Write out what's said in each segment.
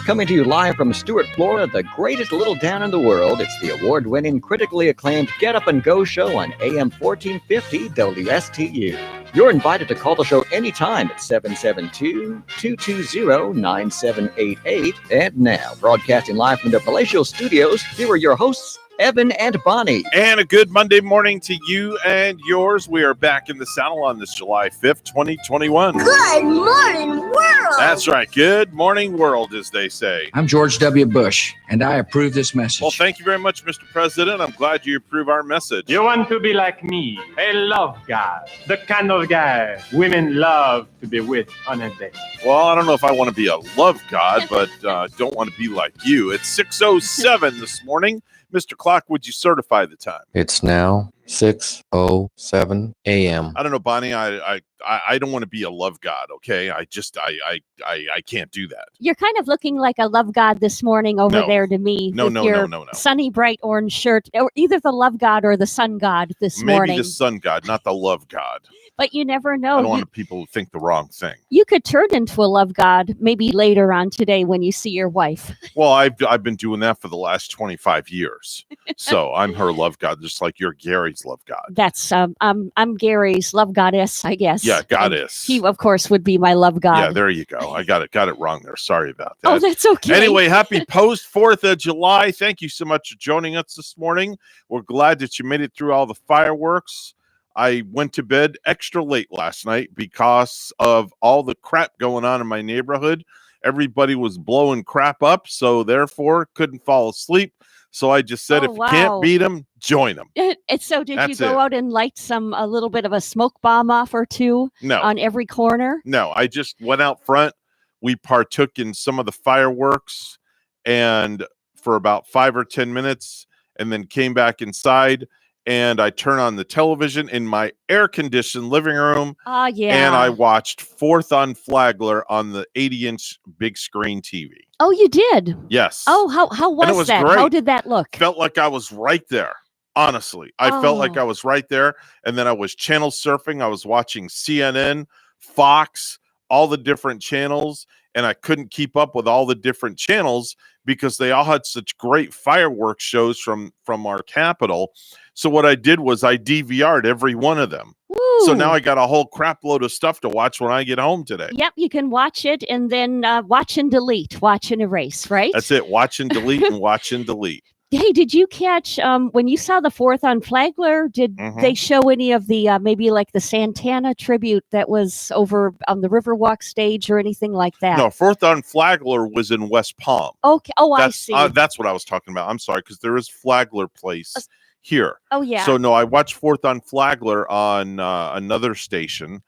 Coming to you live from Stuart, Florida, the greatest little town in the world, it's the award-winning, critically acclaimed Get Up and Go show on AM 1450 WSTU. You're invited to call the show anytime at 772-220-9788. And now, broadcasting live from the palatial studios, here are your hosts, Evan and Bonnie. And a good Monday morning to you and yours. We are back in the saddle on this July 5th, 2021. Good morning, world! That's right. Good morning, world, as they say. I'm George W. Bush, and I approve this message. Well, thank you very much, Mr. President. I'm glad you approve our message. You want to be like me, a love guy, the kind of guy women love to be with on a date. Well, I don't know if I want to be a love god, but don't want to be like you. It's 6:07 this morning. Mr. Clock, would you certify the time? It's now 6:07 a.m. I don't know, Bonnie. I don't want to be a love god. Okay, I can't do that. You're kind of looking like a love god this morning over there to me. No. Sunny, bright orange shirt, or either the love god or the sun god this morning. Maybe the sun god, not the love god. But you never know. I don't want people to think the wrong thing. You could turn into a love god maybe later on today when you see your wife. Well, I've been doing that for the last 25 years. So I'm her love god, just like you're Gary's love god. That's I'm Gary's love goddess, I guess. Yeah, goddess. He, of course, would be my love god. Yeah, there you go. I got it wrong there. Sorry about that. Oh, that's okay. Anyway, happy post 4th of July. Thank you so much for joining us this morning. We're glad that you made it through all the fireworks. I went to bed extra late last night because of all the crap going on in my neighborhood. Everybody was blowing crap up, so therefore couldn't fall asleep. So I just said, if you can't beat them, join them. So did you go out and light a little bit of a smoke bomb off or two on every corner? No, I just went out front. We partook in some of the fireworks and for about 5 or 10 minutes and then came back inside. And I turn on the television in my air-conditioned living room. Oh, yeah. And I watched 4th on Flagler on the 80-inch big screen TV. Oh, you did? Yes. Oh, how was that? Great. How did that look? Felt like I was right there. Honestly, I felt like I was right there. And then I was channel surfing. I was watching CNN, Fox, all the different channels. And I couldn't keep up with all the different channels because they all had such great fireworks shows from our capital. So what I did was I DVR'd every one of them. Woo. So now I got a whole crap load of stuff to watch when I get home today. Yep, you can watch it and then watch and delete, watch and erase, right? That's it. Watch and delete and watch and delete. Hey, did you catch when you saw the 4th on Flagler? Did they show any of the maybe like the Santana tribute that was over on the Riverwalk stage or anything like that? No, 4th on Flagler was in West Palm. Okay. Oh, I see. That's what I was talking about. I'm sorry, because there is Flagler Place here. Oh, yeah. So no, I watched 4th on Flagler on another station.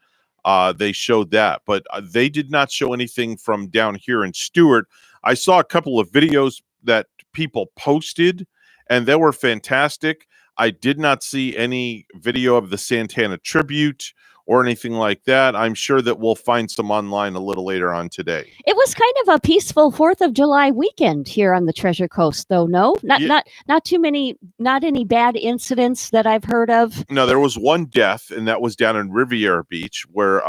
They showed that, but they did not show anything from down here in Stuart. I saw a couple of videos that people posted and they were fantastic. I did not see any video of the Santana tribute or anything like that. I'm sure that we'll find some online a little later on today. It was kind of a peaceful 4th of July weekend here on the Treasure Coast, though. No, not too many, not any bad incidents that I've heard of. No, there was one death, and that was down in Riviera Beach, where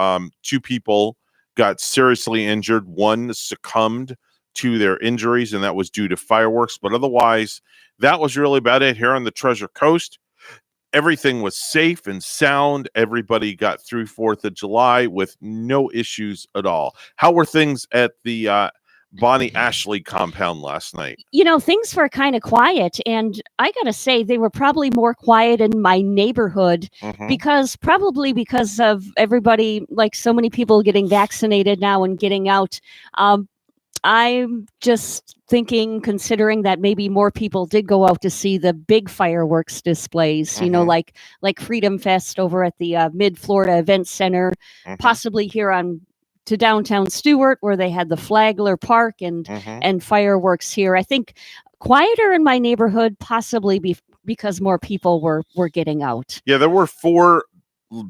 2 people got seriously injured. One succumbed to their injuries, and that was due to fireworks. But otherwise, that was really about it here on the Treasure Coast. Everything was safe and sound. Everybody got through 4th of July with no issues at all. How were things at the Bonnie Ashley compound last night? You know, things were kind of quiet, and I gotta say they were probably more quiet in my neighborhood because of everybody, like so many people getting vaccinated now and getting out. I'm just thinking, considering that maybe more people did go out to see the big fireworks displays, you know, like Freedom Fest over at the Mid-Florida Event Center, possibly here to downtown Stuart, where they had the Flagler Park and fireworks here. I think quieter in my neighborhood, possibly because more people were getting out. Yeah, there were 4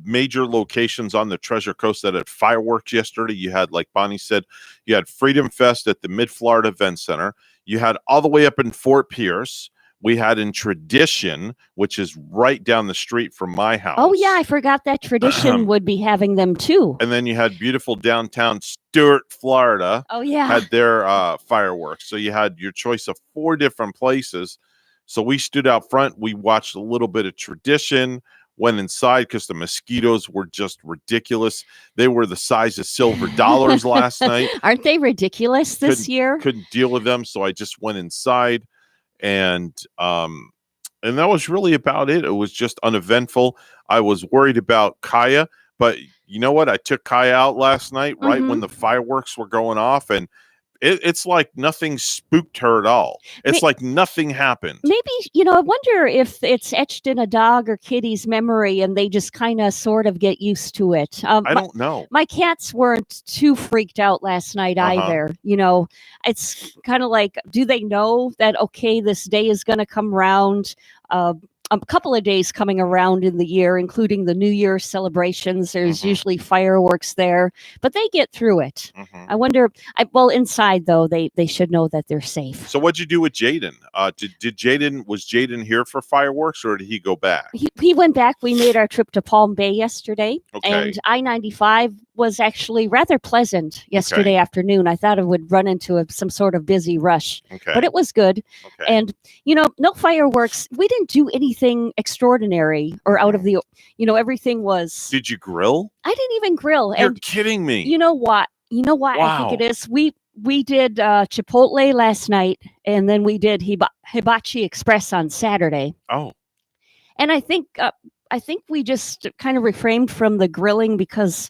major locations on the Treasure Coast that had fireworks yesterday. You had, like Bonnie said, you had Freedom Fest at the Mid-Florida Event Center. You had all the way up in Fort Pierce, we had in Tradition, which is right down the street from my house. Oh yeah, I forgot that Tradition would be having them too. And then you had beautiful downtown Stuart, Florida. Oh yeah. Had their fireworks. So you had your choice of 4 different places. So we stood out front. We watched a little bit of Tradition, went inside because the mosquitoes were just ridiculous. They were the size of silver dollars last night. Aren't they ridiculous this year? Couldn't deal with them. So I just went inside, and that was really about it. It was just uneventful. I was worried about Kaya, but you know what? I took Kaya out last night, right when the fireworks were going off, and it's like nothing spooked her at all. It's like nothing happened. Maybe, I wonder if it's etched in a dog or kitty's memory and they just kind of sort of get used to it. I don't know. My cats weren't too freaked out last night either. It's kind of like, do they know that, okay, this day is going to come around? A couple of days coming around in the year, including the New Year celebrations. There's usually fireworks there, but they get through it. I wonder, inside though, they should know that they're safe. So what'd you do with Jaden? Was Jaden here for fireworks, or did he go back? He went back. We made our trip to Palm Bay yesterday, Okay. and I-95 was actually rather pleasant yesterday afternoon. I thought it would run into some sort of busy rush, but it was good. Okay. And, no fireworks. We didn't do anything extraordinary or out of the, everything was. Did you grill? I didn't even grill. You're And kidding me. you know what? I think it is. We did Chipotle last night, and then we did Hibachi Express on Saturday. Oh. And I think we just kind of refrained from the grilling because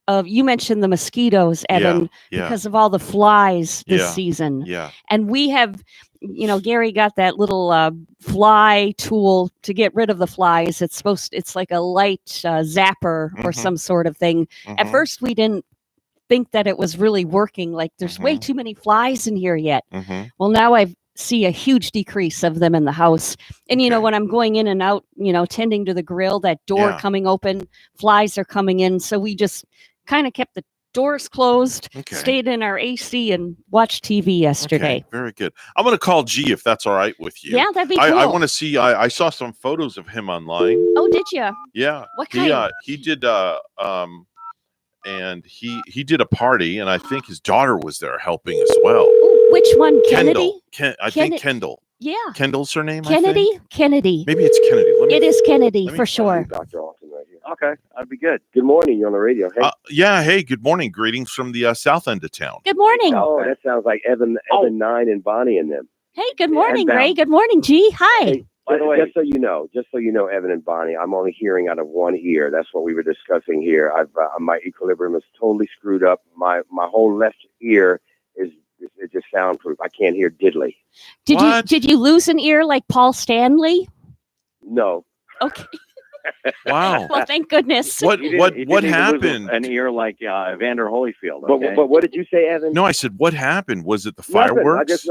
of, you mentioned the mosquitoes, Evan, because of all the flies this season. Yeah. And we have, Gary got that little fly tool to get rid of the flies. It's like a light zapper or some sort of thing. At first, we didn't think that it was really working. Like, there's way too many flies in here yet. Well, now I see a huge decrease of them in the house. And, when I'm going in and out, tending to the grill, that door coming open, flies are coming in. So we just kind of kept the doors closed, stayed in our AC, and watched TV yesterday. Okay, very good. I'm going to call G if that's all right with you. Yeah, that'd be cool. I want to see. I saw some photos of him online. Oh, did you? Yeah. What kind? He did. And he did a party, and I think his daughter was there helping as well. Ooh, which one? Kennedy? I think Kendall. Yeah. Kendall's her name. Kennedy? I think? Kennedy. Maybe it's Kennedy. It is Kennedy for sure. Dr. Alton right here. Okay, that'd be good. Good morning. You're on the radio. Hey. Yeah. Hey, good morning. Greetings from the south end of town. Good morning. Oh, that sounds like Evan 9 and Bonnie and them. Hey, good morning, and Ray. Good morning, G. Hi. Hey, by the way, just so you know, Evan and Bonnie, I'm only hearing out of one ear. That's what we were discussing here. My equilibrium is totally screwed up. My whole left ear is just soundproof. I can't hear diddly. Did you lose an ear like Paul Stanley? No. Okay. Wow. Well, thank goodness. What happened? An ear like Evander Holyfield. Okay? But what did you say, Evan? No, I said, what happened? Was it the Nothing. fireworks?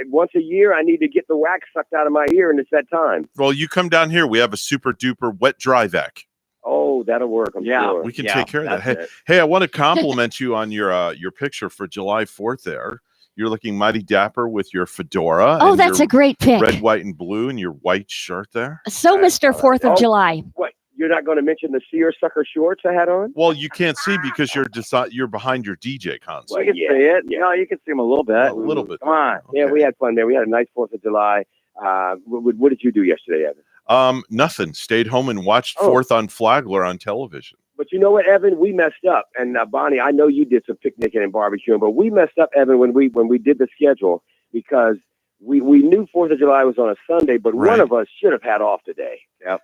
Once a year, I need to get the wax sucked out of my ear, and it's that time. Well, you come down here. We have a super duper wet dry vac. Oh, that'll work. I'm sure. We can take care of that. Hey, I want to compliment you on your picture for July 4th there. You're looking mighty dapper with your fedora. Oh, that's a great pick. Red, white, and blue, and your white shirt there. So, Mr. 4th of July. What? You're not going to mention the seersucker shorts I had on? Well, you can't see because you're behind your DJ console. Well, you can see it. Yeah. No, you can see them a little bit. A little bit. Come on. Okay. Yeah, we had fun there. We had a nice 4th of July. What did you do yesterday, Evan? Nothing. Stayed home and watched 4th on Flagler on television. But you know what, Evan? We messed up. And Bonnie, I know you did some picnicking and barbecuing, but we messed up, Evan, when we did the schedule because we knew 4th of July was on a Sunday, but one of us should have had off today. Yep.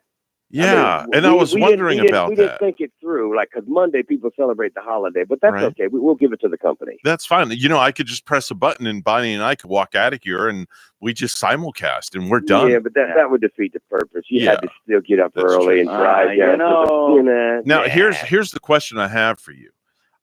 Yeah, I was wondering about that. We didn't think it through, because Monday people celebrate the holiday, but that's okay. We'll give it to the company. That's fine. I could just press a button and Bonnie and I could walk out of here and we just simulcast and we're done. Yeah, but that would defeat the purpose. You had to still get up early and drive down. Now, here's the question I have for you.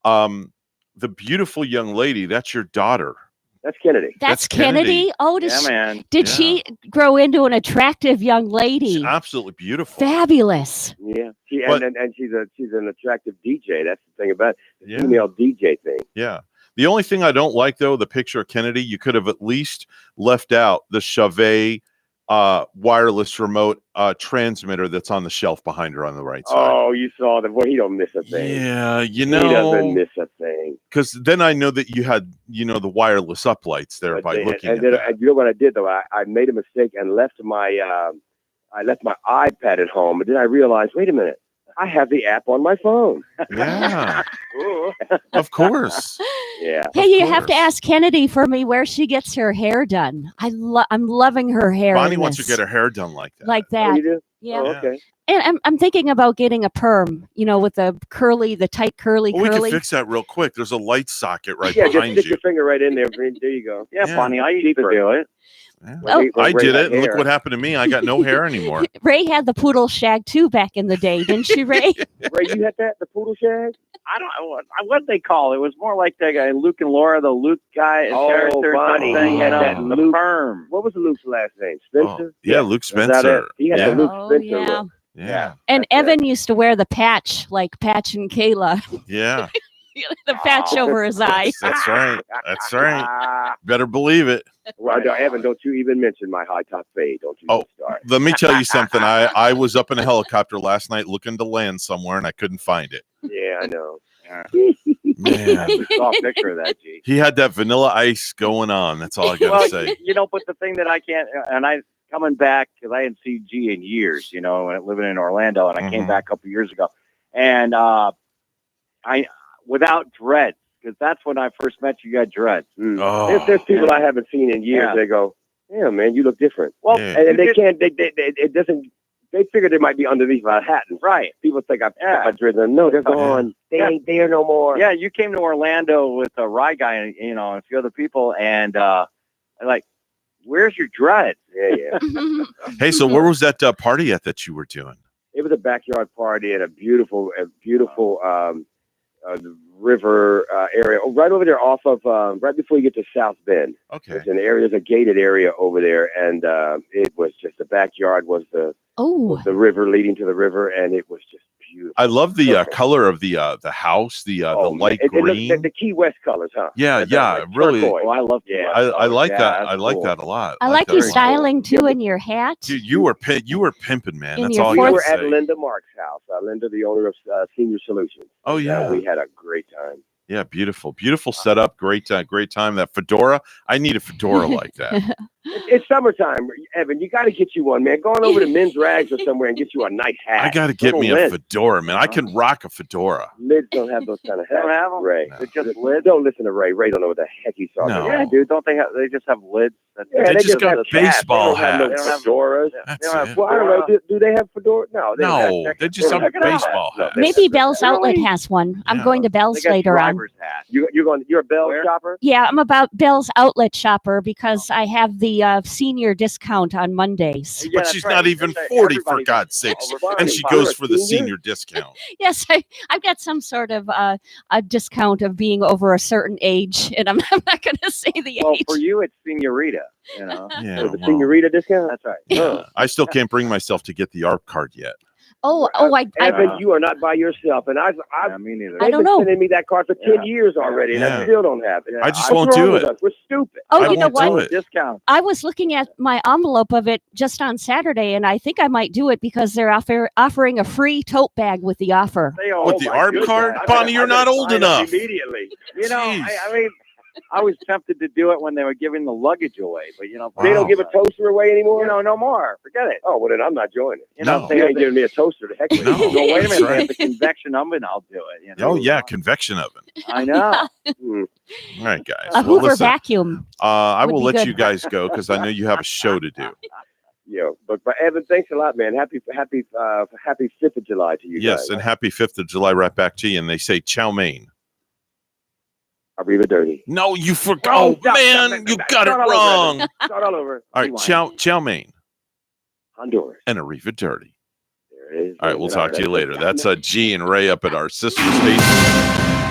The beautiful young lady, that's your daughter. That's Kennedy. That's Kennedy. Oh, did she grow into an attractive young lady? She's absolutely beautiful. Fabulous. Yeah. And she's an attractive DJ. That's the thing about the female DJ thing. Yeah. The only thing I don't like, though, the picture of Kennedy, you could have at least left out the Chauvet wireless remote transmitter that's on the shelf behind her on the right side. Oh, you saw that. Well, he don't miss a thing. Yeah, you He doesn't know, miss a thing. because then I know that you had, the wireless uplights there by looking at that. And you know what I did though? I made a mistake and left my iPad at home, and then I realized, wait a minute, I have the app on my phone. Yeah, of course. Yeah. Hey, Of you have to course. ask Kennedy for me where she gets her hair done. I'm loving her hair. Bonnie in wants to this. get her hair done like that. like Oh, that. you do? Yeah. Oh, Yeah. okay. And I'm thinking about getting a perm, with the tight curly. Well, we can fix that real quick. There's a light socket right Yeah, just behind stick you. your finger right in there. There you go. Yeah, Yeah. Bonnie, I used to Cheaper. do it. Yeah. Well, I Ray did had it, and look hair. what happened to me. I got no hair anymore. Ray had the poodle shag too back in the day, didn't she, Ray? Ray, you had that? The poodle shag? I don't know what they call it. It was more like that guy, Luke and Laura, the Luke guy. Oh, character Bonnie, thing, he had that the Luke- perm. What was Luke's last name? Oh, Spencer? yeah, Luke Was that Spencer. it? He had Yeah. the Luke Oh, Spencer yeah. look. Yeah, And That's Evan used to wear the patch, like Patch and Kayla, yeah. the patch over his eye. That's right. That's right. Ah, Better believe it. well, Evan, don't you even mention my high top fade. Don't you Oh. start. Let me tell you something. I was up in a helicopter last night looking to land somewhere, and I couldn't find it. Yeah, I know. Man, I saw a picture of that, G. he had that Vanilla Ice going on. That's all I gotta Well, say. but the thing that I can't, and I coming back because I hadn't seen G in years, living in Orlando, and I came Mhm. back a couple years ago, and I without dreads because that's when I first met you. You got dreads. Mm. Oh, There's people I haven't seen in years. Yeah. They go, "Yeah, man, you look different." Well, Yeah. And they can't. It doesn't. They figured it might be underneath my hat. right. People think I've Yeah. got dreads. No, they're gone. They Yeah. ain't there no more. Yeah, you came to Orlando with a Rye guy, and and a few other people, and like, where's your dreads? Yeah. hey, so where was that party at that you were doing? It was a backyard party at a beautiful river area, right over there, off of right before you get to South Bend. Okay. There's an area, there's a gated area over there, and it was just the backyard was the river leading to the river, and it was just beautiful. I love the color of the house, the light It looks green. the Key West colors, huh? Yeah, That's yeah, like really. turquoise. Oh, I love. Yeah. I like Yeah, that. that's I like cool. that a lot. I like your that. styling too in your hat. Dude, you were pimping, man. In That's your all I We got were to at say. Linda Mark's house. Linda, the owner of Senior Solutions. Oh yeah, We had a great time. yeah, beautiful setup. Great time. That fedora. I need a fedora like that. It's summertime, Evan. You got to get you one, man. Go on over to Men's Rags or somewhere and get you a nice hat. I got to get Little me a lids. fedora, man. I can rock a fedora. Lids don't have those kind of They hats. don't have 'em? Ray. No. It's just lids. Don't listen to Ray. Ray don't know what the heck he's talking No. about. Yeah, dude. Don't they have? They just have lids. That's Yeah, They they just got have baseball hats. They don't hats. have no fedoras. That's don't have it. Well, I don't know. Do they have fedora? No. They don't No, have they just have Check it out. baseball No, hats. they- Maybe Bell's Really? Outlet has one. I'm Yeah. going to They Bell's got later on. driver's hat. You're a Bell Where? shopper? Yeah, I'm about Bell's Outlet shopper because I have the senior discount on Mondays. Yeah, But that's she's right. not even That's 40 for everybody- God's sakes. Bonnie, And she you're goes a for the senior? senior discount. Yes, I've got some sort of a discount of being over a certain age, and I'm not going to say the Well, age. for you, it's senorita. Yeah, The well, Senorita discount? That's right. yeah. I still can't bring myself to get the ARP card yet. I Evan, you are not by yourself. And I've Yeah, me neither. I they've don't been know. sending me that card for 10 Yeah. years already, and Yeah. I still don't have it. I just What's won't wrong do with it. us? We're stupid. Oh, I you know won't do what? it. Discount. I was looking at my envelope of it just on Saturday, and I think I might do it because they're offering a free tote bag with the offer. They all, With the my ARP goodness. card? I Bonnie, gotta- you're I not gotta old sign up enough. Immediately. you know, Jeez. I mean, I was tempted to do it when they were giving the luggage away, but They don't Wow. give a toaster away anymore? no more. Forget it. Oh, well, then I'm not joining. You know, No. they They have ain't the, giving me a toaster. The heck with No. it. well, wait a That's minute. They right. have the convection oven. I'll do it. You know? Oh, yeah, convection oven. I know. Hmm. All right, guys. A Well, Hoover listen, vacuum. I would will be let good. you guys go because I know you have a show to do. Yeah, but Evan, thanks a lot, man. Happy 5th of July to you Yes, guys. and happy 5th of July right back to you. And they say chow mein. Arrivederci. No, you forgot. Oh, man, you got it Start all over, wrong. Evan. Start all over. All right, chow mein Honduras. and arrivederci. There it is. All right, we'll talk to you later. That's G and Ray up at our sister station.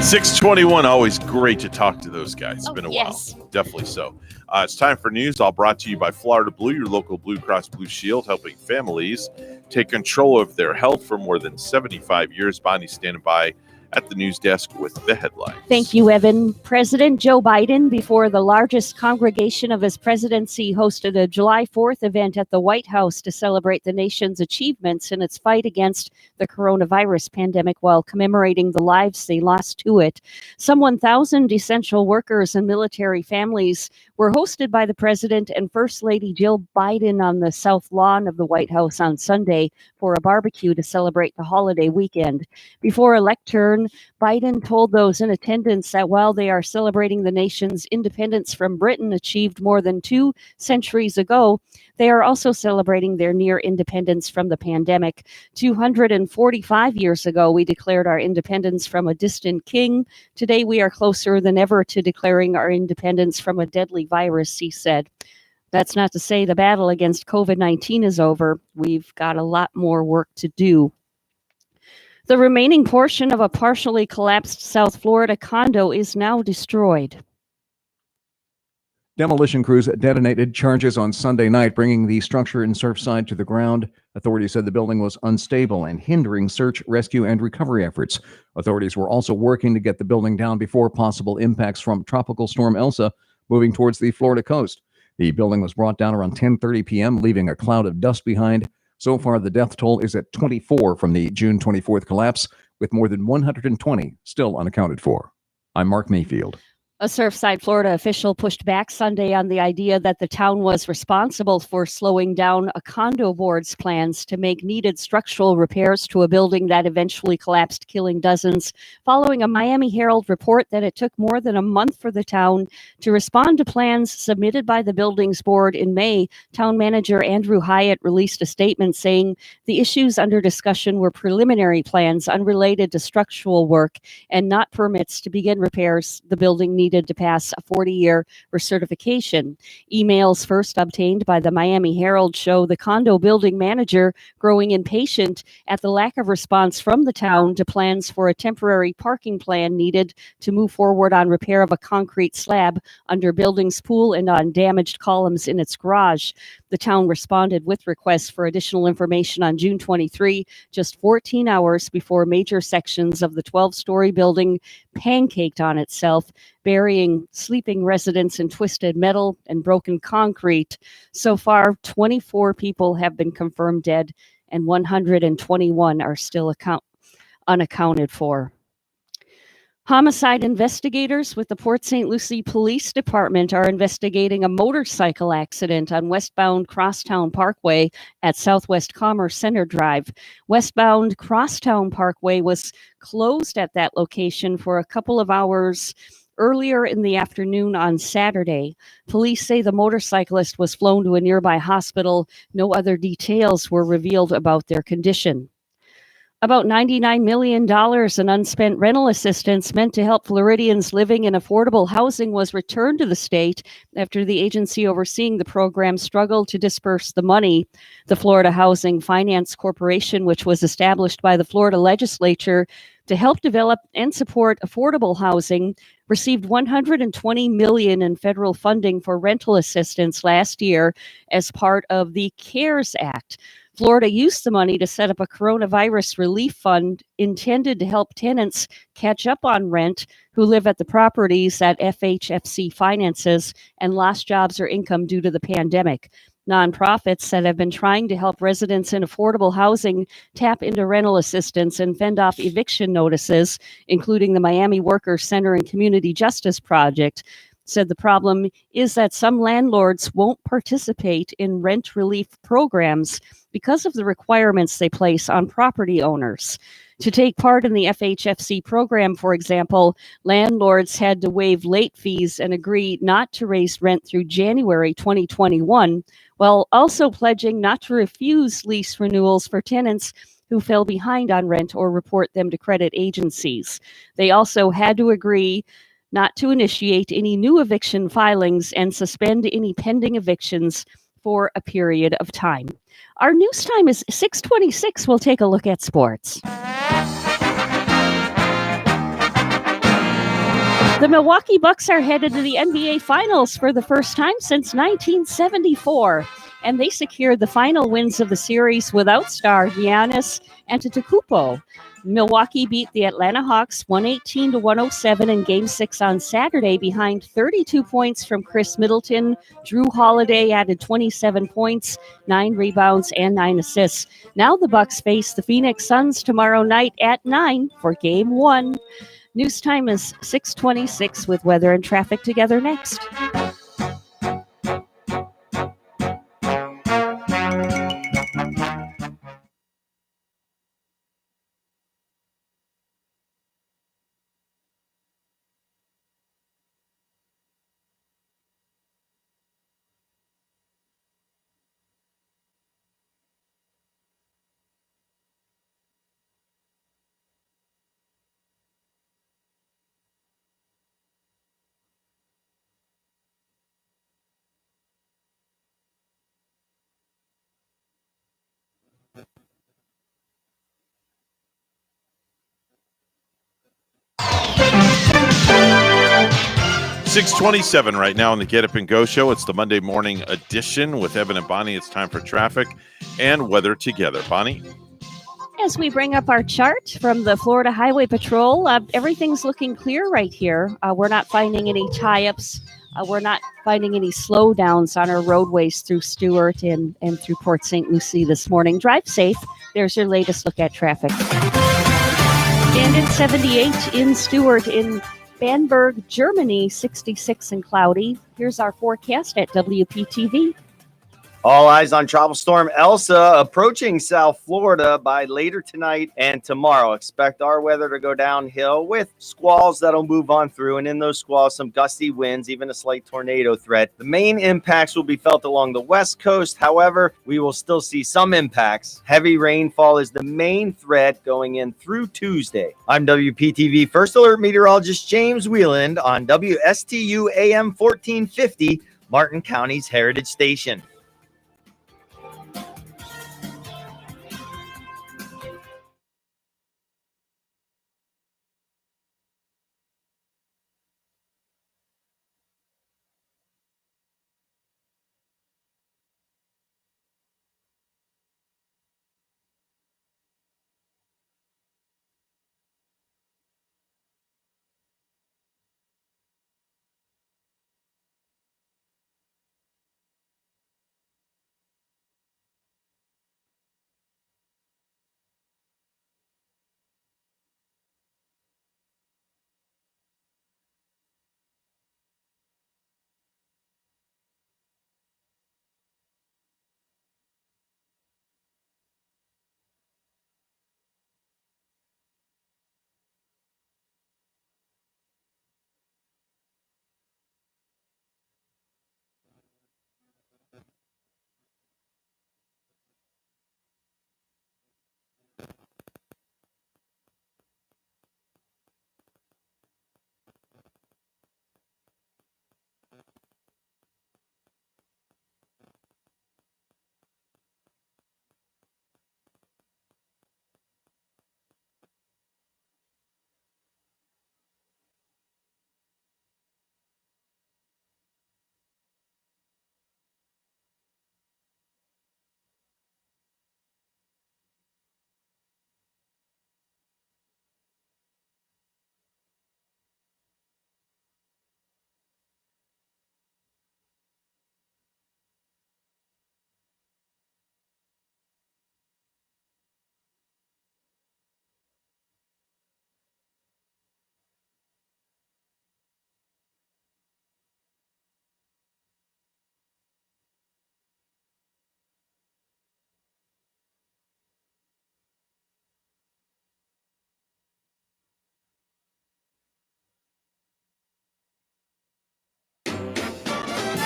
621. Always great to talk to those guys. It's Oh, been a yes. while. Definitely so. It's time for news, all brought to you by Florida Blue, your local Blue Cross Blue Shield, helping families take control of their health for more than 75 years. Bonnie's standing by at the news desk with the headlines. Thank you, Evan. President Joe Biden, before the largest congregation of his presidency, hosted a July 4th event at the White House to celebrate the nation's achievements in its fight against the coronavirus pandemic while commemorating the lives they lost to it. Some 1,000 essential workers and military families were hosted by the president and First Lady Jill Biden on the South Lawn of the White House on Sunday for a barbecue to celebrate the holiday weekend. Before a lectern, Biden told those in attendance that while they are celebrating the nation's independence from Britain achieved more than 2 centuries ago, they are also celebrating their near independence from the pandemic. 245 years ago, we declared our independence from a distant king. Today, we are closer than ever to declaring our independence from a deadly virus, he said. That's not to say the battle against COVID-19 is over. We've got a lot more work to do. The remaining portion of a partially collapsed South Florida condo is now destroyed. Demolition crews detonated charges on Sunday night, bringing the structure in Surfside to the ground. Authorities said the building was unstable and hindering search, rescue, and recovery efforts. Authorities were also working to get the building down before possible impacts from Tropical Storm Elsa moving towards the Florida coast. The building was brought down around 10:30 p.m., leaving a cloud of dust behind. So far, the death toll is at 24 from the June 24th collapse, with more than 120 still unaccounted for. I'm Mark Mayfield. A Surfside, Florida official pushed back Sunday on the idea that the town was responsible for slowing down a condo board's plans to make needed structural repairs to a building that eventually collapsed, killing dozens, following a Miami Herald report that it took more than a month for the town to respond to plans submitted by the buildings board in May. Town manager Andrew Hyatt released a statement saying the issues under discussion were preliminary plans unrelated to structural work and not permits to begin repairs the building needed to pass a 40-year recertification. Emails first obtained by the Miami Herald show the condo building manager growing impatient at the lack of response from the town to plans for a temporary parking plan needed to move forward on repair of a concrete slab under building's pool and on damaged columns in its garage. The town responded with requests for additional information on June 23, just 14 hours before major sections of the 12-story building pancaked on itself, burying sleeping residents in twisted metal and broken concrete. So far, 24 people have been confirmed dead and 121 are still unaccounted for. Homicide investigators with the Port St. Lucie Police Department are investigating a motorcycle accident on westbound Crosstown Parkway at Southwest Commerce Center Drive. Westbound Crosstown Parkway was closed at that location for a couple of hours earlier in the afternoon on Saturday. Police say the motorcyclist was flown to a nearby hospital. No other details were revealed about their condition. About $99 million in unspent rental assistance meant to help Floridians living in affordable housing was returned to the state after the agency overseeing the program struggled to disperse the money. The Florida Housing Finance Corporation, which was established by the Florida legislature to help develop and support affordable housing, received $120 million in federal funding for rental assistance last year as part of the CARES Act. Florida used the money to set up a coronavirus relief fund intended to help tenants catch up on rent who live at the properties that FHFC finances and lost jobs or income due to the pandemic. Nonprofits that have been trying to help residents in affordable housing tap into rental assistance and fend off eviction notices, including the Miami Workers Center and Community Justice Project, said the problem is that some landlords won't participate in rent relief programs because of the requirements they place on property owners. To take part in the FHFC program, for example, landlords had to waive late fees and agree not to raise rent through January 2021, while also pledging not to refuse lease renewals for tenants who fell behind on rent or report them to credit agencies. They also had to agree not to initiate any new eviction filings and suspend any pending evictions for a period of time. Our news time is 6:26. We'll take a look at sports. The Milwaukee Bucks are headed to the NBA Finals for the first time since 1974. and they secured the final wins of the series without star Giannis Antetokounmpo. Milwaukee beat the Atlanta Hawks 118-107 in Game 6 on Saturday behind 32 points from Chris Middleton. Drew Holiday added 27 points, 9 rebounds, and 9 assists. Now the Bucks face the Phoenix Suns tomorrow night at 9 for Game 1. News time is 6:26 with weather and traffic together next. .27 right now on the Get Up and Go show. It's the Monday morning edition with Evan and Bonnie. It's time for traffic and weather together. Bonnie? As we bring up our chart from the Florida Highway Patrol, everything's looking clear right here. We're not finding any tie-ups. We're not finding any slowdowns on our roadways through Stewart and through Port St. Lucie this morning. Drive safe. There's your latest look at traffic. And in 78 in Stewart in Bamberg, Germany, 66 and cloudy. Here's our forecast at WPTV. All eyes on Tropical Storm Elsa approaching South Florida by later tonight and tomorrow. Expect our weather to go downhill with squalls that'll move on through. And in those squalls, some gusty winds, even a slight tornado threat. The main impacts will be felt along the west coast. However, we will still see some impacts. Heavy rainfall is the main threat going in through Tuesday. I'm WPTV First Alert Meteorologist James Wheeland on WSTU AM 1450, Martin County's Heritage Station.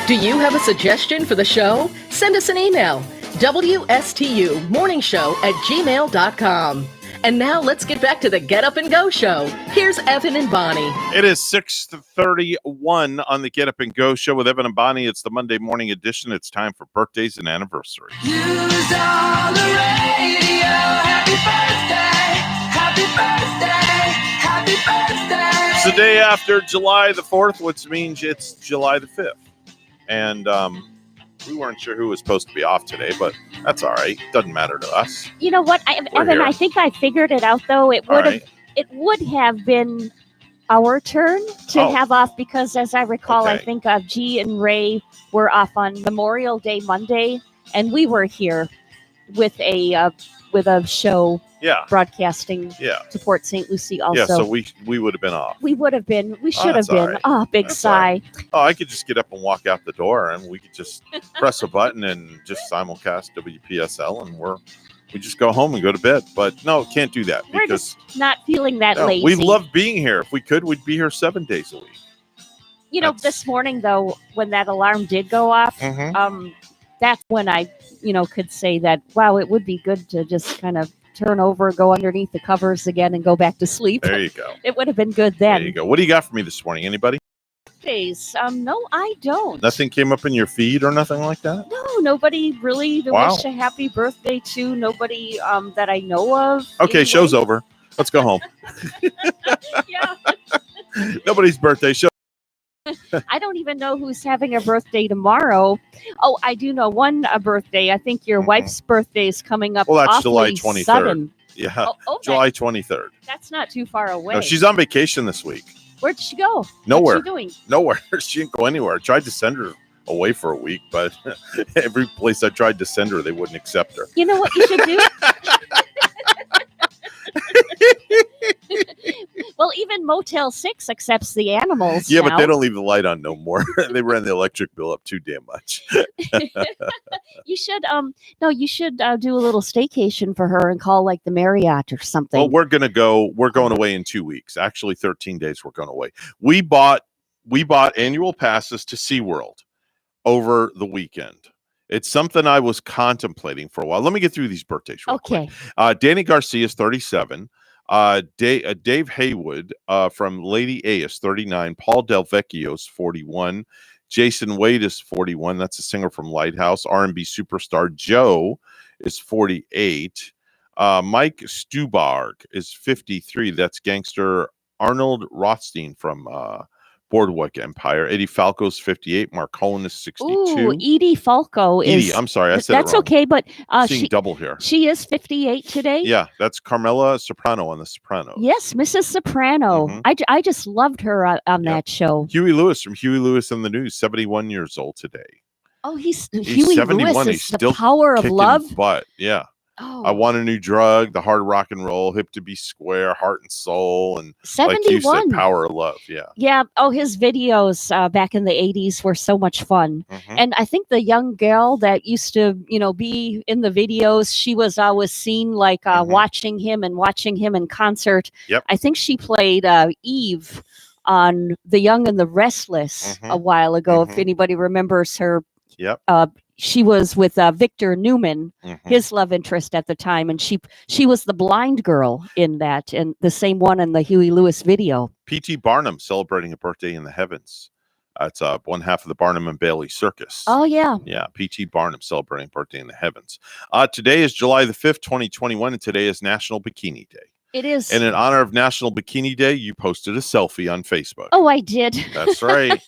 Do you have a suggestion for the show? Send us an email, WSTUmorningshow@gmail.com. And now let's get back to the Get Up and Go show. Here's Evan and Bonnie. It is 6:31 on the Get Up and Go show with Evan and Bonnie. It's the Monday morning edition. It's time for birthdays and anniversaries. News on the radio. Happy birthday. Happy birthday. Happy birthday. It's the day after July the 4th, which means it's July the 5th. And We weren't sure who was supposed to be off today, but that's all right. Doesn't matter to us. You know what, We're Evan? here. I think I figured it out. Though it All would have, right. it would have been our turn to Oh. have off because, as I recall, I Okay. think G and Ray were off on Memorial Day Monday, and we were here with a show Yeah. broadcasting Yeah. to Port St. Lucie. Also, Yeah. So we would have been off. we would have been. We should have that's all been. right. Oh, big That's all sigh. right. Oh, I could just get up and walk out the door, and we could just press a button and just simulcast WPSL, and we just go home and go to bed. But no, can't do that We're because just not feeling that no, lazy. we love being here. If we could, we'd be here 7 days a week. You know, this morning though, when that alarm did go off, Mhm. that's when I, could say that, wow, it would be good to just kind of turn over, go underneath the covers again, and go back to sleep. There you go. It would have been good There then. you go. What do you got for me this morning? Anybody? Days. No, I don't. Nothing came up in your feed or nothing like that? No, nobody really to Wow. wish a happy birthday to. Nobody that I know of. Okay, show's over. Let's go home. Yeah. Nobody's birthday. Show. I don't even know who's having a birthday tomorrow. Oh, I do know one birthday. I think your wife's birthday is coming up. Well, that's July awfully 23rd. sudden. Yeah. Oh, July 23rd. That's not too far away. No, she's on vacation this week. Where'd she go? Nowhere. What's she doing? Nowhere. She didn't go anywhere. I tried to send her away for a week, but every place I tried to send her, they wouldn't accept her. You know what you should do? Well, even Motel 6 accepts the animals. Yeah, now. but they don't leave the light on no more. They ran the electric bill up too damn much. You should you should do a little staycation for her and call like the Marriott or something. Well, we're going away in 2 weeks. Actually, 13 days we're going away. We bought annual passes to SeaWorld over the weekend. It's something I was contemplating for a while. Let me get through these birthdays real quick. Danny Garcia is 37. Dave Haywood from Lady A is 39. Paul Del Vecchio is 41. Jason Wade is 41. That's a singer from Lighthouse. R&B superstar Joe is 48. Mike Stubarg is 53. That's gangster Arnold Rothstein from Boardwalk Empire. Eddie Falco's 58. Mark Cohen is 62. Ooh, Edie Falco is. Edie, I'm sorry, I said that's it wrong. okay, but Seeing double here. She is 58 today. Yeah, that's Carmela Soprano on The Sopranos. Yes, Mrs. Soprano. I just loved her on that show. Huey Lewis from Huey Lewis and the News, 71 years old today. Oh, he's He's 71. Lewis He's is still the power of kicking love. butt. Yeah. Oh. I Want a New Drug, The Hard Rock and Roll, Hip to Be Square, Heart and Soul, and like you 71. said, Power of Love. Yeah. Yeah. Oh, his videos back in the 80s were so much fun. Mm-hmm. And I think the young girl that used to, be in the videos, she was always seen like watching him in concert. Yep. I think she played Eve on The Young and the Restless a while ago. If anybody remembers her. Yep. She was with Victor Newman, Mm-hmm. his love interest at the time, and she was the blind girl in that, and the same one in the Huey Lewis video. P.T. Barnum celebrating a birthday in the heavens. It's one half of the Barnum and Bailey Circus. Oh yeah. Yeah, P.T. Barnum celebrating a birthday in the heavens. Today is July the 5th, 2021, and today is National Bikini Day. It is. And in honor of National Bikini Day, you posted a selfie on Facebook. Oh, I did. That's right.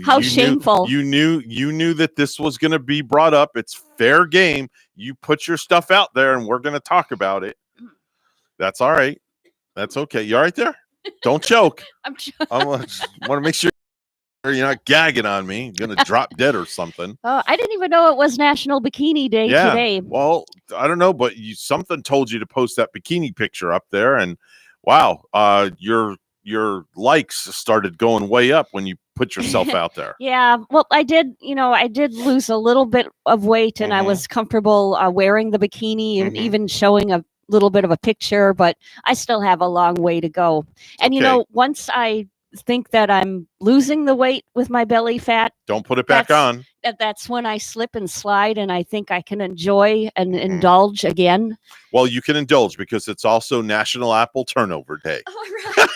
How you shameful. You knew that this was going to be brought up. It's fair game. You put your stuff out there and we're going to talk about it. That's all right. That's okay. You all right there? Don't choke. I want to make sure you're not gagging on me. You're going to drop dead or something. Oh, I didn't even know it was National Bikini Day today. Well, I don't know, but something told you to post that bikini picture up there, and wow, your likes started going way up when you put yourself out there. Yeah, well, I did lose a little bit of weight, and I was comfortable wearing the bikini and even showing a little bit of a picture, but I still have a long way to go. And once I think that I'm losing the weight with my belly fat, don't put it back on. That's when I slip and slide, and I think I can enjoy and indulge again. Well, you can indulge because it's also National Apple Turnover Day. All right.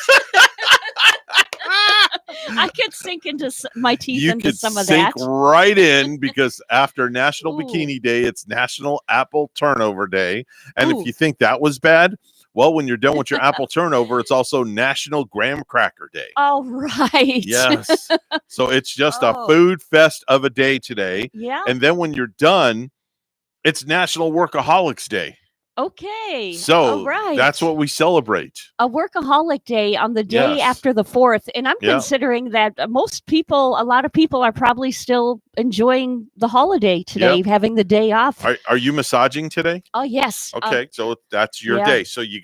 I could sink into my teeth You into could some of sink that. right in because after National Ooh. Bikini Day, it's National Apple Turnover Day. And Ooh. if you think that was bad, Well, when you're done with your apple turnover, it's also National Graham Cracker Day. Oh, right. Yes. So it's just a Oh. food fest of a day today. Yeah. And then when you're done, it's National Workaholics Day. Okay. So all right. that's what we celebrate. A workaholic day on the day Yes. after the 4th. And I'm Yeah. considering that a lot of people are probably still enjoying the holiday today, Yep. having the day off. Are you massaging today? Oh, yes. Okay, so that's your yeah. day. So you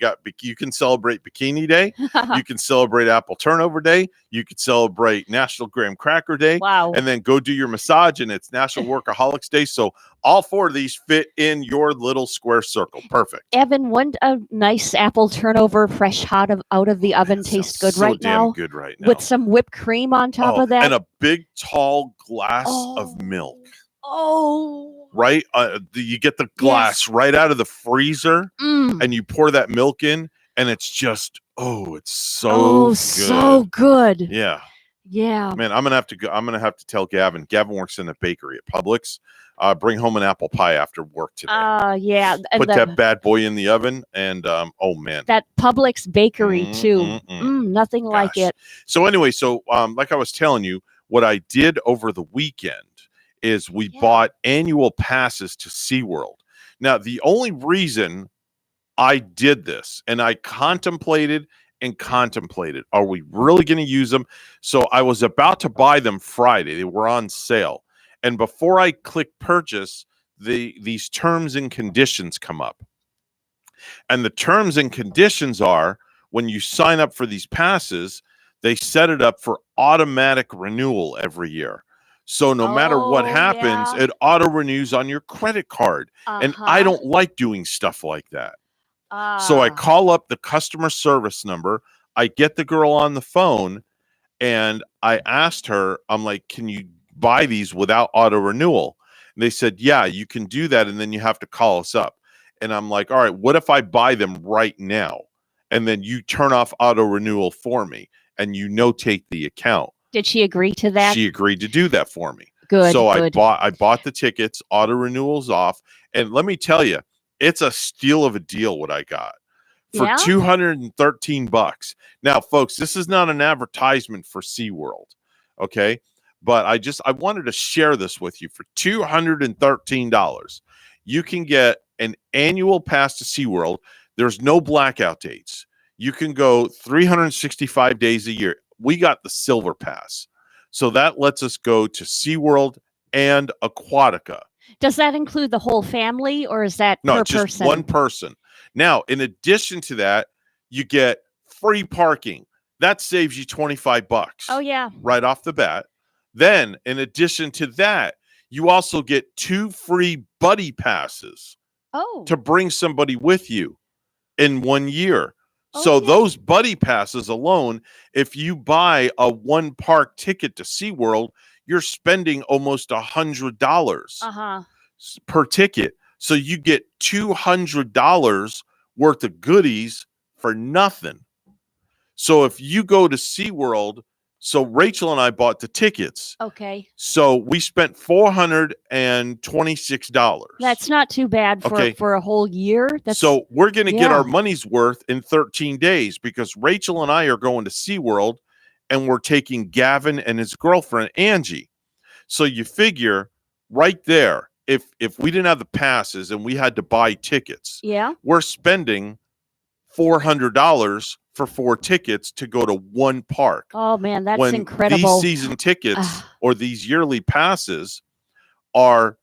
can celebrate Bikini Day, you can celebrate Apple Turnover Day, you can celebrate National Graham Cracker Day, Wow. and then go do your massage, and it's National Workaholics Day. So all 4 of these fit in your little square circle. Perfect. Evan, wouldn't a nice apple turnover fresh hot out of the oven taste good so right damn now? good right now. With some whipped cream on top of that? And a big tall glass of milk. Oh. Right? You get the glass right out of the freezer, Mm. and you pour that milk in, and it's just, it's so Oh, good. so good. Yeah. Yeah. Man, I'm gonna have to tell Gavin. Gavin works in a bakery at Publix. Bring home an apple pie after work today. Yeah. And Put that bad boy in the oven, and oh man. that Publix bakery too. Nothing like it. So anyway, like I was telling you, what I did over the weekend is we bought annual passes to SeaWorld. Now, the only reason I did this, and I contemplated, are we really going to use them? So I was about to buy them Friday. They were on sale. And before I click purchase, these terms and conditions come up. And the terms and conditions are, when you sign up for these passes, they set it up for automatic renewal every year. So no matter what happens, it auto renews on your credit card. And I don't like doing stuff like that. So I call up the customer service number. I get the girl on the phone, and I asked her, I'm like, can you buy these without auto renewal? And they said, yeah, you can do that, and then you have to call us up. And I'm like, all right, what if I buy them right now, and then you turn off auto renewal for me, and you notate the account? Did she agree to that? She agreed to do that for me. Good. So good. I bought the tickets, auto renewals off, and let me tell you, it's a steal of a deal what I got for Yeah? $213. Now, folks, this is not an advertisement for SeaWorld, okay? But I wanted to share this with you. For $213, you can get an annual pass to SeaWorld. There's no blackout dates. You can go 365 days a year. We got the silver pass. So that lets us go to SeaWorld and Aquatica. Does that include the whole family, or is that No, per just person? one person. Now, in addition to that, you get free parking. That saves you $25. Oh, yeah. Right off the bat. Then, in addition to that, you also get 2 free buddy passes to bring somebody with you in 1 year. So those buddy passes alone, if you buy a 1 park ticket to SeaWorld, you're spending almost $100 per ticket. So you get $200 worth of goodies for nothing. So if you go to SeaWorld, so Rachel and I bought the tickets. Okay. So we spent $426. That's not too bad for a whole year. So we're going to get yeah. our money's worth in 13 days because Rachel and I are going to SeaWorld, and we're taking Gavin and his girlfriend, Angie. So you figure right there, if we didn't have the passes and we had to buy tickets, we're spending $400 for 4 tickets to go to 1 park. Oh man, that's when incredible. These season tickets or these yearly passes are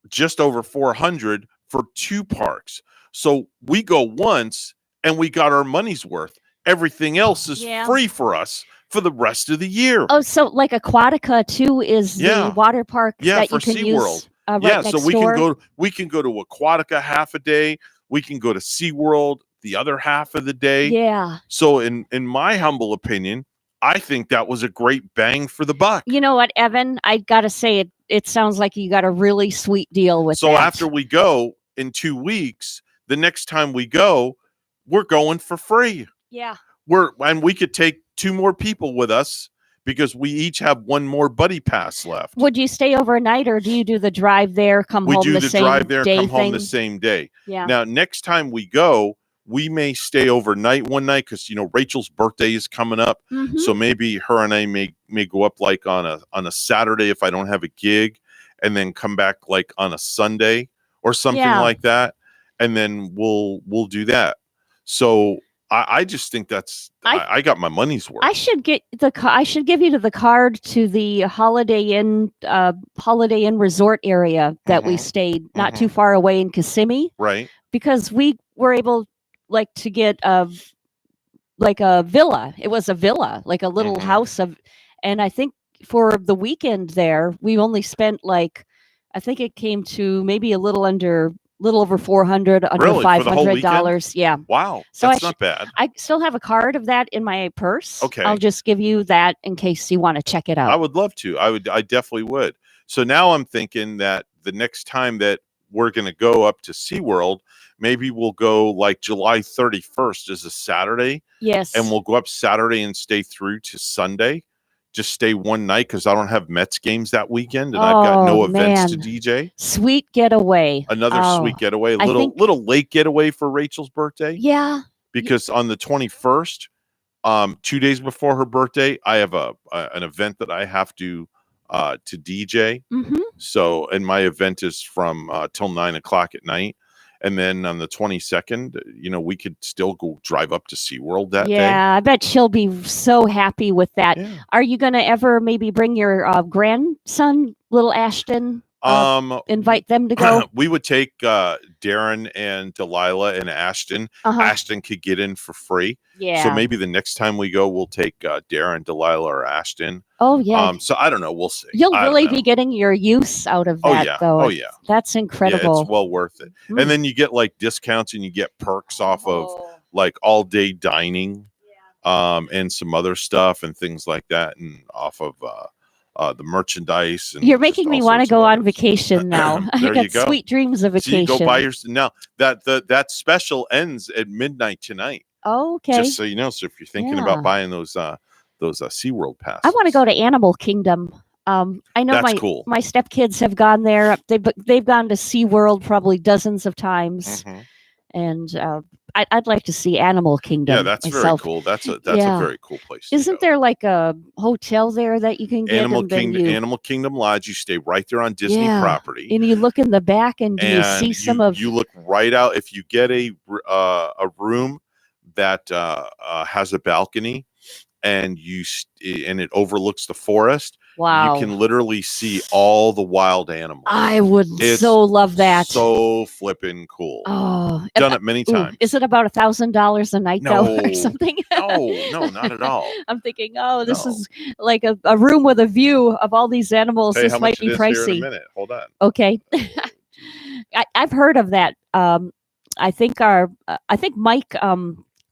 just over $400 for 2 parks. So we go once and we got our money's worth. Everything else is free for us for the rest of the year. Oh, so like Aquatica too is the water park that for you can SeaWorld. use right next so we door? can go to Aquatica half a day. We can go to SeaWorld the other half of the day. Yeah. So in my humble opinion, I think that was a great bang for the buck. You know what, Evan? I got to say it sounds like you got a really sweet deal with So that. after we go in 2 weeks, the next time we go, we're going for free. Yeah. And we could take 2 more people with us because we each have 1 more buddy pass left. Would you stay overnight, or do you do the drive there, come We home do the the same drive there, day come thing? home the same day. Yeah. Now, next time we go, we may stay overnight one night because Rachel's birthday is coming up. Mhm. So maybe her and I may go up like on a Saturday if I don't have a gig, and then come back like on a Sunday or something Yeah. like that, and then we'll do that. So I just think I got my money's worth. I should get I should give you the card to the Holiday Inn resort area that we stayed not too far away in Kissimmee, Right. because we were able to get a villa. It was a villa, like a little house and I think for the weekend there, we only spent I think it came to maybe a little over $400, under Really? For the whole $500. Yeah. Wow. So That's not bad. I still have a card of that in my purse. Okay. I'll just give you that in case you want to check it out. I would love to. I definitely would. So now I'm thinking that the next time that we're going to go up to SeaWorld, maybe we'll go like July 31st is a Saturday. Yes. And we'll go up Saturday and stay through to Sunday. Just stay one night because I don't have Mets games that weekend and I've got no events to DJ. Sweet getaway. Another sweet getaway, I think- little late getaway for Rachel's birthday. Yeah. Because on the 21st, 2 days before her birthday, I have an event that I have to DJ. Mm-hmm. So, and my event is from till 9 o'clock at night. And then on the 22nd, we could still go drive up to SeaWorld that day. Yeah, I bet she'll be so happy with that. Are you going to ever maybe bring your grandson, little Ashton? Invite them to go? We would take Darren and Delilah and Ashton. Ashton could get in for free. Yeah. So maybe the next time we go, we'll take Darren, Delilah, or Ashton. Oh, yeah. So I don't know. We'll see. You'll I don't really know. be getting your use out of that, though. Oh, yeah. That's incredible. Yeah, it's well worth it. And then you get like discounts and you get perks off of like all day dining, and some other stuff and things like that, and off of the merchandise. And You're making me want to go on vacation now. I There got you go. sweet dreams of So you vacation. go buy your now that special ends at midnight tonight. Oh, okay. Just so you know. So if you're thinking Yeah. about buying those SeaWorld passes, I want to go to Animal Kingdom. I know That's cool. my stepkids have gone there. They've gone to SeaWorld probably dozens of times, and I'd like to see Animal Kingdom. yeah, that's very myself. cool. That's a Yeah. very cool place. to Isn't there like a hotel there that you can get? Animal and then Kingdom, you, Animal Kingdom Lodge. You stay right there on Disney Yeah. property, and you look in the back and do you and see some of you look right out. If you get a room that has a balcony and and it overlooks the forest, Wow. you can literally see all the wild animals. I would It's so love that. So flipping cool. Oh, Done it many ooh, times. Is it about $1,000 a night though, No. or something? No, not at all. I'm thinking, oh, this is like a room with a view of all these animals. Tell you This how might much be it is here in pricey. a minute. Hold on. Okay. I've heard of that. I think Mike,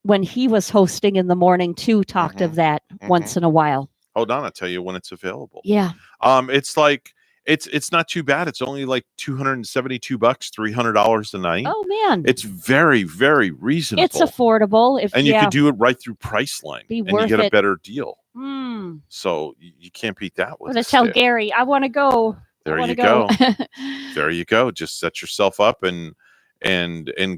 when he was hosting in the morning too, talked of that once in a while. Hold on, I'll tell you when it's available. Yeah. It's like it's not too bad. It's only like $272, $300 a night. Oh man. It's very, very reasonable. It's affordable. If and you yeah. could do it right through Priceline, Be and you worth get a it. better deal. Mm. So you can't beat that I'm with gonna a tell stick. Gary I want to go. There I wanna you go. There you go. Just set yourself up and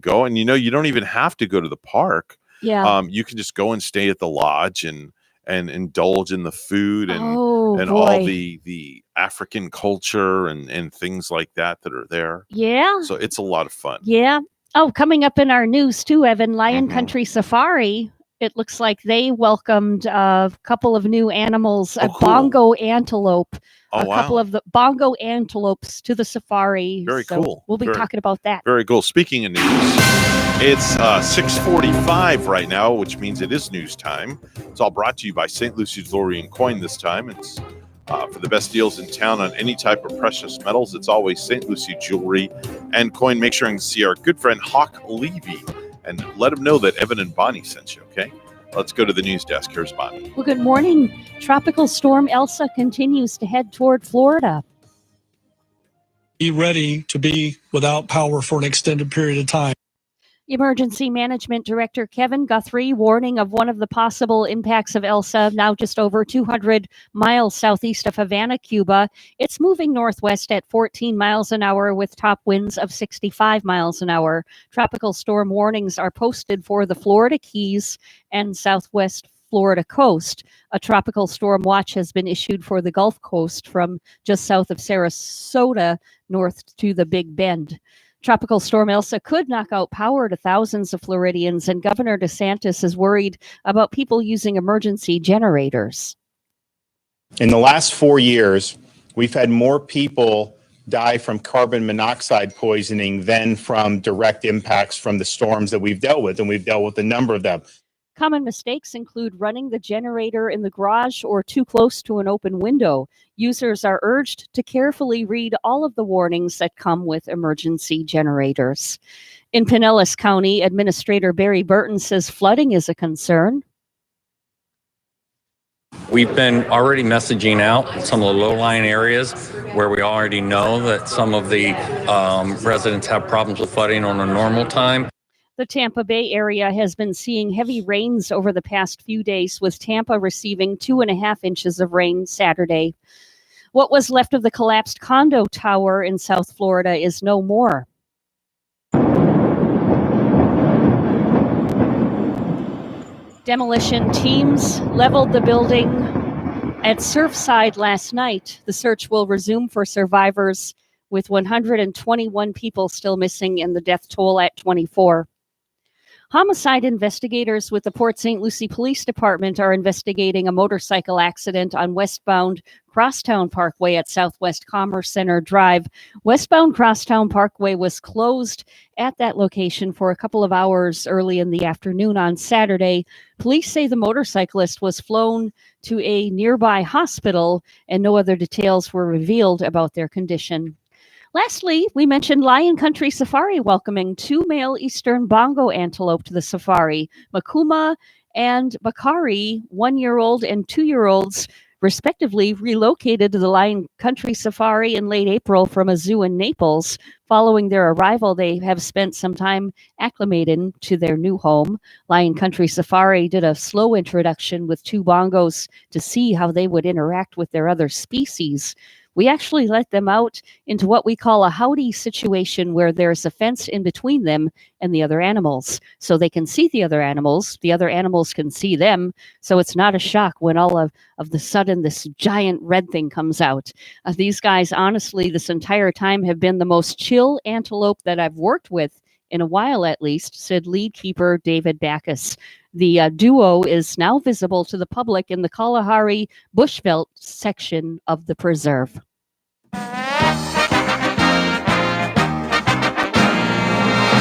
go. And you don't even have to go to the park. Yeah. You can just go and stay at the lodge and indulge in the food and Oh, all boy. the African culture and things like that are there. Yeah. So it's a lot of fun. Yeah. Oh, coming up in our news too, Evan, Lion Mm-hmm. Country Safari. It looks like they welcomed a couple of new animals, a cool. bongo antelope, Oh, a couple wow. of the bongo antelopes to the safari. Very So cool. We'll be Very- talking about that. Very cool. Speaking of news, it's 6:45 right now, which means it is news time. It's all brought to you by St. Lucie Jewelry and Coin this time. It's for the best deals in town on any type of precious metals. It's always St. Lucie Jewelry and Coin. Make sure and see our good friend Hawk Levy and let him know that Evan and Bonnie sent you, okay? Let's go to the news desk. Here's Bonnie. Well, good morning. Tropical storm Elsa continues to head toward Florida. Be ready to be without power for an extended period of time. Emergency Management Director Kevin Guthrie warning of one of the possible impacts of Elsa, now just over 200 miles southeast of Havana, Cuba. It's moving northwest at 14 miles an hour with top winds of 65 miles an hour. Tropical storm warnings are posted for the Florida Keys and southwest Florida coast. A tropical storm watch has been issued for the Gulf Coast from just south of Sarasota north to the Big Bend. Tropical storm Elsa could knock out power to thousands of Floridians, and Governor DeSantis is worried about people using emergency generators. In the last 4 years, we've had more people die from carbon monoxide poisoning than from direct impacts from the storms that we've dealt with, and we've dealt with a number of them. Common mistakes include running the generator in the garage or too close to an open window. Users are urged to carefully read all of the warnings that come with emergency generators. In Pinellas County, Administrator Barry Burton says flooding is a concern. We've been already messaging out some of the low-lying areas where we already know that some of the residents have problems with flooding on a normal time. The Tampa Bay area has been seeing heavy rains over the past few days, with Tampa receiving 2.5 inches of rain Saturday. What was left of the collapsed condo tower in South Florida is no more. Demolition teams leveled the building at Surfside last night. The search will resume for survivors, with 121 people still missing and the death toll at 24. Homicide investigators with the Port St. Lucie Police Department are investigating a motorcycle accident on westbound Crosstown Parkway at Southwest Commerce Center Drive. Westbound Crosstown Parkway was closed at that location for a couple of hours early in the afternoon on Saturday. Police say the motorcyclist was flown to a nearby hospital and no other details were revealed about their condition. Lastly, we mentioned Lion Country Safari welcoming 2 male eastern bongo antelope to the safari. Makuma and Bakari, 1-year-old and 2-year-olds, respectively, relocated to the Lion Country Safari in late April from a zoo in Naples. Following their arrival, they have spent some time acclimating to their new home. Lion Country Safari did a slow introduction with 2 bongos to see how they would interact with their other species. We actually let them out into what we call a howdy situation, where there's a fence in between them and the other animals. So they can see the other animals can see them. So it's not a shock when all of the sudden this giant red thing comes out. These guys, honestly, this entire time have been the most chill antelope that I've worked with in a while, at least, said lead keeper David Backus. The duo is now visible to the public in the Kalahari Bushveld section of the preserve.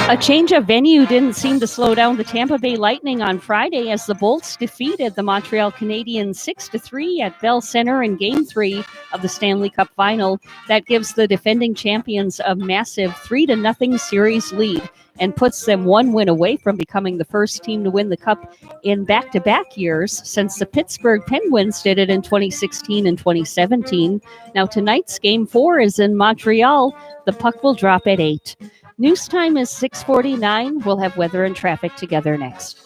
A change of venue didn't seem to slow down the Tampa Bay Lightning on Friday as the Bolts defeated the Montreal Canadiens 6-3 at Bell Center in Game 3 of the Stanley Cup Final. That gives the defending champions a massive 3-0 series lead and puts them 1 win away from becoming the first team to win the Cup in back-to-back years since the Pittsburgh Penguins did it in 2016 and 2017. Now tonight's Game 4 is in Montreal. The puck will drop at 8. News time is 6:49. We'll have weather and traffic together next.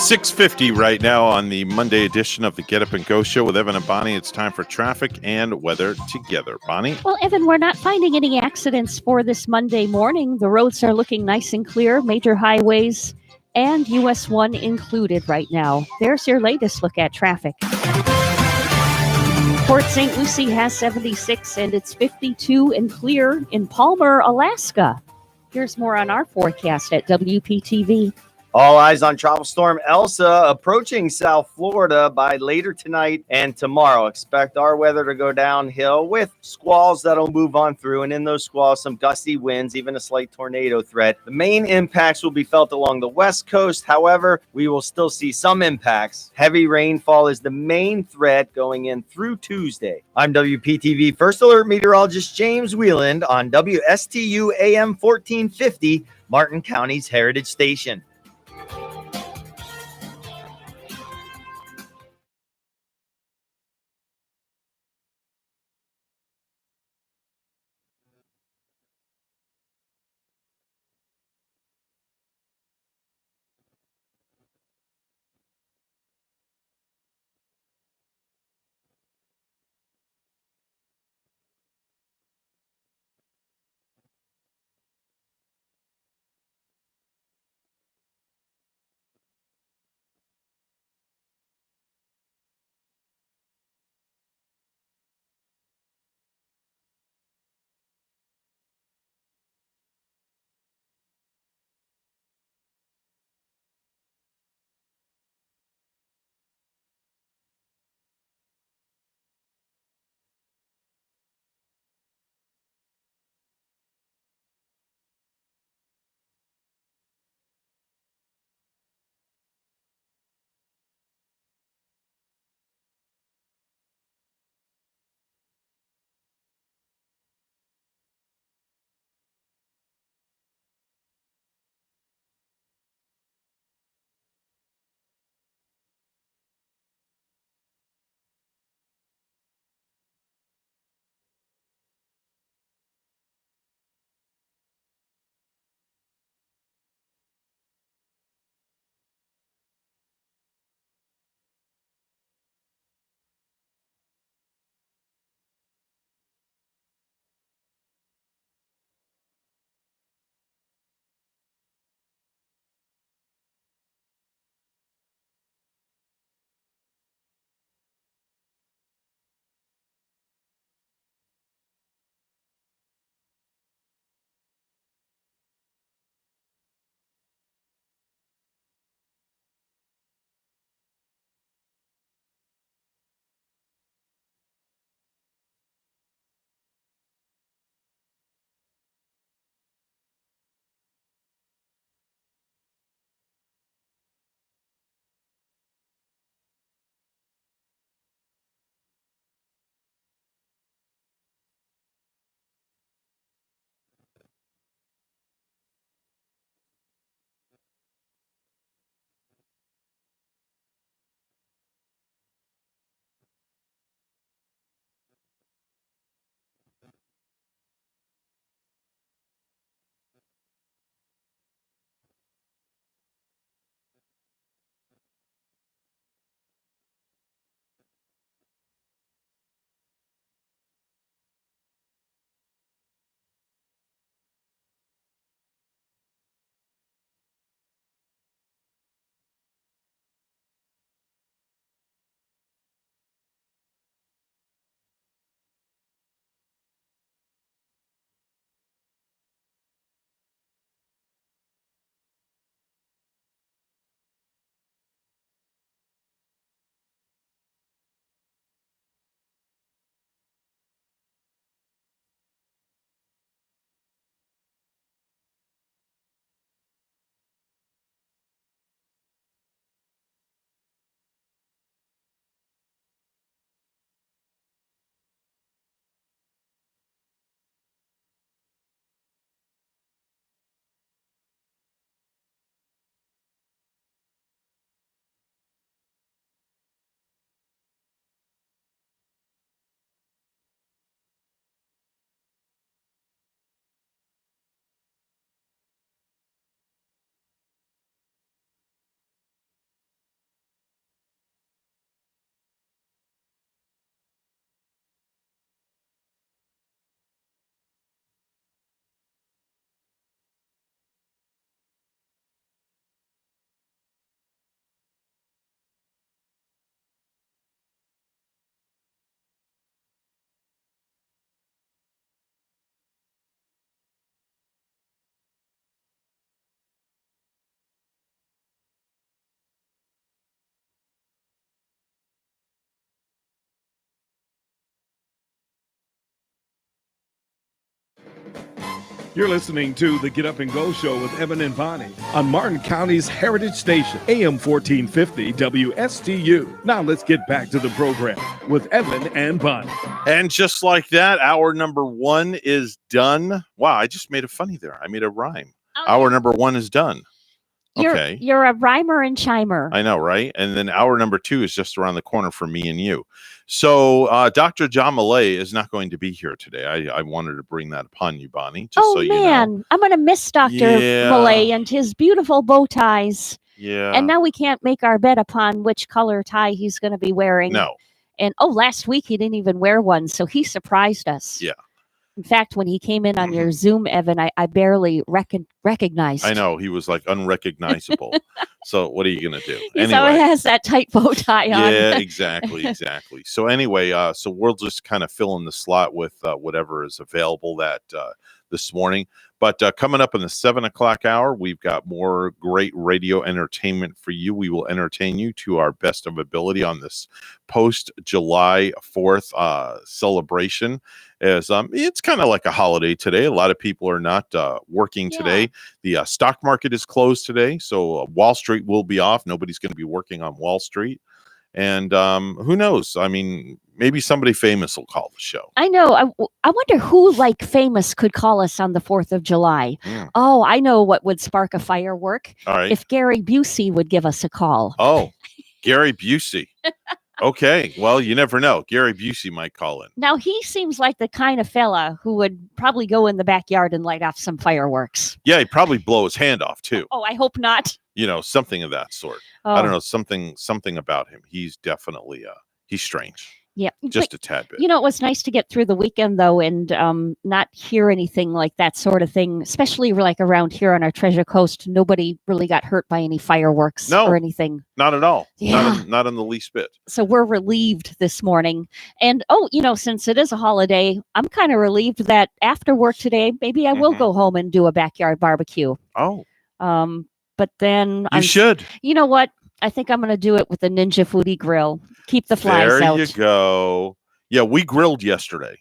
6:50 right now on the Monday edition of the Get Up and Go show with Evan and Bonnie. It's time for traffic and weather together. Bonnie? Well, Evan, we're not finding any accidents for this Monday morning. The roads are looking nice and clear, major highways and US 1 included right now. There's your latest look at traffic. Port St. Lucie has 76 and it's 52 and clear in Palmer, Alaska. Here's more on our forecast at WPTV. All eyes on Tropical Storm Elsa approaching South Florida by later tonight and tomorrow. Expect our weather to go downhill with squalls that'll move on through. And in those squalls, some gusty winds, even a slight tornado threat. The main impacts will be felt along the west coast. However, we will still see some impacts. Heavy rainfall is the main threat going in through Tuesday. I'm WPTV First Alert Meteorologist James Wieland on WSTU AM 1450, Martin County's Heritage Station. You're listening to the Get Up and Go Show with Evan and Bonnie on Martin County's Heritage Station, AM 1450 WSTU. Now let's get back to the program with Evan and Bonnie. And just like that, hour number 1 is done. Wow, I just made a funny there. I made a rhyme. Hour number 1 is done. Okay. You're a rhymer and chimer. I know, right? And then hour number 2 is just around the corner for me and you. So Dr. John Millay is not going to be here today. I wanted to bring that upon you, Bonnie, just so you know. Man, I'm going to miss Dr. Millay and his beautiful bow ties. Yeah. And now we can't make our bet upon which color tie he's going to be wearing. No. And last week he didn't even wear one, so he surprised us. Yeah. In fact, when he came in on your Zoom, Evan, I barely recognized. I know. He was like unrecognizable. So what are you going to do? He always has that tight bow tie on. Yeah, exactly. So anyway, so we'll just kind of fill in the slot with whatever is available that this morning. But coming up in the 7 o'clock hour, we've got more great radio entertainment for you. We will entertain you to our best of ability on this post-July 4th celebration. As it's kind of like a holiday today. A lot of people are not working today. The stock market is closed today, so Wall Street will be off. Nobody's going to be working on Wall Street. And who knows? I mean, maybe somebody famous will call the show. I know. I wonder who famous could call us on the 4th of July. Oh, I know what would spark a firework. All right. If Gary Busey would give us a call. Oh, Gary Busey. Okay. Well, you never know. Gary Busey might call in. Now, he seems like the kind of fella who would probably go in the backyard and light off some fireworks. Yeah, he'd probably blow his hand off, too. Oh, I hope not. Something of that sort. I don't know, something about him. He's definitely he's strange. Yeah, just a tad bit. It was nice to get through the weekend though, and not hear anything like that sort of thing. Especially like around here on our Treasure Coast, nobody really got hurt by any fireworks or anything. Not at all. Yeah. Not in the least bit. So we're relieved this morning. And since it is a holiday, I'm kind of relieved that after work today, maybe I will go home and do a backyard barbecue. Oh. But then you should. You know what? I think I'm going to do it with the Ninja Foodie grill. Keep the flies out. There you go. Yeah, we grilled yesterday.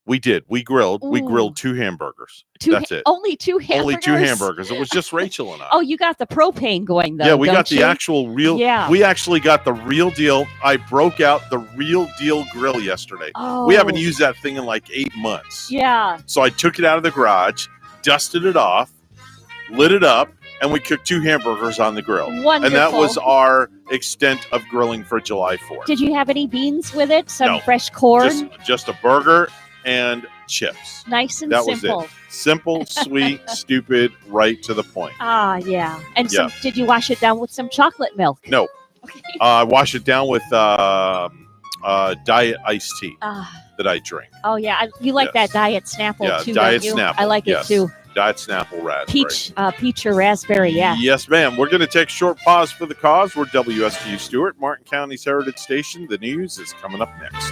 We did. We grilled. We grilled 2 hamburgers. That's it. Only 2 hamburgers? Only 2 hamburgers. It was just Rachel and I. Oh, you got the propane going, though. Yeah, we got you? the actual real. Yeah. We actually got the real deal. I broke out the real deal grill yesterday. Oh. We haven't used that thing in like 8 months. Yeah. So I took it out of the garage, dusted it off, lit it up, and we cooked 2 hamburgers on the grill. Wonderful. And that was our extent of grilling for July 4th. Did you have any beans with it? Some No. fresh corn? Just a burger and chips. Nice and that simple. was it. Simple, sweet, stupid, right to the point. Ah, yeah. And Yeah. did you wash it down with some chocolate milk? No. I wash it down with diet iced tea that I drink. Oh, yeah. You like that Diet Snapple, Yeah, too, Diet don't you? Snapple. I like yes. it, too. Diet Snapple raspberry. Peach or raspberry, yeah. Yes, ma'am. We're going to take a short pause for the cause. We're WSTU Stewart, Martin County's Heritage Station. The news is coming up next.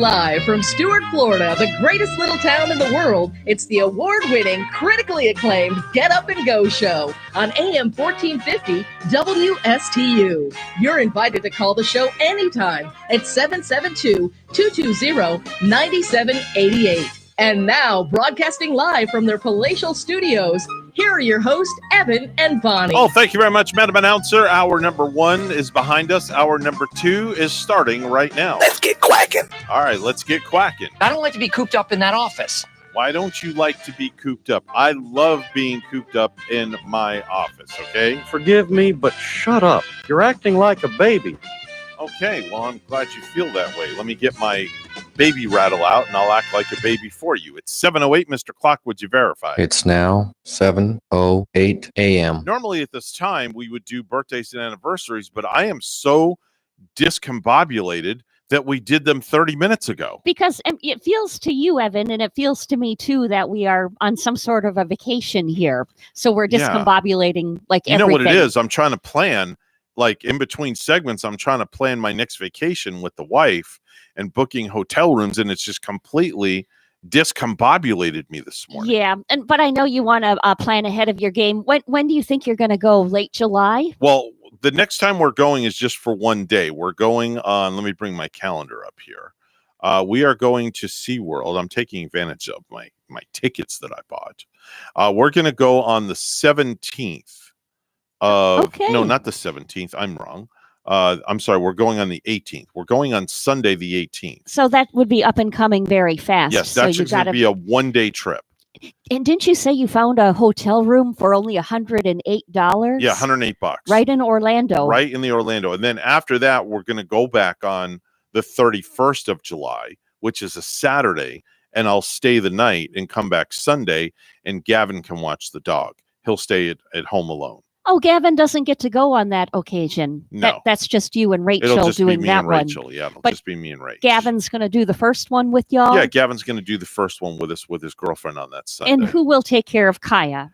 Live from Stuart, Florida, the greatest little town in the world, it's the award-winning, critically acclaimed Get Up and Go show on AM 1450 WSTU. You're invited to call the show anytime at 772-220-9788. And now, broadcasting live from their palatial studios, here are your hosts, Evan and Bonnie. Oh, thank you very much, Madam Announcer. Hour number 1 is behind us. Hour number 2 is starting right now. Let's get quacking. All right, let's get quacking. I don't like to be cooped up in that office. Why don't you like to be cooped up? I love being cooped up in my office, okay? Forgive me, but shut up. You're acting like a baby. Okay, well, I'm glad you feel that way. Let me get my baby rattle out, and I'll act like a baby for you. It's 7:08, Mr. Clock. Would you verify? It's now 7:08 a.m. Normally at this time, we would do birthdays and anniversaries, but I am so discombobulated that we did them 30 minutes ago. Because it feels to you, Evan, and it feels to me too, that we are on some sort of a vacation here. So we're discombobulating like you everything. know what it is? I'm trying to plan, like in between segments, I'm trying to plan my next vacation with the wife and booking hotel rooms, and it's just completely discombobulated me this morning. Yeah, but I know you want to plan ahead of your game. When do you think you're going to go? Late July? Well, the next time we're going is just for one day. We're going on, let me bring my calendar up here. We are going to SeaWorld. I'm taking advantage of my tickets that I bought. We're going to go on the 17th of, no, not the 17th. I'm wrong. I'm sorry. We're going on the 18th. We're going on Sunday, the 18th. So that would be up and coming very fast. Yes, so that's going to be a one-day trip. And didn't you say you found a hotel room for only $108? Yeah, $108. Right in Orlando. Right in the Orlando. And then after that, we're going to go back on the 31st of July, which is a Saturday, and I'll stay the night and come back Sunday, and Gavin can watch the dog. He'll stay at home alone. Oh, Gavin doesn't get to go on that occasion. No. That's just you and Rachel It'll just doing be me that and one. Rachel. Yeah, it'll But just be me and Rachel. Gavin's going to do the first one with y'all? Yeah, Gavin's going to do the first one with us with his girlfriend on that Sunday. And who will take care of Kaya?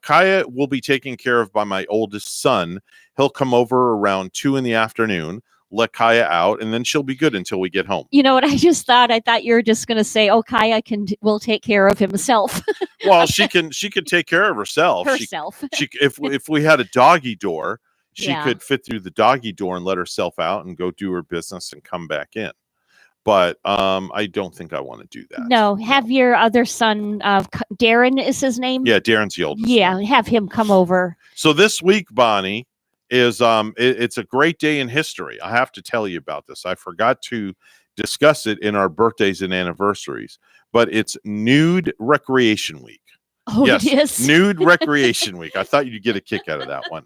Kaya will be taken care of by my oldest son. He'll come over around 2 p.m, let Kaya out, and then she'll be good until we get home. You know what I just thought? I thought you were just going to say, "Oh, Kaya will take care of himself." Well, she can take care of herself. Herself. She if we had a doggy door, she Yeah. could fit through the doggy door and let herself out and go do her business and come back in. But I don't think I want to do that. No, have your other son, Darren is his name? Yeah, Darren's the oldest. Yeah, have him come over. So this week, Bonnie, is it's a great day in history. I have to tell you about this. I forgot to discuss it in our birthdays and anniversaries, but it's Nude Recreation Week. Oh, yes, it is? Nude Recreation Week. I thought you'd get a kick out of that one.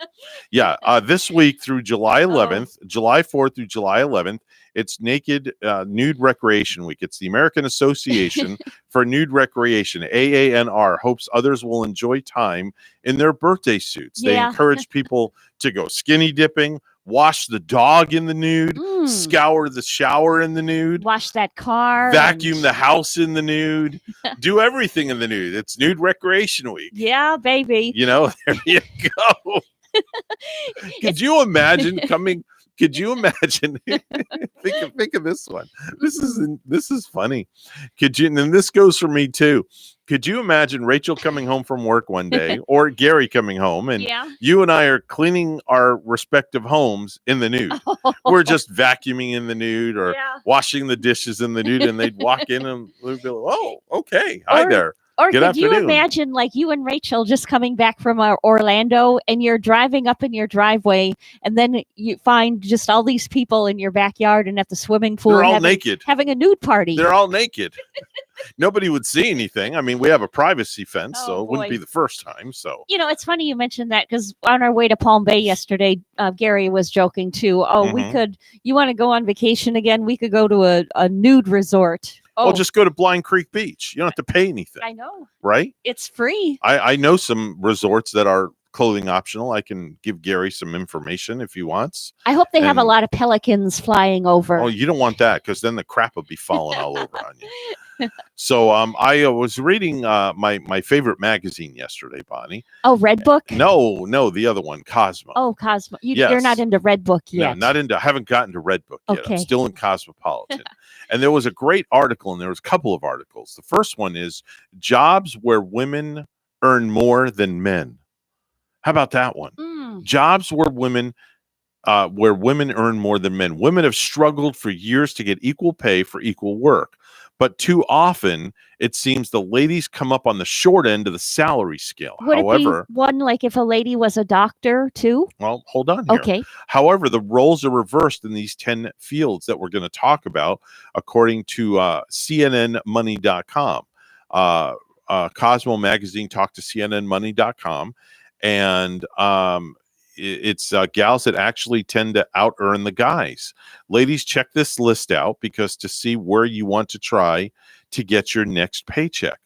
Yeah, this week through July 11th, July 4th through July 11th, it's Nude Recreation Week. It's the American Association for Nude Recreation, AANR, hopes others will enjoy time in their birthday suits. They Yeah. encourage people to go skinny dipping, wash the dog in the nude, scour the shower in the nude, wash that car, vacuum the house in the nude, do everything in the nude. It's Nude Recreation Week. Yeah, baby. You know, there you go. Could you imagine coming? Could you imagine? think of this one. This is funny. Could you? And this goes for me too. Could you imagine Rachel coming home from work one day, or Gary coming home, and you and I are cleaning our respective homes in the nude? We're just vacuuming in the nude, or washing the dishes in the nude, and they'd walk in and we'd be like, "Oh, okay, hi there." Or Good could you afternoon. imagine like you and Rachel just coming back from Orlando and you're driving up in your driveway and then you find just all these people in your backyard and at the swimming pool They're all having, naked. having a nude party. They're all naked. Nobody would see anything. I mean, we have a privacy fence, so it wouldn't boy. be the first time. So You know, it's funny you mentioned that because on our way to Palm Bay yesterday, Gary was joking too. Oh, you want to go on vacation again? We could go to a nude resort. well, just go to Blind Creek Beach. You don't have to pay anything. I know. Right? It's free. I know some resorts that are clothing optional. I can give Gary some information if he wants. I hope they have a And- lot of pelicans flying over. Oh, you don't want that because then the crap will be falling all over on you. So I was reading my favorite magazine yesterday, Bonnie. Oh, Red Book? No, the other one, Cosmo. Oh, Cosmo. Yes. You're not into Red Book No, yet. not into. I haven't gotten to Red Book yet. Okay. I'm still in Cosmopolitan. And there was a great article, and there was a couple of articles. The first one is jobs where women earn more than men. How about that one? Jobs where women earn more than men. Women have struggled for years to get equal pay for equal work. But too often, it seems the ladies come up on the short end of the salary scale. Would However, it be one like if a lady was a doctor too? well, hold on here. Okay. However, the roles are reversed in these 10 fields that we're going to talk about, according to CNNmoney.com. Cosmo Magazine talked to CNNmoney.com, and it's gals that actually tend to out-earn the guys. Ladies, check this list out because to see where you want to try to get your next paycheck.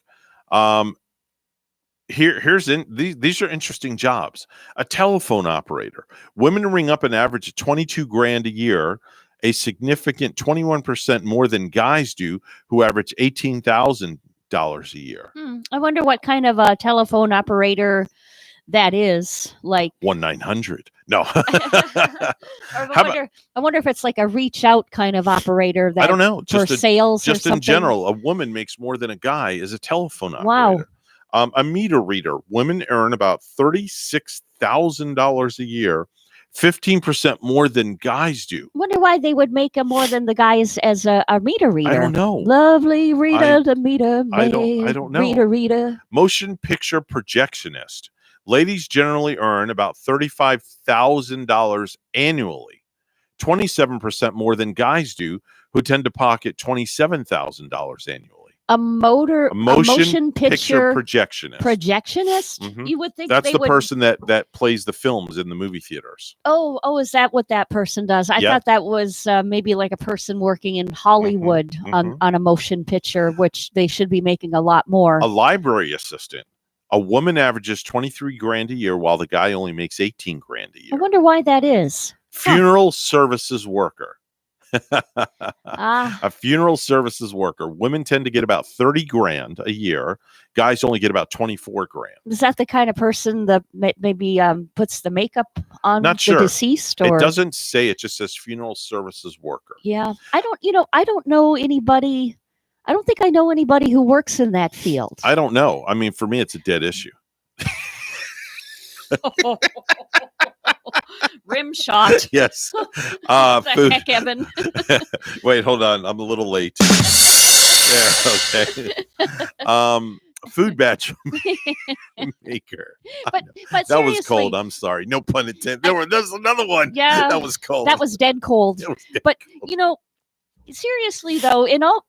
These are interesting jobs. A telephone operator. Women ring up an average of 22 grand a year, a significant 21% more than guys do, who average $18,000 a year. I wonder what kind of a telephone operator that is. Like, 1-900. No. or I wonder if it's like a reach out kind of operator that I don't know. for sales or just in something. general, a woman makes more than a guy as a telephone Wow. operator. A meter reader. Women earn about $36,000 a year, 15% more than guys do. Wonder why they would make more than the guys as a meter reader. I don't know. Lovely Rita, the meter I maid. don't know. Rita. Motion picture projectionist. Ladies generally earn about $35,000 annually, 27% more than guys do, who tend to pocket $27,000 annually. A motion picture projectionist. Projectionist? Mhm. You would think That's they the would. person that plays the films in the movie theaters. Oh, is that what that person does? I Yeah. thought that was maybe like a person working in Hollywood on a motion picture, which they should be making a lot more. A library assistant. A woman averages 23 grand a year, while the guy only makes 18 grand a I year. wonder why that is. Funeral services worker. Ah. A funeral services worker. Women tend to get about 30 grand a year. Guys only get about 24 grand. Is that the kind of person that maybe puts the makeup on Not the sure. deceased? Or It doesn't say, it just says funeral services worker. Yeah, I don't know anybody. I don't think I know anybody who works in that field. I don't know. I mean, for me, it's a dead issue. Rim shot. Yes. What the heck, Evan? Wait, hold on. I'm a little late. There, okay. Food batch maker. But That was seriously- cold. I'm sorry. No pun intended. There's another one. Yeah, That was cold. That was dead cold. But seriously though, in all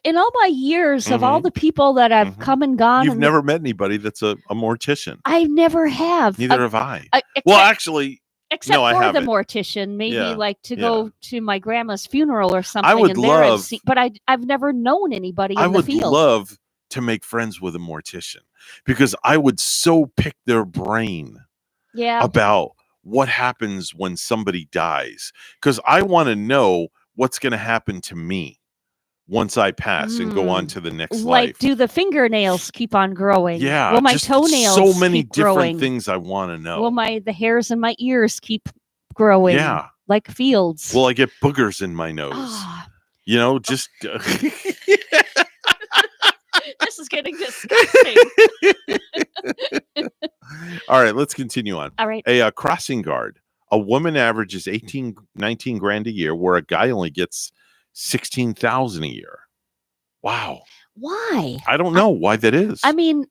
my years of all the people that have come and gone, You've and never met anybody that's a mortician. I never have. Neither have I. Except, Well, actually, except no, I for the haven't. mortician, maybe Yeah, like to yeah. go to my grandma's funeral or something. would and there I've love- seen, but I've never known anybody I in the would field. love to make friends with a mortician because I would so pick their brain Yeah. about what happens when somebody dies because I want to know what's going to happen to me once I pass and go on to the next Like, life. do the fingernails keep on growing? Yeah, Will my just toenails so many keep different growing? things I want to know. Will the hairs in my ears keep growing? Yeah. Like fields. Will I get boogers in my nose? Ah. You know, just This is getting disgusting. all right. Let's continue on. All right. A crossing guard. A woman averages 19 grand a year, where a guy only gets 16,000 a year. Wow. Why? I don't know why that is. I mean,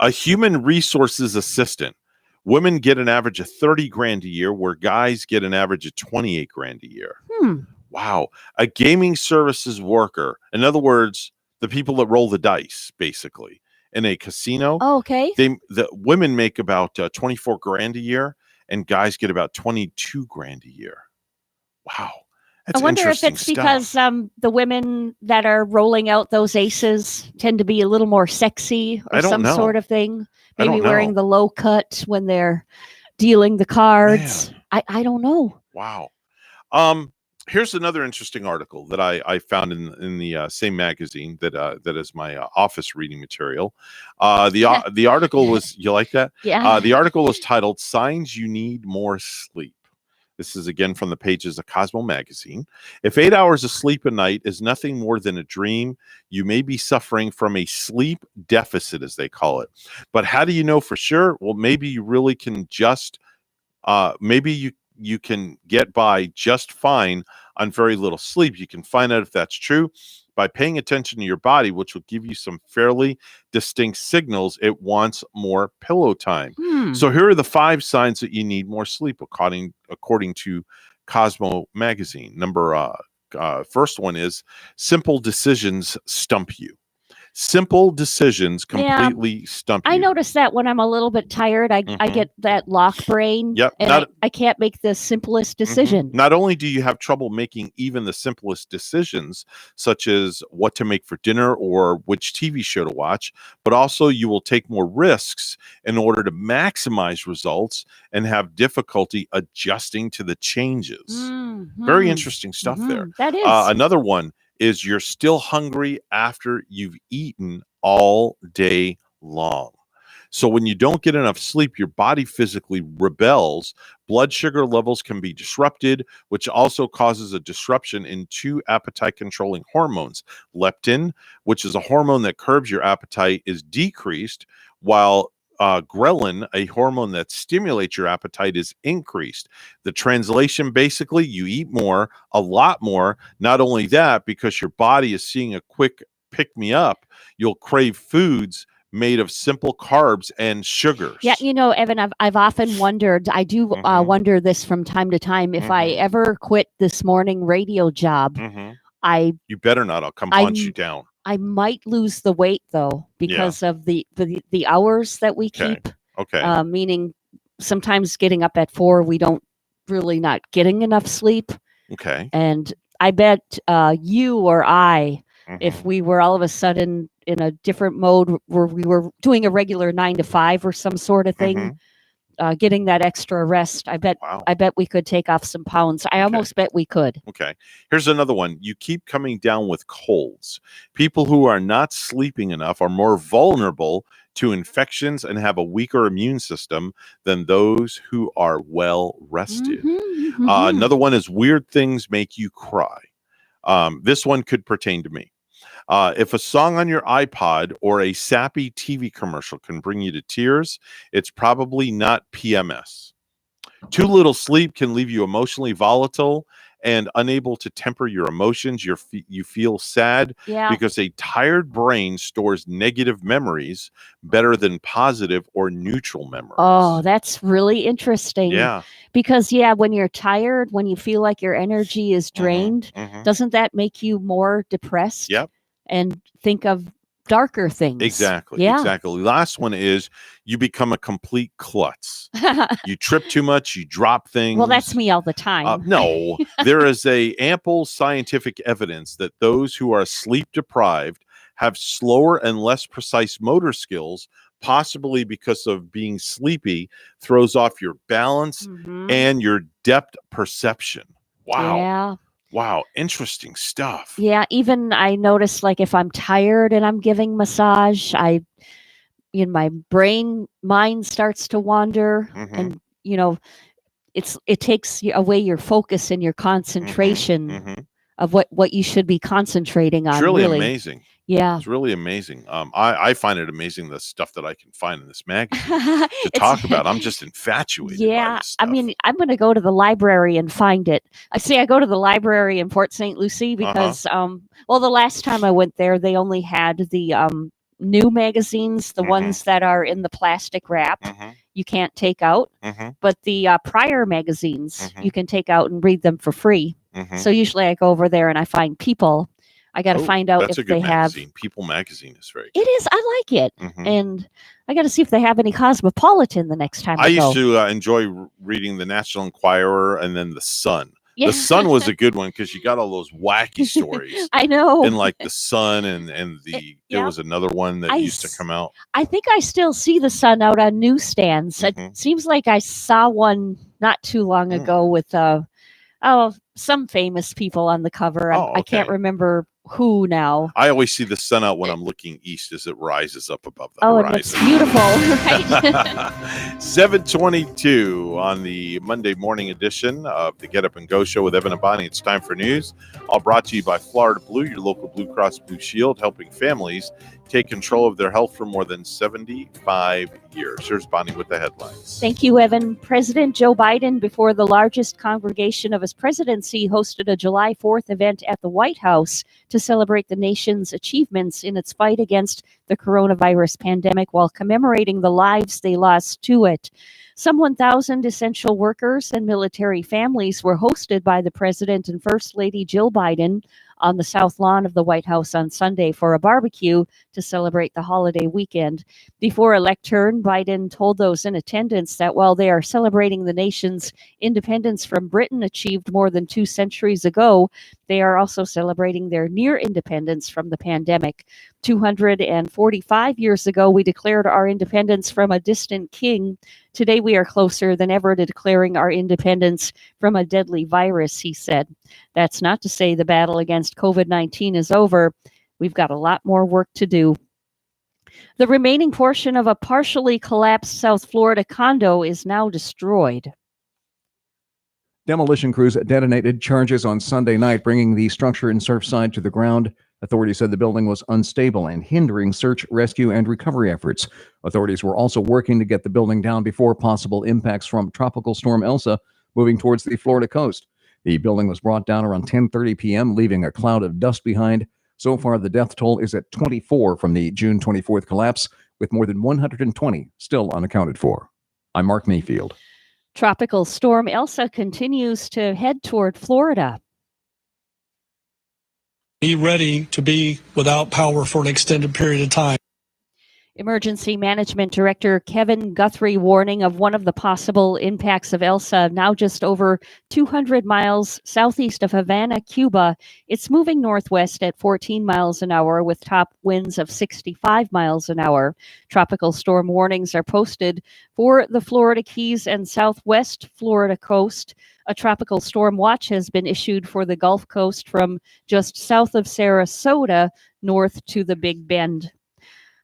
A human resources assistant. Women get an average of 30 grand a year, where guys get an average of 28 grand a year. Wow. A gaming services worker. In other words, the people that roll the dice, basically, in a casino. Okay. The women make about 24 grand a year, and guys get about 22 grand a year. Wow. That's I wonder if interesting it's stuff. because the women that are rolling out those aces tend to be a little more sexy or I don't some know. sort of thing. I Maybe don't know. wearing the low cut when they're dealing the cards. I don't know. Wow. Here's another interesting article that I found in the same magazine that is my office reading material. The article was, you like that? Yeah. The article was titled "Signs You Need More Sleep." This is again from the pages of Cosmo magazine. If 8 hours of sleep a night is nothing more than a dream, you may be suffering from a sleep deficit, as they call it. But how do you know for sure? Well, maybe you really can just maybe you can get by just fine on very little sleep. You can find out if that's true by paying attention to your body, which will give you some fairly distinct signals it wants more pillow time. So here are the 5 signs that you need more sleep, according to Cosmo magazine. First one is simple decisions stump you. Simple decisions completely stump you. I notice that when I'm a little bit tired, I get that lock brain. Yep, And I can't make the simplest decision. Not only do you have trouble making even the simplest decisions, such as what to make for dinner or which TV show to watch, but also you will take more risks in order to maximize results and have difficulty adjusting to the changes. Very interesting stuff there. That is. Another one is you're still hungry after you've eaten all day long. So when you don't get enough sleep, your body physically rebels. Blood sugar levels can be disrupted, which also causes a disruption in 2 appetite-controlling hormones. Leptin, which is a hormone that curbs your appetite, is decreased, while ghrelin, a hormone that stimulates your appetite, is increased. The translation, basically, you eat more, a lot more. Not only that, because your body is seeing a quick pick-me-up, you'll crave foods made of simple carbs and sugars. Yeah, Evan, I've often wondered, I do wonder this from time to time, if I ever quit this morning radio job, You better not. I'll come hunt you down. I might lose the weight though because of the hours that we keep. Okay. Meaning sometimes getting up at 4, we don't really not getting enough sleep. Okay. And I bet you or I, if we were all of a sudden in a different mode where we were doing a regular 9 to 5 or some sort of thing, getting that extra rest, I bet we could take off some pounds. I almost bet we could. Okay. Here's another one. You keep coming down with colds. People who are not sleeping enough are more vulnerable to infections and have a weaker immune system than those who are well rested. Another one is weird things make you cry. This one could pertain to me. If a song on your iPod or a sappy TV commercial can bring you to tears, it's probably not PMS. Too little sleep can leave you emotionally volatile and unable to temper your emotions. You feel sad because a tired brain stores negative memories better than positive or neutral memories. Oh, that's really interesting. Yeah. Because, when you're tired, when you feel like your energy is drained, doesn't that make you more depressed? Yep. And think of darker things. Exactly. Yeah. Exactly. Last one is you become a complete klutz. You trip too much, you drop things. Well, that's me all the time. No, there is ample scientific evidence that those who are sleep deprived have slower and less precise motor skills, possibly because of being sleepy throws off your balance and your depth perception. Wow. Yeah. Wow, interesting stuff. Yeah, even I notice like if I'm tired and I'm giving massage, my mind starts to wander, and it takes away your focus and your concentration of what you should be concentrating on. It's really amazing. Yeah. It's really amazing. I find it amazing the stuff that I can find in this magazine to talk about. I'm just infatuated. Yeah. I mean, I'm going to go to the library and find it. I go to the library in Port St. Lucie because, the last time I went there, they only had the new magazines, the ones that are in the plastic wrap. You can't take out, but the prior magazines you can take out and read them for free. So usually I go over there and I find People. I got to find out if they have. People magazine is very. It is. I like it, and I got to see if they have any Cosmopolitan the next time I go. Used to enjoy reading the National Enquirer and then the Sun. Yeah. The Sun was a good one because you got all those wacky stories. I know. And like the Sun and there yeah. was another one that used to come out. I think I still see the Sun out on newsstands. It seems like I saw one not too long ago with some famous people on the cover. I can't remember who now. I always see the Sun out when I'm looking east as it rises up above the Oh, horizon. and it's beautiful, right? 7:22 on the Monday morning edition of the Get Up and Go show with Evan and Bonnie. It's time for news. All brought to you by Florida Blue, your local Blue Cross Blue Shield, helping families take control of their health for more than 75 years. Here's Bonnie with the headlines. Thank you, Evan. President Joe Biden, before the largest congregation of his presidency, hosted a July 4th event at the White House to celebrate the nation's achievements in its fight against the coronavirus pandemic while commemorating the lives they lost to it. Some 1,000 essential workers and military families were hosted by the President and First Lady Jill Biden on the south lawn of the White House on Sunday for a barbecue to celebrate the holiday weekend. Before a lectern, Biden told those in attendance that while they are celebrating the nation's independence from Britain achieved more than 2 centuries ago, they are also celebrating their near independence from the pandemic. 245 years ago, we declared our independence from a distant king. Today, we are closer than ever to declaring our independence from a deadly virus, he said. That's not to say the battle against COVID-19 is over. We've got a lot more work to do. The remaining portion of a partially collapsed South Florida condo is now destroyed. Demolition crews detonated charges on Sunday night, bringing the structure in Surfside to the ground. Authorities said the building was unstable and hindering search, rescue, and recovery efforts. Authorities were also working to get the building down before possible impacts from Tropical Storm Elsa moving towards the Florida coast. The building was brought down around 10:30 p.m., leaving a cloud of dust behind. So far, the death toll is at 24 from the June 24th collapse, with more than 120 still unaccounted for. I'm Mark Mayfield. Tropical Storm Elsa continues to head toward Florida. Be ready to be without power for an extended period of time. Emergency Management Director Kevin Guthrie warning of one of the possible impacts of Elsa, now just over 200 miles southeast of Havana, Cuba. It's moving northwest at 14 miles an hour with top winds of 65 miles an hour. Tropical storm warnings are posted for the Florida Keys and southwest Florida coast. A tropical storm watch has been issued for the Gulf Coast from just south of Sarasota north to the Big Bend.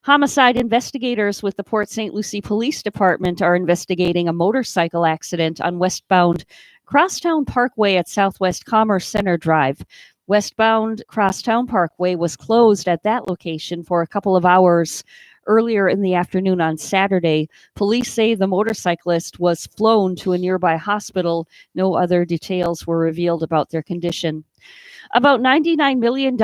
Homicide investigators with the Port St. Lucie Police Department are investigating a motorcycle accident on westbound Crosstown Parkway at Southwest Commerce Center Drive. Westbound Crosstown Parkway was closed at that location for a couple of hours earlier in the afternoon on Saturday. Police say the motorcyclist was flown to a nearby hospital. No other details were revealed about their condition. About $99 million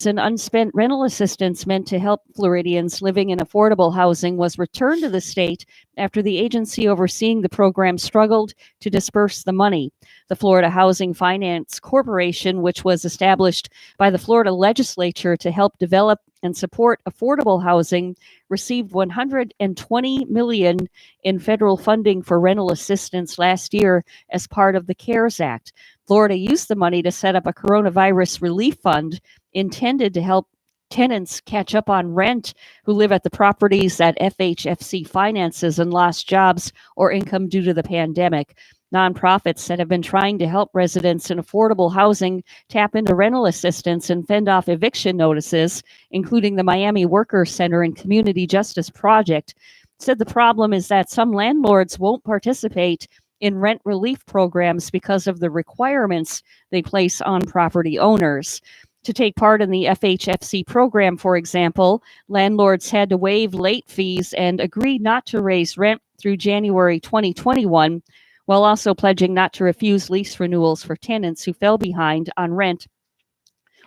in unspent rental assistance meant to help Floridians living in affordable housing was returned to the state after the agency overseeing the program struggled to disperse the money. The Florida Housing Finance Corporation, which was established by the Florida legislature to help develop and support affordable housing, received $120 million in federal funding for rental assistance last year as part of the CARES Act. Florida used the money to set up a coronavirus relief fund intended to help tenants catch up on rent who live at the properties that FHFC finances and lost jobs or income due to the pandemic. Nonprofits that have been trying to help residents in affordable housing tap into rental assistance and fend off eviction notices, including the Miami Workers Center and Community Justice Project, said the problem is that some landlords won't participate in rent relief programs because of the requirements they place on property owners. To take part in the FHFC program, for example, landlords had to waive late fees and agree not to raise rent through January 2021, while also pledging not to refuse lease renewals for tenants who fell behind on rent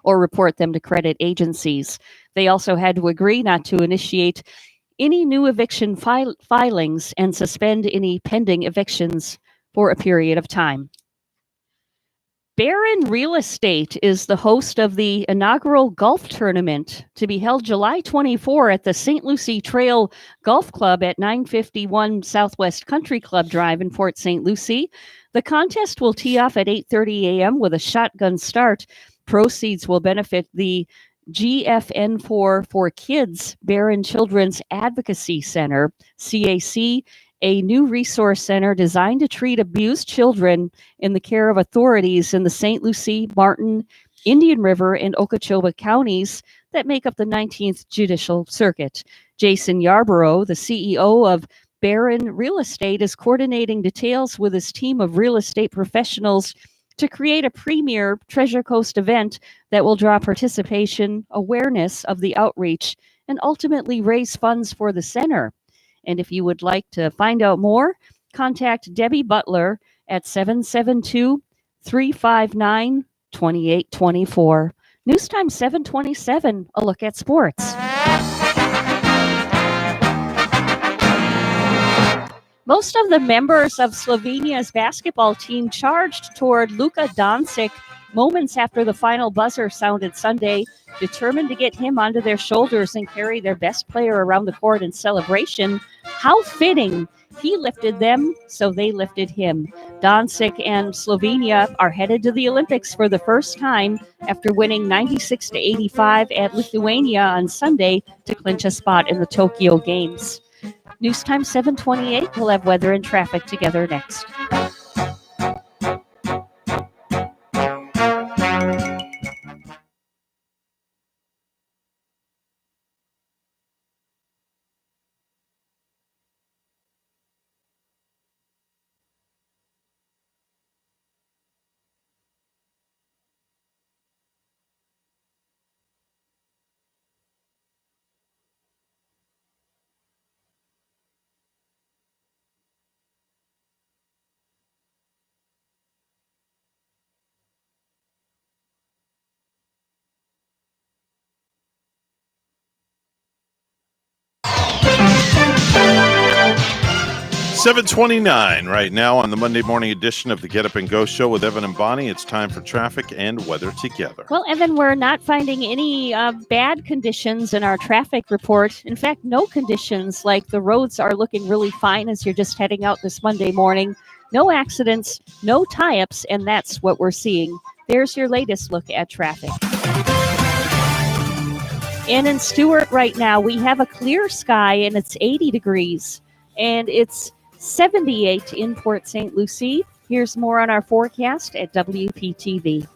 or report them to credit agencies. They also had to agree not to initiate any new eviction filings and suspend any pending evictions for a period of time. Barron Real Estate is the host of the inaugural golf tournament to be held July 24 at the St. Lucie Trail Golf Club at 951 Southwest Country Club Drive in Port St. Lucie. The contest will tee off at 8:30 a.m. with a shotgun start. Proceeds will benefit the GFN4 for Kids Barron Children's Advocacy Center, CAC, a new resource center designed to treat abused children in the care of authorities in the St. Lucie, Martin, Indian River, and Okeechobee counties that make up the 19th Judicial Circuit. Jason Yarborough, the CEO of Barron Real Estate, is coordinating details with his team of real estate professionals to create a premier Treasure Coast event that will draw participation, awareness of the outreach, and ultimately raise funds for the center. And if you would like to find out more, contact Debbie Butler at 772-359-2824. News Time 727, a look at sports. Most of the members of Slovenia's basketball team charged toward Luka Doncic moments after the final buzzer sounded Sunday, determined to get him onto their shoulders and carry their best player around the court in celebration. How fitting. He lifted them, so they lifted him. Doncic and Slovenia are headed to the Olympics for the first time after winning 96-85 at Lithuania on Sunday to clinch a spot in the Tokyo Games. News Time 728. We'll have weather and traffic together next. $7:29 right now on the Monday morning edition of the Get Up and Go show with Evan and Bonnie. It's time for traffic and weather together. Well, Evan, we're not finding any bad conditions in our traffic report. In fact, no conditions. Like the roads are looking really fine as you're just heading out this Monday morning. No accidents, no tie-ups, and that's what we're seeing. There's your latest look at traffic. And in Stuart right now, we have a clear sky and it's 80 degrees. And it's 78 in Port St. Lucie. Here's more on our forecast at WPTV.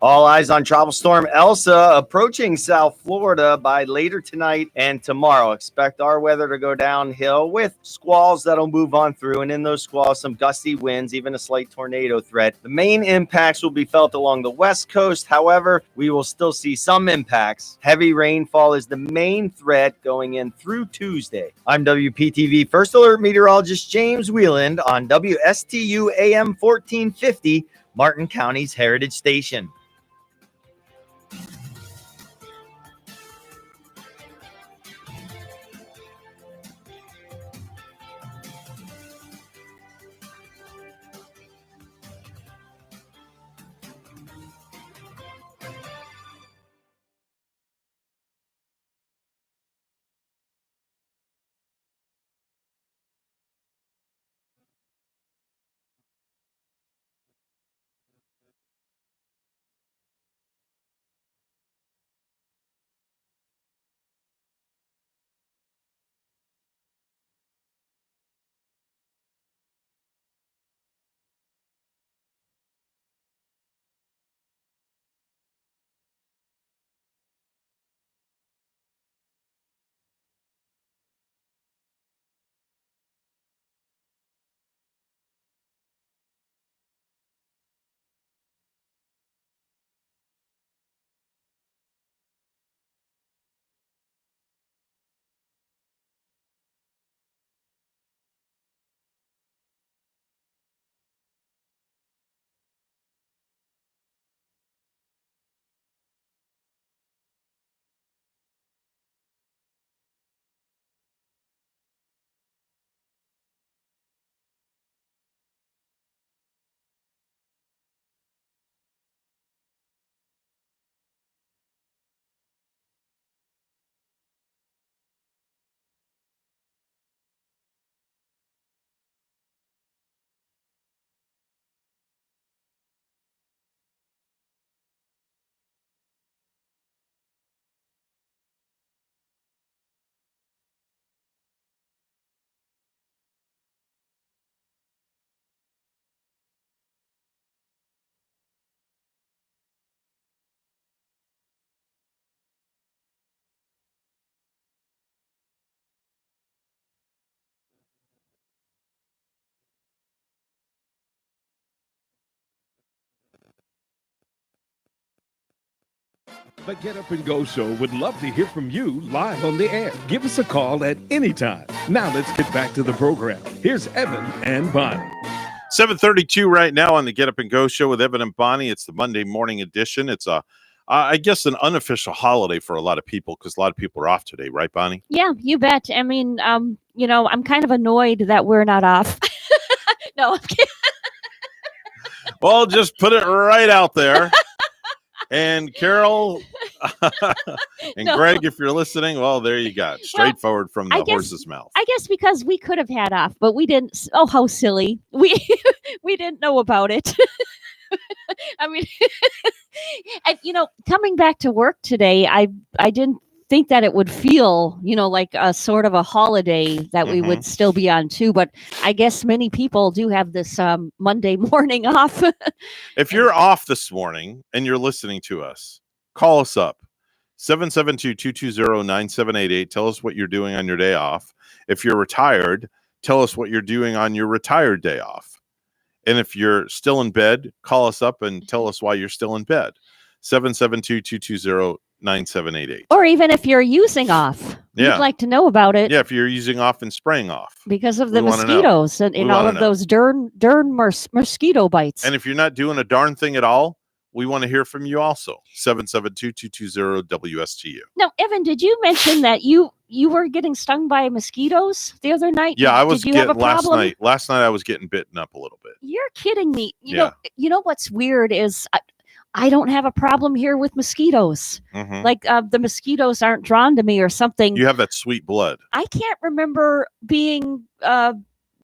All eyes on Tropical Storm Elsa approaching South Florida by later tonight and tomorrow. Expect our weather to go downhill with squalls that'll move on through. And in those squalls, some gusty winds, even a slight tornado threat. The main impacts will be felt along the west coast. However, we will still see some impacts. Heavy rainfall is the main threat going in through Tuesday. I'm WPTV First Alert Meteorologist James Wheeland on WSTU AM 1450, Martin County's Heritage Station. The Get Up and Go Show would love to hear from you live on the air. Give us a call at any time. Now let's get back to the program. Here's Evan and Bonnie. 7:32 right now on the Get Up and Go Show with Evan and Bonnie. It's the Monday morning edition. It's I guess an unofficial holiday for a lot of people because a lot of people are off today, right, Bonnie? Yeah, you bet. I mean, I'm kind of annoyed that we're not off. No, I'm kidding. Well, just put it right out there. And Carol and No. Greg, if you're listening, well, there you go. Straightforward from the horse's mouth. I guess because we could have had off, but we didn't. Oh, how silly. We didn't know about it. I mean, coming back to work today, I didn't think that it would feel, like a sort of a holiday that we would still be on too. But I guess many people do have this Monday morning off. If you're off this morning and you're listening to us, call us up. 772-220-9788. Tell us what you're doing on your day off. If you're retired, tell us what you're doing on your retired day off. And if you're still in bed, call us up and tell us why you're still in bed. 772-220-9788. Or even if you're using off, Yeah. we'd like to know about it. Yeah, if you're using off and spraying off. Because of the We wanna know. mosquitoes and We all wanna of know. those mosquito bites. And if you're not doing a darn thing at all, we want to hear from you also. 772-220-WSTU. Now, Evan, did you mention that you were getting stung by mosquitoes the other night? Yeah, I was Did you have a getting last problem? night. Last night I was getting bitten up a little bit. You're kidding me. Yeah. You know what's weird is I don't have a problem here with mosquitoes. Mhm. Like the mosquitoes aren't drawn to me or something. You have that sweet blood. I can't remember being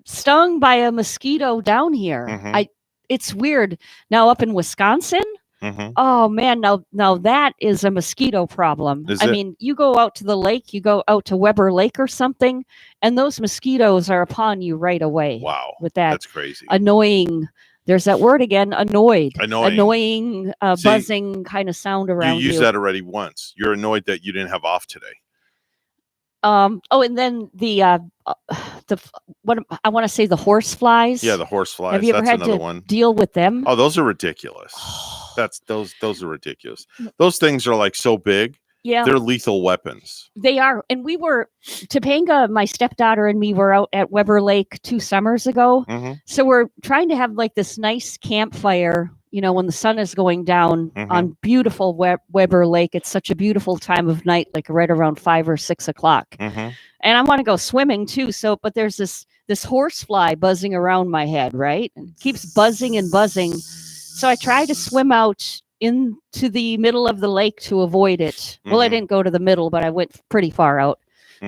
stung by a mosquito down here. Mhm. It's weird. Now up in Wisconsin, Mhm. oh man, now that is a mosquito problem. Is I it? mean, you go out to the lake, you go out to Weber Lake or something, and those mosquitoes are upon you right away. Wow. With that That's crazy. annoying, there's that word again, annoyed. Annoying. See, Buzzing kind of sound around You you. used that already once. You're annoyed that you didn't have off today. Oh, and then what I want to say, the horse flies. Yeah, the horse flies. Have you ever That's had another to one. deal with them? Oh, those are ridiculous. Those are ridiculous. Those things are like so big. Yeah. They're lethal weapons. They are. And we were, Topanga, my stepdaughter and me were out at Weber Lake 2 summers ago. Mhm. So we're trying to have like this nice campfire, when the sun is going down on beautiful Weber Lake. It's such a beautiful time of night, like right around 5 or 6 o'clock. Mhm. And I want to go swimming too. So, but there's this horse fly buzzing around my head, right? And it keeps buzzing and buzzing. So I try to swim out into the middle of the lake to avoid it. Well, I didn't go to the middle, but I went pretty far out.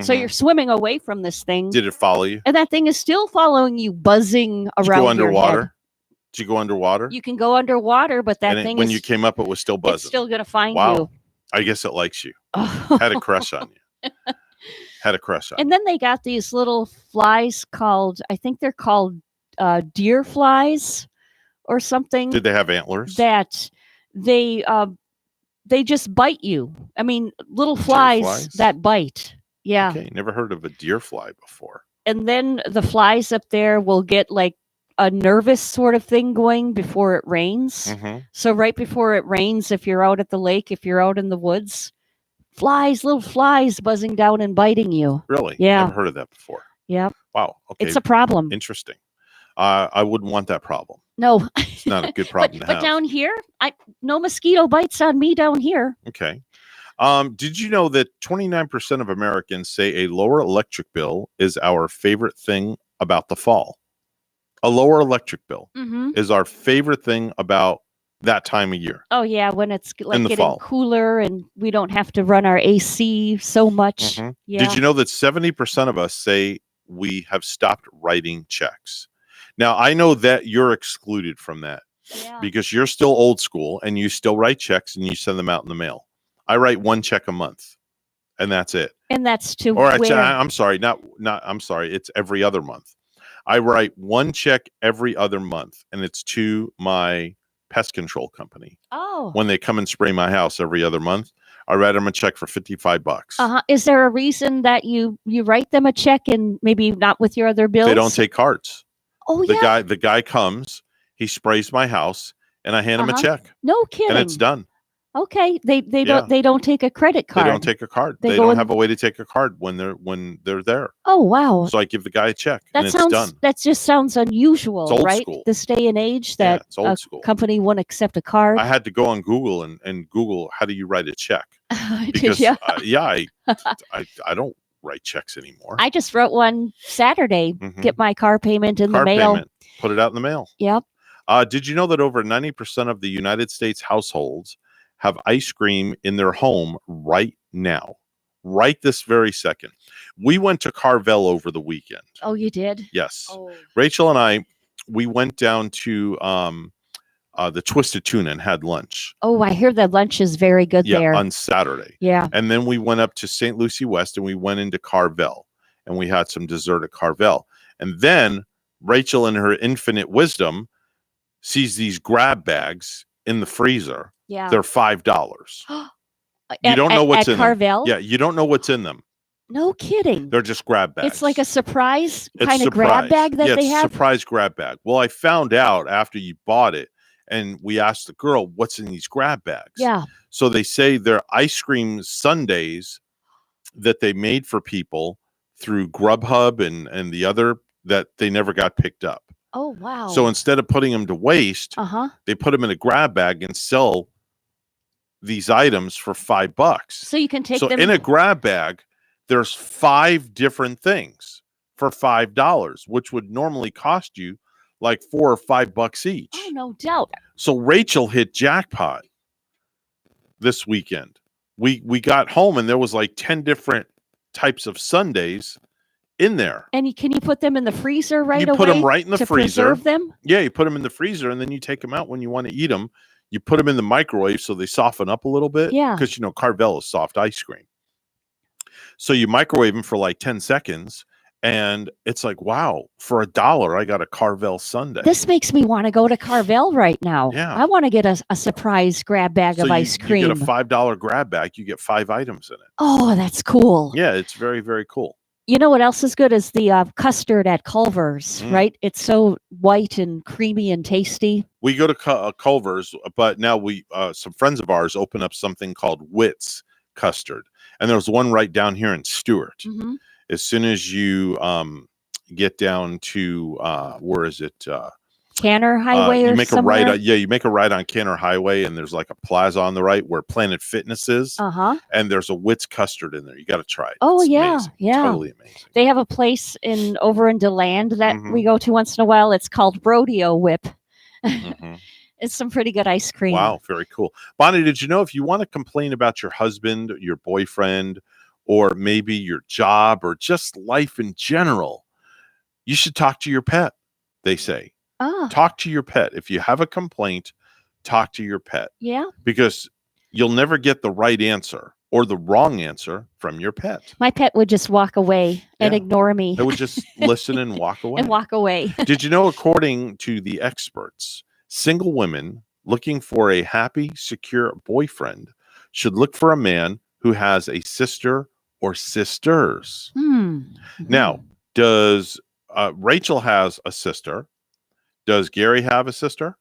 So Mhm. you're swimming away from this thing. Did it follow you? And that thing is still following you, buzzing Did you around go your underwater? head. Did you go underwater? You can go underwater, but that And thing when is you came up, it was still buzzing. it's still going to find Wow. you. I guess it likes you. Had a crush on you. Had a crush on And then they got these little flies called, I think they're called deer flies or something. you. Did they have antlers? That they just bite you. I mean, little flies, flies? that bite. Yeah. Okay, never heard of a deer fly before. And then the flies up there will get like a nervous sort of thing going before it rains. Mhm. So right before it rains, if you're out at the lake, if you're out in the woods, little flies buzzing down and biting you. Really? Yeah. Never heard of that before. Yep. Wow. Okay. It's a problem. Interesting. I wouldn't want that problem. No. It's not a good problem to But have. down here, no mosquito bites on me down here. Okay. Did you know that 29% of Americans say a lower electric bill is our favorite thing about the fall? A lower electric bill Mhm. is our favorite thing about that time of year. Oh yeah, when it's like In the getting fall. cooler and we don't have to run our AC so much. Mhm. Yeah. Did you know that 70% of us say we have stopped writing checks? Now, I know that you're excluded from that because you're still old school and you still write checks and you send them out in the mail. I write 1 check a month and that's it. And that's to Or actually, where? I'm sorry, I'm sorry, it's every other month. I write 1 check every other month and it's to my pest control company. Oh. When they come and spray my house every other month, I write them a check for $55. Is there a reason that you write them a check and maybe not with your other bills? They don't take cards. Oh The guy comes, he sprays my house, and I hand him a check. No kidding. And it's done. Okay, they Yeah. don't take a credit They card. don't take a card. They They go don't in- have a way to take a card when they're there. Oh wow, So I give the guy a check that and it's sounds done. that just sounds unusual, It's old right? school. This day and age Yeah, that it's old a school. company won't accept a card. I had to go on Google and Google how do you write a check Did because ya? I don't write checks anymore. I just wrote one Saturday. Mhm. Get my car payment in Car the mail. payment, put it out in the mail. Yep. Did you know that over 90% of the United States households have ice cream in their home right now? Right this very second. We went to Carvel over the weekend. Oh, you did? Yes. Oh. Rachel and I, we went down to the Twisted Tuna and had lunch. Oh, I hear that lunch is very good Yeah, there. on Saturday. Yeah. And then we went up to St. Lucie West and we went into Carvel and we had some dessert at Carvel. And then Rachel, in her infinite wisdom, sees these grab bags in the freezer. Yeah. They're $5. You don't know what's at in Carvel? them. Yeah, you don't know what's in them. No kidding. They're just grab bags. It's like a surprise It's kind of grab surprise. bag that Yeah, they it's a have. surprise grab bag. Well, I found out after you bought it, and we asked the girl, "What's in these grab bags?" Yeah. So they say they're ice cream sundaes that they made for people through Grubhub and the other that they never got picked up. Oh wow. So instead of putting them to waste, Uh-huh. they put them in a grab bag and sell these items for $5. So you can take So them in a grab bag, there's 5 different things for $5, which would normally cost you like $4 or $5 each. Oh, no doubt. So Rachel hit jackpot this weekend. We got home and there was like 10 different types of sundaes in there. And can you put them in the freezer right You away? put them right in the to freezer. Preserve them? Yeah, you put them in the freezer and then you take them out when you want to eat them. You put them in the microwave so they soften up a little bit. Yeah. Because, you know, Carvel is soft ice cream. So you microwave them for like 10 seconds and it's like, wow, for $1, I got a Carvel sundae. This makes me want to go to Carvel right now. Yeah. I want to get a surprise grab bag So of you- ice cream. You get a $5 grab bag, you get 5 items in it. Oh, that's cool. Yeah, it's very, very cool. You know what else is good is the custard at Culver's, Mm. right? It's so white and creamy and tasty. We go to Culver's, but now we some friends of ours open up something called Wits Custard, and there's one right down here in Stewart. Mhm. As soon as you get down to where is it? Canner Highway you or make somewhere. a right. Yeah, you make a right on Canner Highway, and there's like a plaza on the right where Planet Fitness is, Uh-huh. and there's a Wits Custard in there. You got to try it. Oh It's yeah, amazing. yeah. Totally amazing. They have a place over in DeLand that Mhm. we go to once in a while. It's called Rodeo Whip. Mhm. It's some pretty good ice cream. Wow, very cool. Bonnie, did you know if you want to complain about your husband, your boyfriend, or maybe your job or just life in general, you should talk to your pet, they say. Ah, Talk to your pet. If you have a complaint, talk to your pet yeah. because you'll never get the right answer or the wrong answer from your pet. My pet would just walk away and Yeah. ignore me They would just listen and walk away. and walk away. Did you know, according to the experts, single women looking for a happy, secure boyfriend should look for a man who has a sister or sisters. Hmm. Now, does Rachel has a sister? Does Gary have a sister?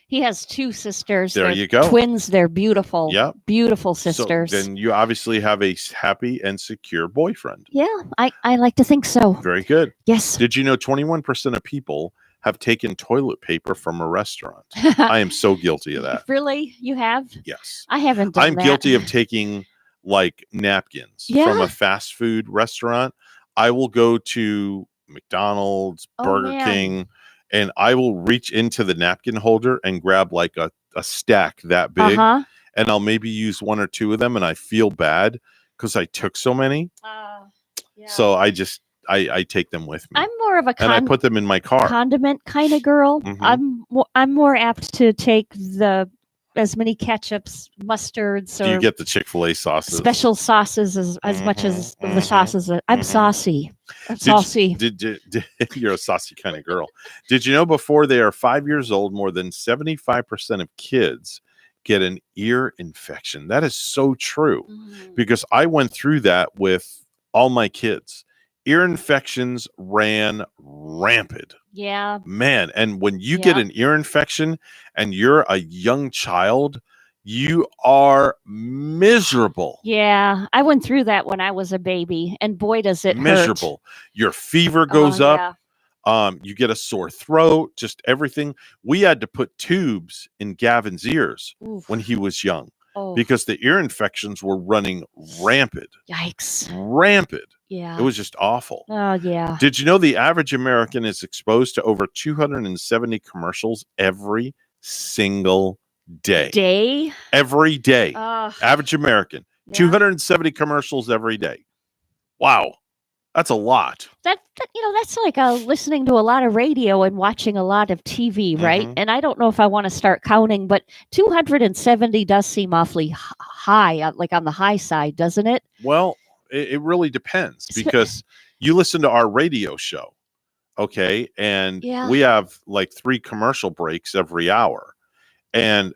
He has 2 sisters. There They're you go. Twins. They're beautiful. Yep. Beautiful So sisters. then you obviously have a happy and secure boyfriend. Yeah, I like to think so. Very good. Yes. Did you know 21% of people have taken toilet paper from a restaurant? I am so guilty of that. Really? You have? Yes. I haven't done I'm that. guilty of taking like napkins from Yeah? a fast food restaurant. I will go to McDonald's, Oh, Burger man. King, and I will reach into the napkin holder and grab like a stack that big. Uh-huh. And I'll maybe use 1 or 2 of them. And I feel bad because I took so many. So I just, I take them with me. I'm more of a and I put them in my car. condiment kind of girl. Mhm. I'm more apt to take as many ketchups, mustards, Do you or get the Chick-fil-A sauces? special sauces as much as the sauces. I'm saucy. I'm saucy. You're a saucy kind of girl. Did you know before they are 5 years old, more than 75% of kids get an ear infection? That is so true because I went through that with all my kids. Ear infections ran rampant. Yeah. Man, and when you get Yeah. an ear infection and you're a young child, you are miserable. Yeah, I went through that when I was a baby, and boy, does it hurt. Miserable. Your fever goes Oh, up. You get a sore throat, just everything. We had to put tubes in Gavin's ears Oof. when he was young Oh. because the ear infections were running rampant. Yikes. Rampant. Yeah. It was just awful. Oh, yeah. Did you know the average American is exposed to over 270 commercials every single day? Every day. Ugh. Average American. 270 commercials every day. Wow. That's a lot. That that's like listening to a lot of radio and watching a lot of TV, right? And I don't know if I want to start counting, but 270 does seem awfully high, like on the high side, doesn't it? Well, it really depends because you listen to our radio show, okay? And Yeah. we have like 3 commercial breaks every hour. And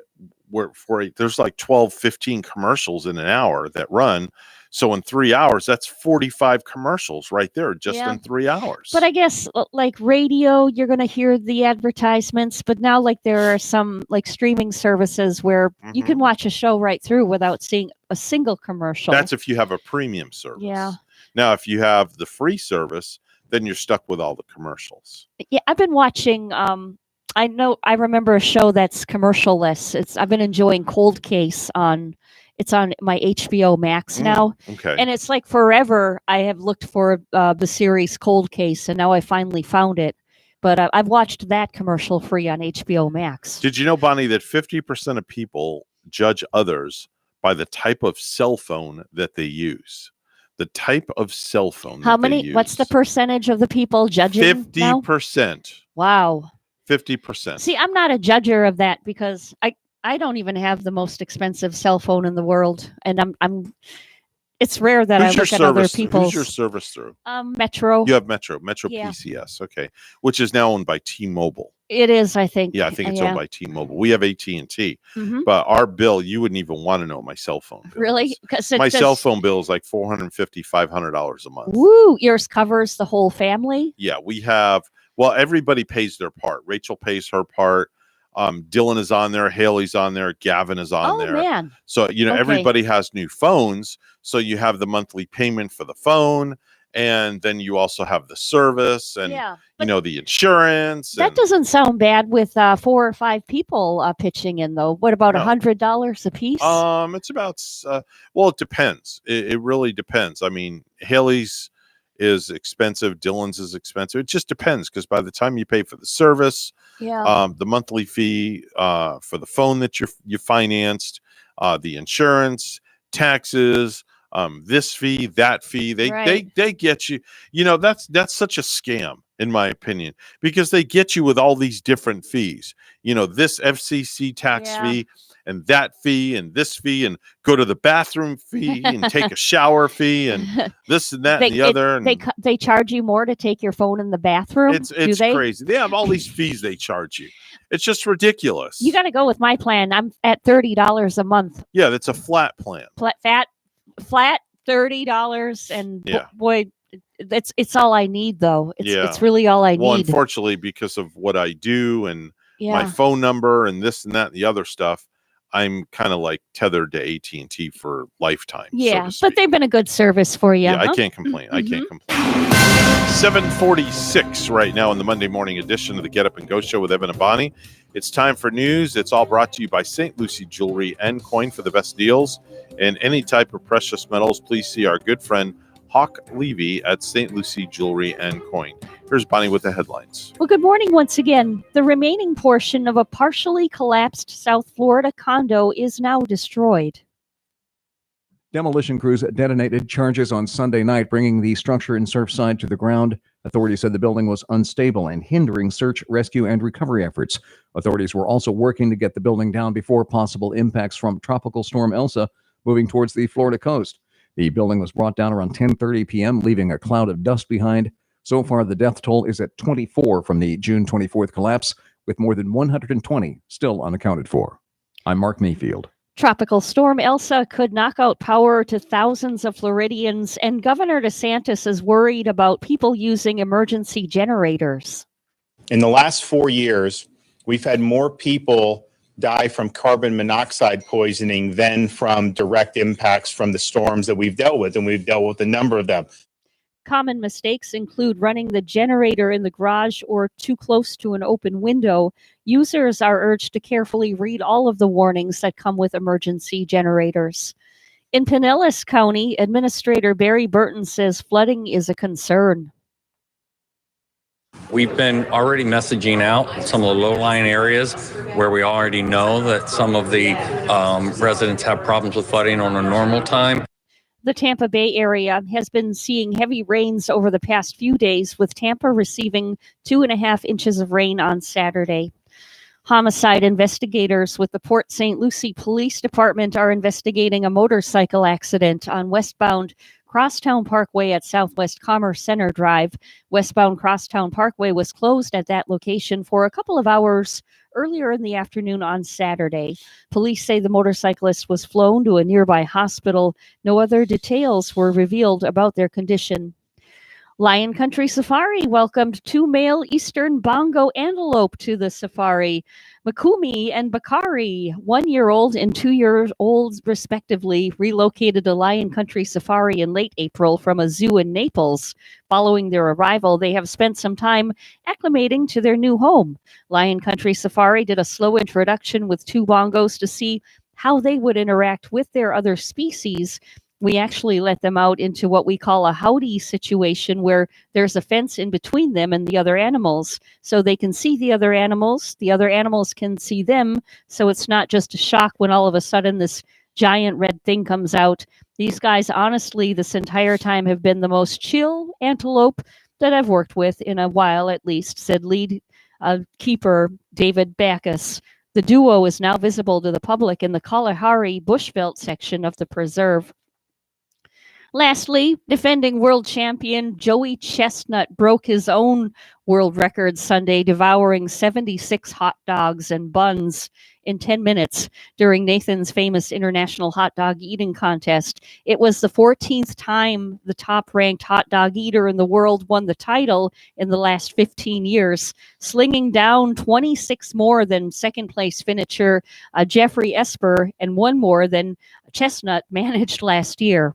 there's like 12, 15 commercials in an hour that run. So in 3 hours, that's 45 commercials right there just in 3 hours. But I guess like radio, you're going to hear the advertisements, but now like there are some like streaming services where you can watch a show right through without seeing a single commercial. That's if you have a premium service. Yeah. Now, if you have the free service, then you're stuck with all the commercials. Yeah, I've been watching I remember a show that's commercial-less. I've been enjoying Cold Case it's on my HBO Max now. Okay. And it's like forever I have looked for the series Cold Case, and now I finally found it. But I've watched that commercial free on HBO Max. Did you know, Bonnie, that 50% of people judge others by the type of cell phone that they use? The type of cell phone. How that they many? use. What's the percentage of the people judging now? 50%. Wow. 50%. See, I'm not a judger of that because I don't even have the most expensive cell phone in the world, and I'm. It's rare that I look at other people's. Who's your service through? Metro. You have Metro Yeah. PCS, okay, which is now owned by T-Mobile. It is, I think. Yeah, I think it's owned by T-Mobile. We have AT&T, Mhm. but our bill, you wouldn't even want to know my cell phone bill. Really? 'Cause My cell phone bill is like $450, $500 a month. Woo! Yours covers the whole family. Yeah, we have. Well, everybody pays their part. Rachel pays her part. Dylan is on there. Haley's on there. Gavin is on there. Oh man! So Okay. everybody has new phones. So you have the monthly payment for the phone, and then you also have the service, and Yeah, the insurance. That doesn't sound bad with 4 or 5 people pitching in, though. What about No. $100 a piece? It's about. Well, it depends. It really depends. I mean, Haley's is expensive. Dylan's is expensive. It just depends because by the time you pay for the service, Yeah. the monthly fee for the phone that you financed, the insurance, taxes, this fee, that fee, they get you. That's such a scam in my opinion because they get you with all these different fees. This FCC tax fee. And that fee and this fee and go to the bathroom fee and take a shower fee and this and that and the other. And They charge you more to take your phone in the bathroom. it's do they? crazy. They have all these fees they charge you. It's just ridiculous. You got to go with my plan. I'm at $30 a month. Yeah, that's a flat plan. Flat $30, and Yeah. boy, it's all I need though. Yeah. It's really all I Well, need. unfortunately, because of what I do and my Yeah. phone number and this and that and the other stuff, I'm kind of like tethered to AT&T for lifetime. Yeah, but they've been a good service for you. Yeah, I huh? can't complain. I can't Mhm. complain. 7:46 right now in the Monday morning edition of the Get Up and Go Show with Evan and Bonnie. It's time for news. It's all brought to you by St. Lucie Jewelry and Coin for the best deals. And any type of precious metals, please see our good friend Hawk Levy at St. Lucie Jewelry and Coin. Here's Bonnie with the headlines. Well, good morning once again. The remaining portion of a partially collapsed South Florida condo is now destroyed. Demolition crews detonated charges on Sunday night, bringing the structure in Surfside to the ground. Authorities said the building was unstable and hindering search, rescue, and recovery efforts. Authorities were also working to get the building down before possible impacts from Tropical Storm Elsa moving towards the Florida coast. The building was brought down around 10:30 p.m., leaving a cloud of dust behind. So far, the death toll is at 24 from the June 24th collapse, with more than 120 still unaccounted for. I'm Mark Mayfield. Tropical Storm Elsa could knock out power to thousands of Floridians, and Governor DeSantis is worried about people using emergency generators. In the last 4 years, we've had more people die from carbon monoxide poisoning than from direct impacts from the storms that we've dealt with, and we've dealt with a number of them. Common mistakes include running the generator in the garage or too close to an open window. Users are urged to carefully read all of the warnings that come with emergency generators. In Pinellas County, Administrator Barry Burton says flooding is a concern. We've been already messaging out some of the low-lying areas where we already know that some of the residents have problems with flooding on a normal time. The Tampa Bay area has been seeing heavy rains over the past few days, with Tampa receiving 2.5 inches of rain on Saturday. Homicide investigators with the Port St. Lucie Police Department are investigating a motorcycle accident on westbound Crosstown Parkway at Southwest Commerce Center Drive. Westbound Crosstown Parkway was closed at that location for a couple of hours earlier in the afternoon on Saturday. Police say the motorcyclist was flown to a nearby hospital. No other details were revealed about their condition. Lion Country Safari welcomed 2 male eastern bongo antelope to the safari. Makumi and Bakari, 1-year-old and 2-year-old respectively, relocated to Lion Country Safari in late April from a zoo in Naples. Following their arrival, they have spent some time acclimating to their new home. Lion Country Safari did a slow introduction with 2 bongos to see how they would interact with their other species. We actually let them out into what we call a howdy situation, where there's a fence in between them and the other animals, so they can see the other animals can see them, so it's not just a shock when all of a sudden this giant red thing comes out. These guys, honestly, this entire time have been the most chill antelope that I've worked with in a while, at least, said lead keeper David Backus. The duo is now visible to the public in the Kalahari Bushveld section of the preserve. Lastly, defending world champion Joey Chestnut broke his own world record Sunday, devouring 76 hot dogs and buns in 10 minutes during Nathan's famous international hot dog eating contest. It was the 14th time the top-ranked hot dog eater in the world won the title in the last 15 years, slinging down 26 more than second-place finisher Jeffrey Esper and 1 more than Chestnut managed last year.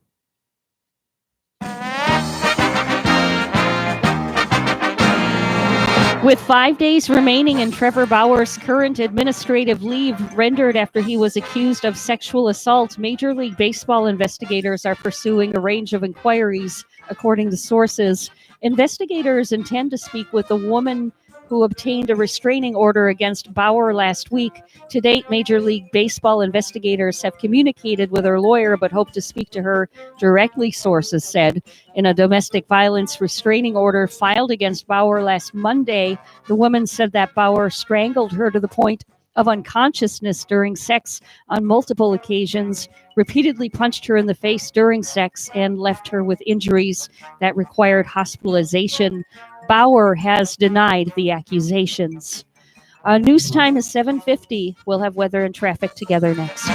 With 5 days remaining in Trevor Bauer's current administrative leave rendered after he was accused of sexual assault, Major League Baseball investigators are pursuing a range of inquiries, according to sources. Investigators intend to speak with the woman who obtained a restraining order against Bauer last week. To date, Major League Baseball investigators have communicated with her lawyer but hope to speak to her directly, sources said. In a domestic violence restraining order filed against Bauer last Monday, the woman said that Bauer strangled her to the point of unconsciousness during sex on multiple occasions, repeatedly punched her in the face during sex, and left her with injuries that required hospitalization. Bauer has denied the accusations. News time is 7:50. We'll have weather and traffic together next.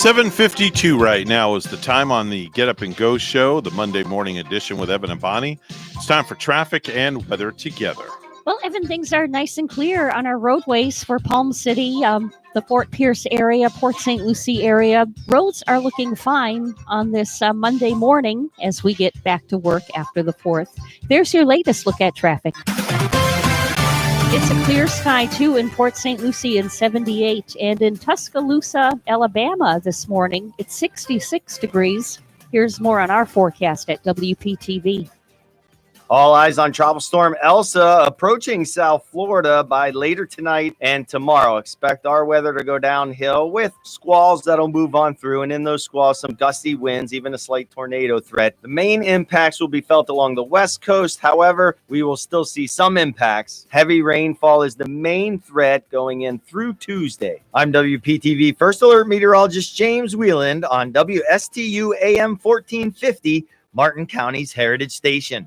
$7:52 right now is the time on the Get Up and Go show, the Monday morning edition with Evan and Bonnie. It's time for traffic and weather together. Well, Evan, things are nice and clear on our roadways for Palm City. the Fort Pierce area, Port St. Lucie area. Roads are looking fine on this Monday morning as we get back to work after the 4th. There's your latest look at traffic. It's a clear sky, too, in Port St. Lucie in 78, and in Tuscaloosa, Alabama this morning, it's 66 degrees. Here's more on our forecast at WPTV. All eyes on Tropical Storm Elsa approaching South Florida by later tonight and tomorrow. Expect our weather to go downhill with squalls that'll move on through. And in those squalls, some gusty winds, even a slight tornado threat. The main impacts will be felt along the West Coast. However, we will still see some impacts. Heavy rainfall is the main threat going in through Tuesday. I'm WPTV First Alert Meteorologist James Wheeland on WSTU AM 1450, Martin County's Heritage Station.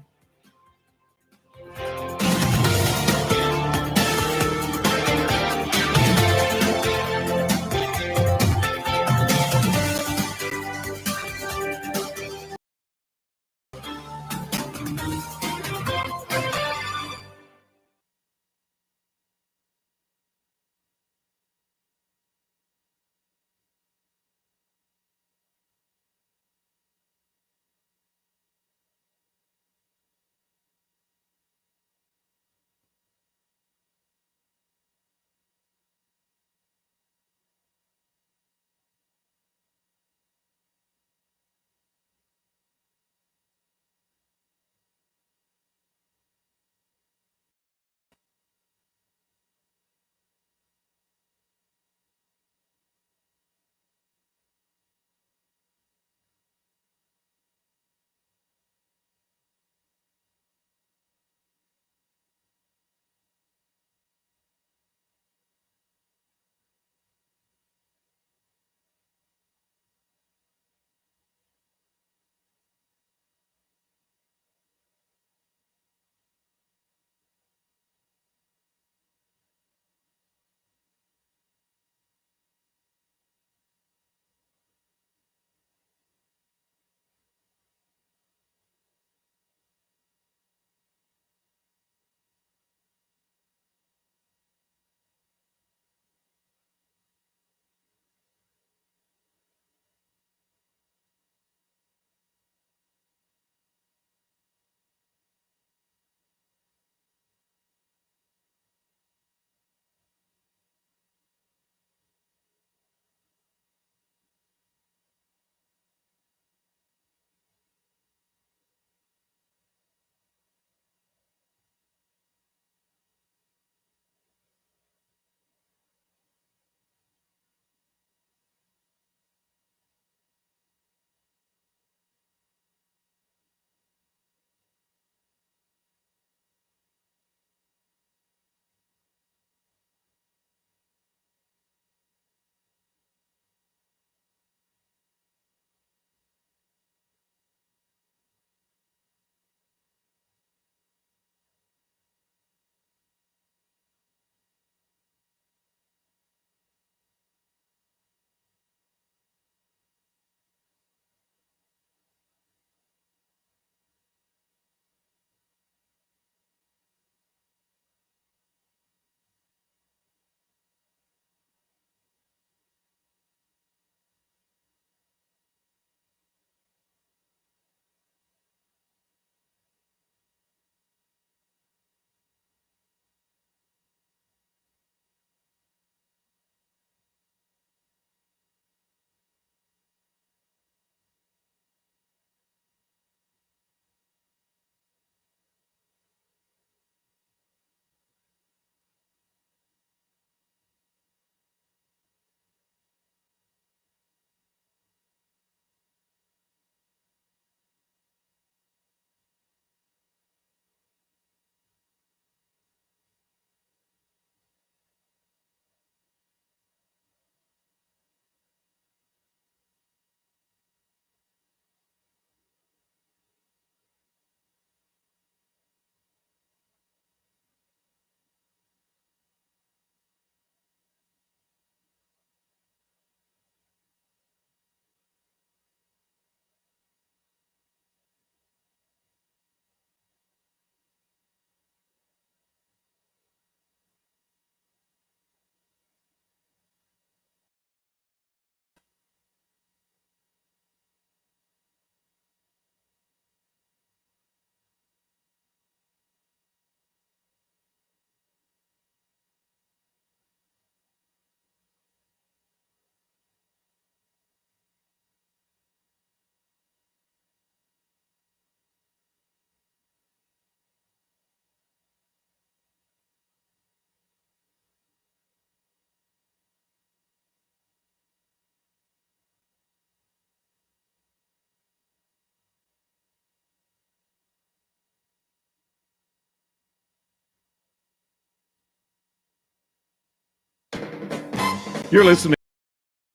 You're listening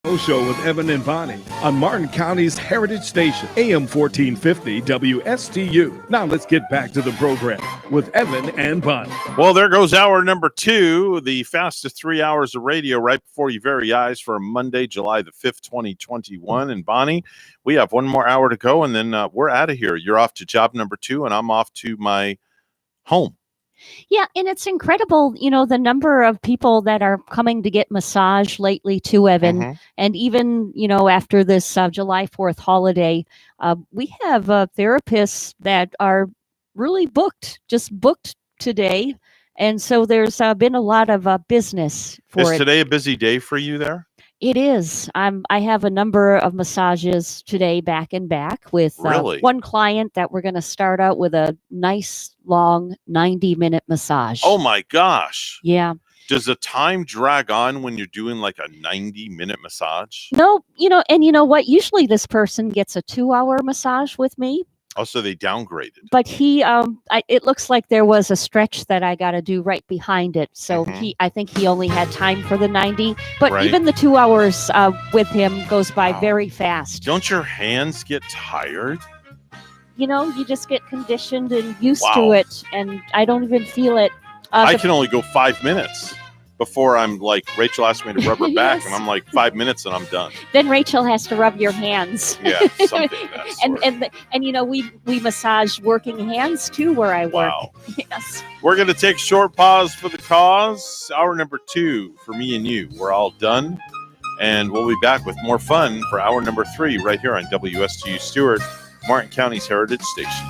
to the Show with Evan and Bonnie on Martin County's Heritage Station, AM 1450 WSTU. Now let's get back to the program with Evan and Bonnie. Well, there goes hour number 2, the fastest 3 hours of radio right before your very eyes for Monday, July the 5th, 2021. And Bonnie, we have one more hour to go, and then we're out of here. You're off to job number 2, and I'm off to my home. Yeah, and it's incredible, the number of people that are coming to get massage lately too, Evan. Mhm. And even, after this July 4th holiday, we have therapists that are really just booked today. And so there's been a lot of business for Is it. today a busy day for you there? It is. I have a number of massages today back and back with Really? one client that we're going to start out with a nice long 90-minute massage. Oh my gosh. Yeah. Does the time drag on when you're doing like a 90-minute massage? No, and you know what? Usually this person gets a 2-hour massage with me, Oh, so they downgraded. but it looks like there was a stretch that I got to do right behind it. So I think he only had time for the 90, but Right. even the 2 hours with him goes by very fast. Don't your hands get tired? You just get conditioned and used Wow. to it, and I don't even feel it. I The- can only go 5 minutes before I'm like, Rachel asked me to rub her back, Yes. and I'm like, 5 minutes and I'm done. Then Rachel has to rub your hands. Yeah, something of that sort. and we massage working hands too where I work. Wow. Yes. We're going to take a short pause for the cause. Hour number 2 for me and you. We're all done. And we'll be back with more fun for hour number 3 right here on WSTU Stewart, Martin County's Heritage Station.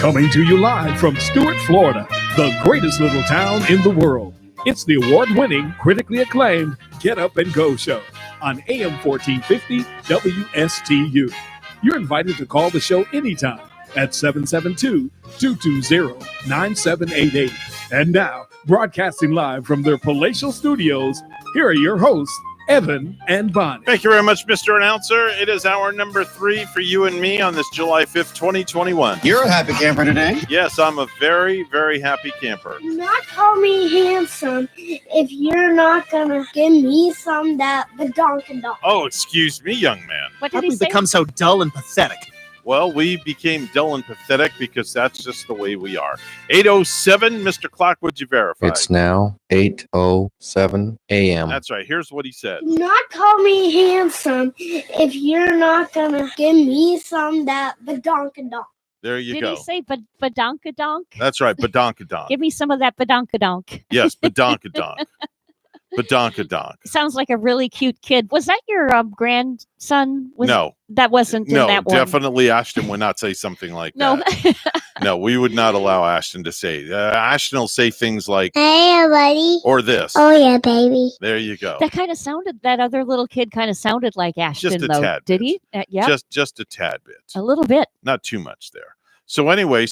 Coming to you live from Stuart, Florida, the greatest little town in the world. It's the award-winning, critically acclaimed Get Up and Go show on AM 1450 WSTU. You're invited to call the show anytime at 772-220-9788. And now, broadcasting live from their palatial studios, here are your hosts, Evan and Bonnie. Thank you very much, Mr. Announcer. It is hour number 3 for you and me on this July 5th, 2021. You're a happy camper today. Yes, I'm a very, very happy camper. Do not call me handsome if you're not gonna give me some that badonkadonk. Oh, excuse me, young man. What How did we become so dull and pathetic? Well, we became dull and pathetic because that's just the way we are. 8:07, Mr. Clock, would you verify? It's now 8:07 a.m. That's right. Here's what he said. Do not call me handsome if you're not gonna give me some that badonkadonk. There you Did go. he say badonkadonk? That's right. Badonkadonk. Give me some of that badonkadonk. Yes, badonkadonk. Badonkadonk. Sounds like a really cute kid. Was that your grandson? No. That wasn't in No, that one. definitely Ashton would not say something like No. that. No, we would not allow Ashton to say. Ashton will say things like, Hey, buddy. or this. Oh yeah, baby. There you go. That kind of sounded, that other little kid kind of sounded like Ashton, Just a though. tad Did he? Yeah. Just a tad bit. A little bit. Not too much there. So anyway,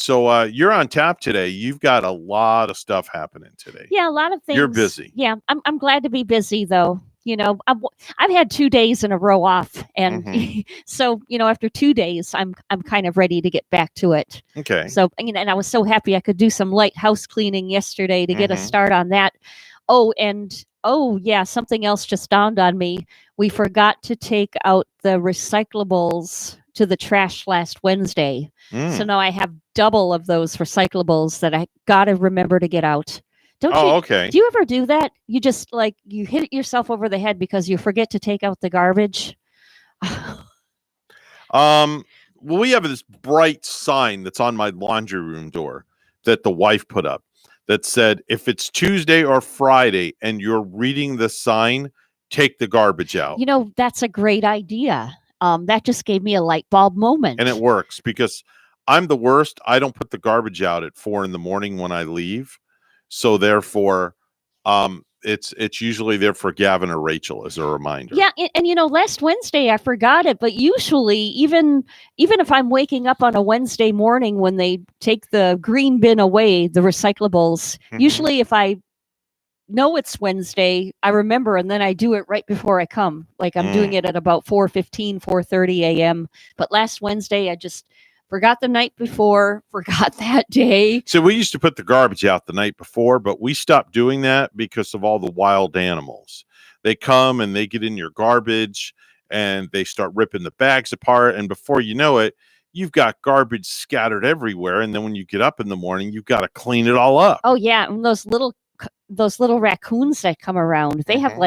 you're on tap today. You've got a lot of stuff happening today. Yeah, a lot of things. You're busy. Yeah, I'm glad to be busy, though. You know, I've had 2 days in a row off, and so after 2 days, I'm kind of ready to get back to it. Okay. So and I was so happy I could do some light house cleaning yesterday to get a start on that. Oh yeah, something else just dawned on me. We forgot to take out the recyclables to the trash last Wednesday. So now I have double of those recyclables that I gotta remember to get out. Don't you? Okay. Do you ever do that? You just you hit yourself over the head because you forget to take out the garbage. Well, we have this bright sign that's on my laundry room door that the wife put up that said, if it's Tuesday or Friday and you're reading the sign, take the garbage out. That's a great idea. That just gave me a light bulb moment. And it works because I'm the worst. I don't put the garbage out at 4 a.m. when I leave. So therefore, it's usually there for Gavin or Rachel as a reminder. Yeah, and last Wednesday I forgot it, but usually even if I'm waking up on a Wednesday morning when they take the green bin away, the recyclables, usually if I know it's Wednesday, I remember, and then I do it right before I come. Like I'm doing it at about 4:30 a.m. But last Wednesday I just forgot the night before, forgot that day. So we used to put the garbage out the night before, but we stopped doing that because of all the wild animals. They come and they get in your garbage and they start ripping the bags apart. And before you know it, you've got garbage scattered everywhere. And then when you get up in the morning, you've got to clean it all up. Oh yeah, and those little raccoons that come around, they have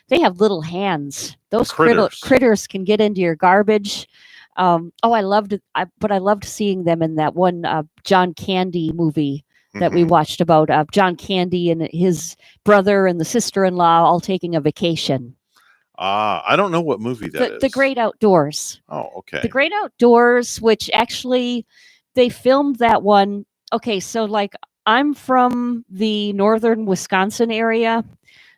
they have little hands. Those critters can get into your garbage. I loved seeing them in that one John Candy movie that we watched about John Candy and his brother and the sister-in-law all taking a vacation. I don't know what movie that is. The Great Outdoors. Oh, okay. The Great Outdoors, which actually they filmed that one. Okay, so I'm from the northern Wisconsin area.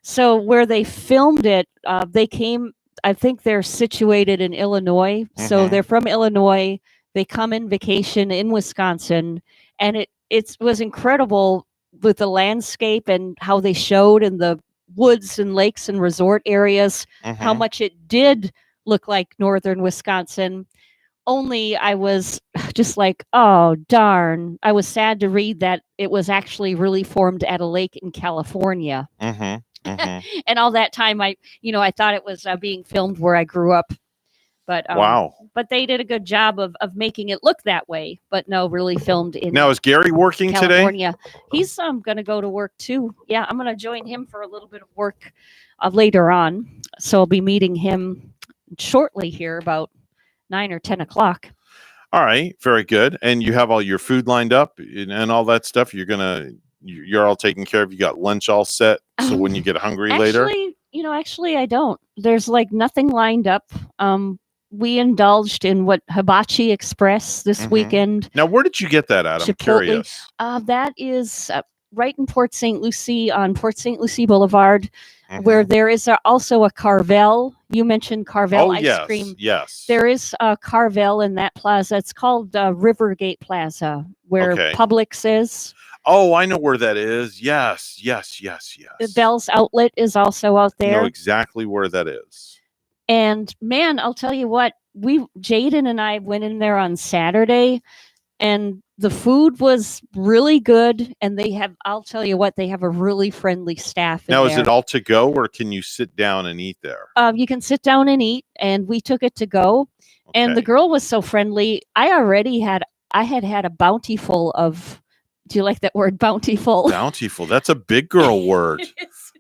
So where they filmed it, they came, I think they're situated in Illinois. So they're from Illinois. They come in vacation in Wisconsin. And it was incredible with the landscape and how they showed in the woods and lakes and resort areas, how much it did look like northern Wisconsin. Only I was just like, oh, darn. I was sad to read that it was actually really formed at a lake in California. And all that time, I thought it was being filmed where I grew up. But wow. But they did a good job of making it look that way. But no, really filmed in Now, is Gary working California. today? He's going to go to work too. Yeah, I'm going to join him for a little bit of work later on. So I'll be meeting him shortly here about 9 or 10 o'clock. All right, very good. And you have all your food lined up and all that stuff. You're all taken care of. You got lunch all set. So when you get hungry later. Actually, I don't. There's nothing lined up. we indulged in what Hibachi Express this weekend. Now, where did you get that at? I'm Chipotle. curious. That is right in Port St. Lucie on Port St. Lucie Boulevard, where there is also a Carvel. You mentioned Carvel ice cream. Yes. There is a Carvel in that plaza. It's called Rivergate Plaza, where Publix is. Oh, I know where that is. Yes. The Bell's Outlet is also out I there. know exactly where that is. And man, I'll tell you what, Jaden and I went in there on Saturday, and the food was really good. And I'll tell you what, they have a really friendly staff. Now, is it all to go, or can you sit down and eat there? You can sit down and eat, and we took it to go. And the girl was so friendly. I had a bountiful of. Do you like that word, bountiful? Bountiful. That's a big girl word.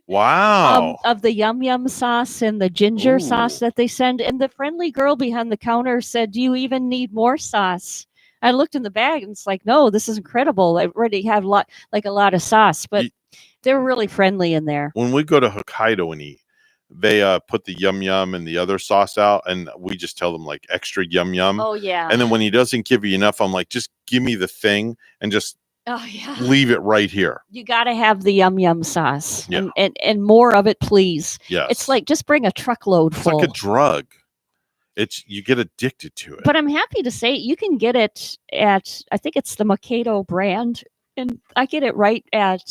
Wow. Of the yum yum sauce and the ginger sauce that they send. And the friendly girl behind the counter said, "Do you even need more sauce?" I looked in the bag and it's like, "No, this is incredible. I already have a lot of sauce." But they're really friendly in there. When we go to Hokkaido and eat, they put the yum yum and the other sauce out, and we just tell them like extra yum yum. Oh yeah. And then when he doesn't give you enough, I'm like, just give me the thing and just leave it right here. You got to have the yum yum sauce, Yeah. and more of it, please. Yes. It's like just bring a truckload It's full. like a drug. You get addicted to it. But I'm happy to say you can get it at, I think it's the Mikado brand, and I get it right at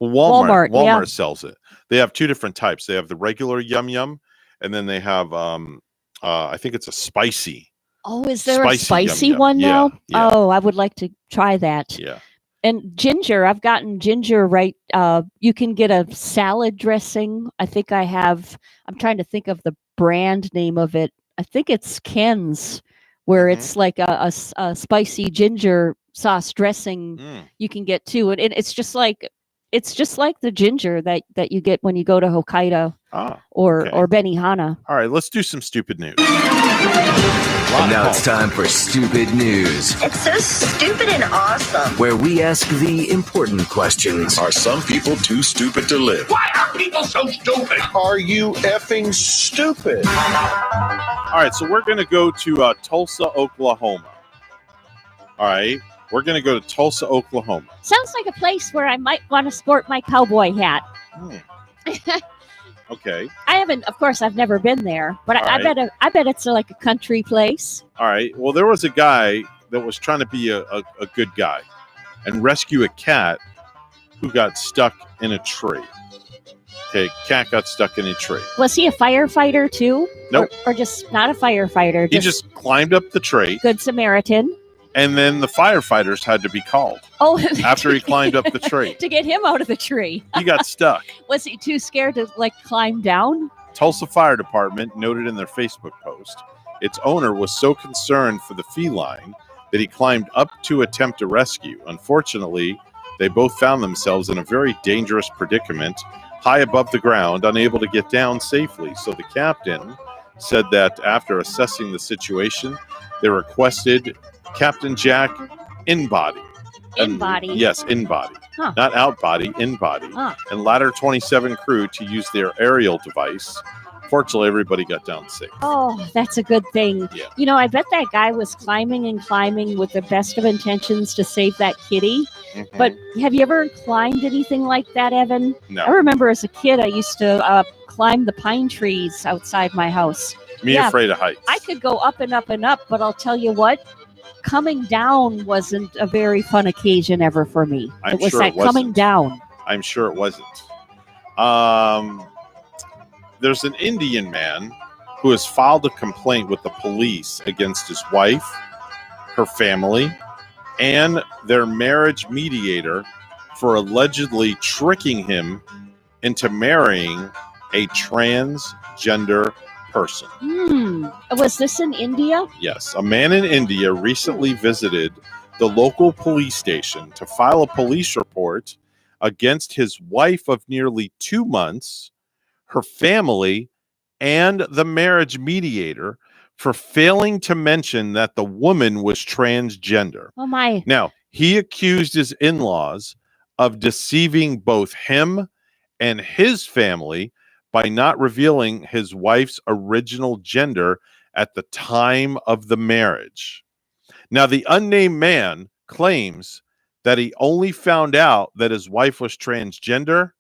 Walmart. Walmart sells it. They have two different types. They have the regular yum yum, and then they have I think it's a spicy. Oh, is there a spicy yum yum. one now? Yeah. Oh, I would like to try that. Yeah. And ginger, I've gotten ginger right. You can get a salad dressing. I think I'm trying to think of the brand name of it. I think it's Ken's, where it's like a spicy ginger sauce dressing you can get too. And it's just like the ginger that you get when you go to Hokkaido or Benihana. All right, let's do some stupid news. And now it's time for Stupid News, It's so stupid and awesome. where we ask the important questions. Are some people too stupid to live? Why are people so stupid? Are you effing stupid? All right, so we're going to go to Tulsa, Oklahoma. All right, we're going to go to Tulsa, Oklahoma. Sounds like a place where I might want to sport my cowboy hat. Okay. I've never been there, but All I right. bet it's like a country place. All right. Well, there was a guy that was trying to be a good guy and rescue a cat who got stuck in a tree. Okay, cat got stuck in a tree. Was he a firefighter too? Nope. Or just not a firefighter? He just climbed up the tree, Good Samaritan. and then the firefighters had to be called Oh, after he climbed up the tree. to get him out of the tree. He got stuck. Was he too scared to climb down? Tulsa Fire Department noted in their Facebook post, its owner was so concerned for the feline that he climbed up to attempt a rescue. Unfortunately, they both found themselves in a very dangerous predicament, high above the ground, unable to get down safely. So the captain said that after assessing the situation, they requested Captain Jack in-body. In-body? Yes, in-body. Huh. Not out-body, in-body. Huh. And Ladder 27 crew to use their aerial device. Fortunately, everybody got down safe. Oh, that's a good thing. Yeah. I bet that guy was climbing and climbing with the best of intentions to save that kitty. Mhm. But have you ever climbed anything like that, Evan? No. I remember as a kid, I used to climb the pine trees outside my house. Me afraid of heights. I could go up and up and up, but I'll tell you what, coming down wasn't a very fun occasion ever for me. I'm It was sure like it wasn't. coming down. I'm sure it wasn't. There's an Indian man who has filed a complaint with the police against his wife, her family, and their marriage mediator for allegedly tricking him into marrying a transgender person. Was this in India? Yes, a man in India recently visited the local police station to file a police report against his wife of nearly 2 months, her family, and the marriage mediator for failing to mention that the woman was transgender. Oh my. Now, he accused his in-laws of deceiving both him and his family by not revealing his wife's original gender at the time of the marriage. Now, the unnamed man claims that he only found out that his wife was transgender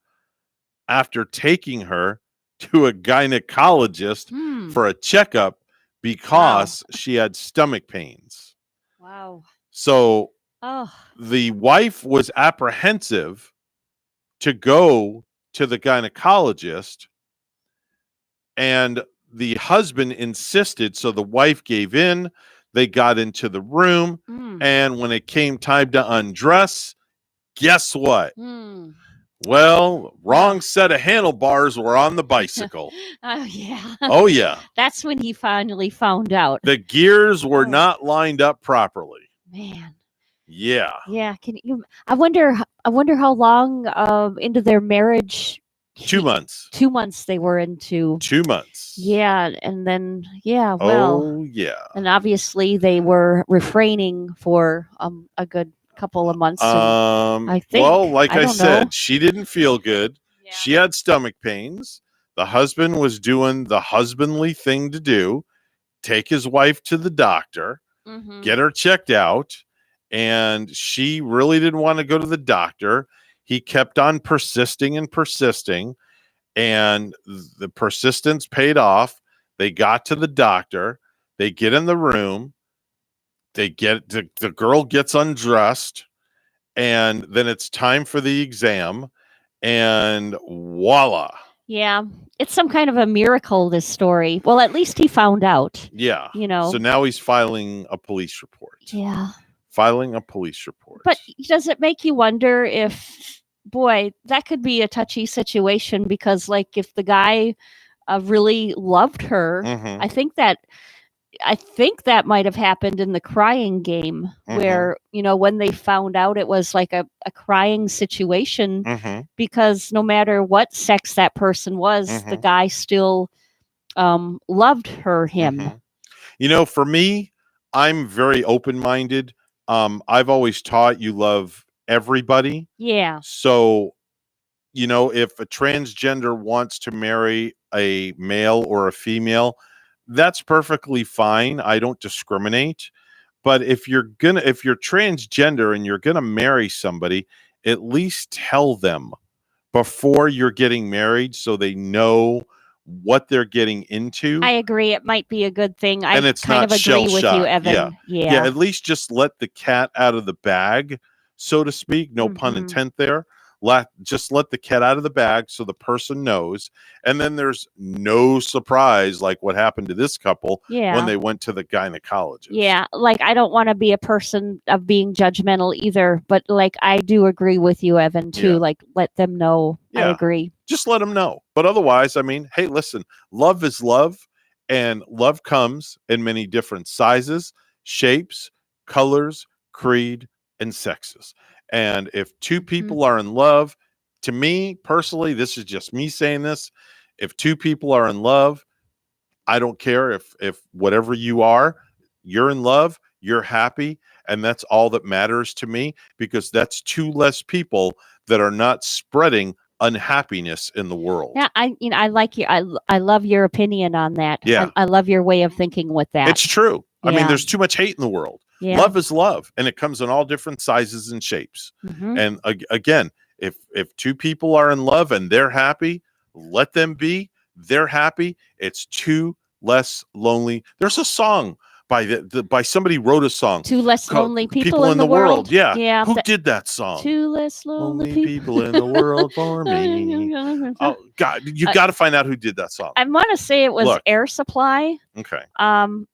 after taking her to a gynecologist for a checkup because she had stomach pains. Wow. So Oh. the wife was apprehensive to go to the gynecologist, and the husband insisted. So the wife gave in. They got into the room, and when it came time to undress, guess what? Well, wrong set of handlebars were on the bicycle. Oh, yeah. Oh, yeah. That's when he finally found out. The gears were not lined up properly. Man. Yeah. Yeah. Can you? I wonder how long into their marriage. 2 months. 2 months they were into. 2 months. Yeah, and then well. Oh, yeah. And obviously they were refraining for a good couple of months. I think. Well, like I don't said, know. she didn't feel good. She had stomach pains. The husband was doing the husbandly thing to do, take his wife to the doctor, get her checked out, and she really didn't want to go to the doctor. He kept on persisting, and the persistence paid off. They got to the doctor. They get in the room. They get the girl gets undressed, and then it's time for the exam, and voila. Yeah, it's some kind of a miracle, this story. Well, at least he found out. Yeah. You know. So now he's filing a police report. Yeah. Filing a police report. But does it make you wonder if, boy, that could be a touchy situation, because like if the guy really loved her, I think that might have happened in the crying game, where, when they found out, it was like a crying situation, because no matter what sex that person was, the guy still loved him. For me, I'm very open-minded. I've always taught you love everybody. Yeah. So, if a transgender wants to marry a male or a female, that's perfectly fine. I don't discriminate. But if you're transgender and you're gonna marry somebody, at least tell them before you're getting married so they know what they're getting into. I agree. It might be a good thing. And it's kind not of agree with you, shell-shock. Evan. Yeah. At least just let the cat out of the bag, so to speak. No pun intended there. Just let the cat out of the bag so the person knows. And then there's no surprise like what happened to this couple when they went to the gynecologist. Yeah, like I don't want to be a person of being judgmental either, but like I do agree with you, Evan, too. Yeah. Like let them know. I Yeah. agree. Just let them know. But otherwise, hey, listen, love is love, and love comes in many different sizes, shapes, colors, creed, and sexes. And if two people are in love, to me personally, this is just me saying this. If two people are in love, I don't care if whatever you are, you're in love, you're happy, and that's all that matters to me, because that's two less people that are not spreading unhappiness in the world. Yeah, I like you. I love your opinion on that. Yeah. I love your way of thinking with that. It's true. I mean, Yeah. there's too much hate in the world. Yeah. Love is love, and it comes in all different sizes and shapes. And again, if two people are in love and they're happy, let them be. They're happy. It's two less lonely. There's a song by somebody wrote a song. Two less called lonely people in the world. Yeah. Yeah. Who did that song? Two less lonely people in the world for me. Oh God, you got to find out who did that song. I want to say it was Look. Air Supply. Okay.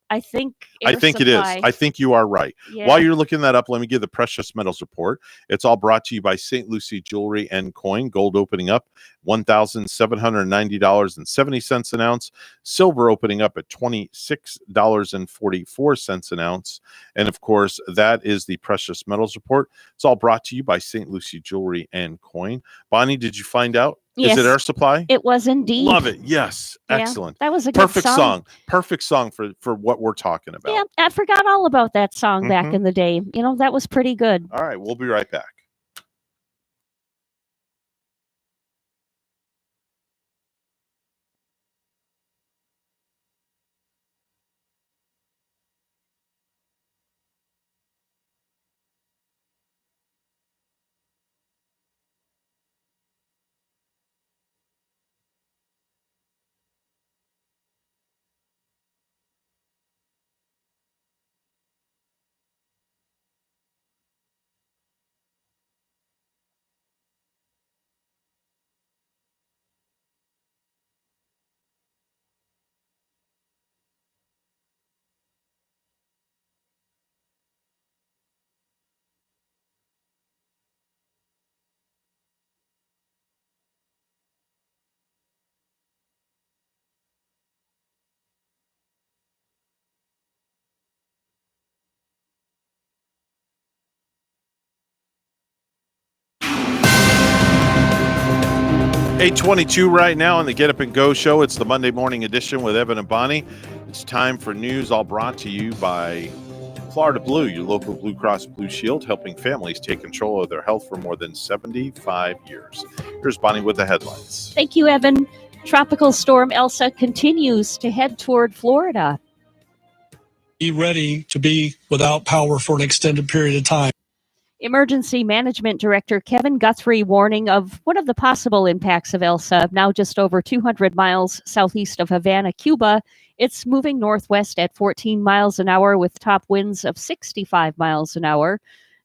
I think. I think it is. I think you are right. Yeah. While you're looking that up, let me give the Precious Metals Report. It's all brought to you by St. Lucie Jewelry and Coin. Gold opening up $1,790.70 an ounce. Silver opening up at $26.44 an ounce. And of course, that is the Precious Metals Report. It's all brought to you by St. Lucie Jewelry and Coin. Bonnie, did you find out? Yes. Is it Air Supply? It was indeed. Love it. Yes. Yeah, Excellent. that was a good perfect song. Perfect song for what we're talking about. Yeah, I forgot all about that song back in the day. That was pretty good. All right, we'll be right back. 8:22 right now on the Get Up and Go show. It's the Monday morning edition with Evan and Bonnie. It's time for news, all brought to you by Florida Blue, your local Blue Cross Blue Shield, helping families take control of their health for more than 75 years. Here's Bonnie with the headlines. Thank you, Evan. Tropical storm Elsa continues to head toward Florida. Be ready to be without power for an extended period of time. Emergency Management Director Kevin Guthrie warning of one of the possible impacts of Elsa, now just over 200 miles southeast of Havana, Cuba. It's moving northwest at 14 miles an hour with top winds of 65 miles an hour.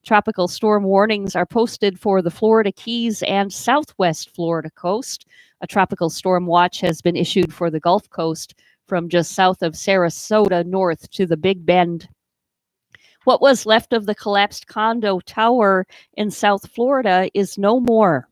Tropical storm warnings are posted for the Florida Keys and southwest Florida coast. A tropical storm watch has been issued for the Gulf Coast from just south of Sarasota north to the Big Bend. What was left of the collapsed condo tower in South Florida is no more.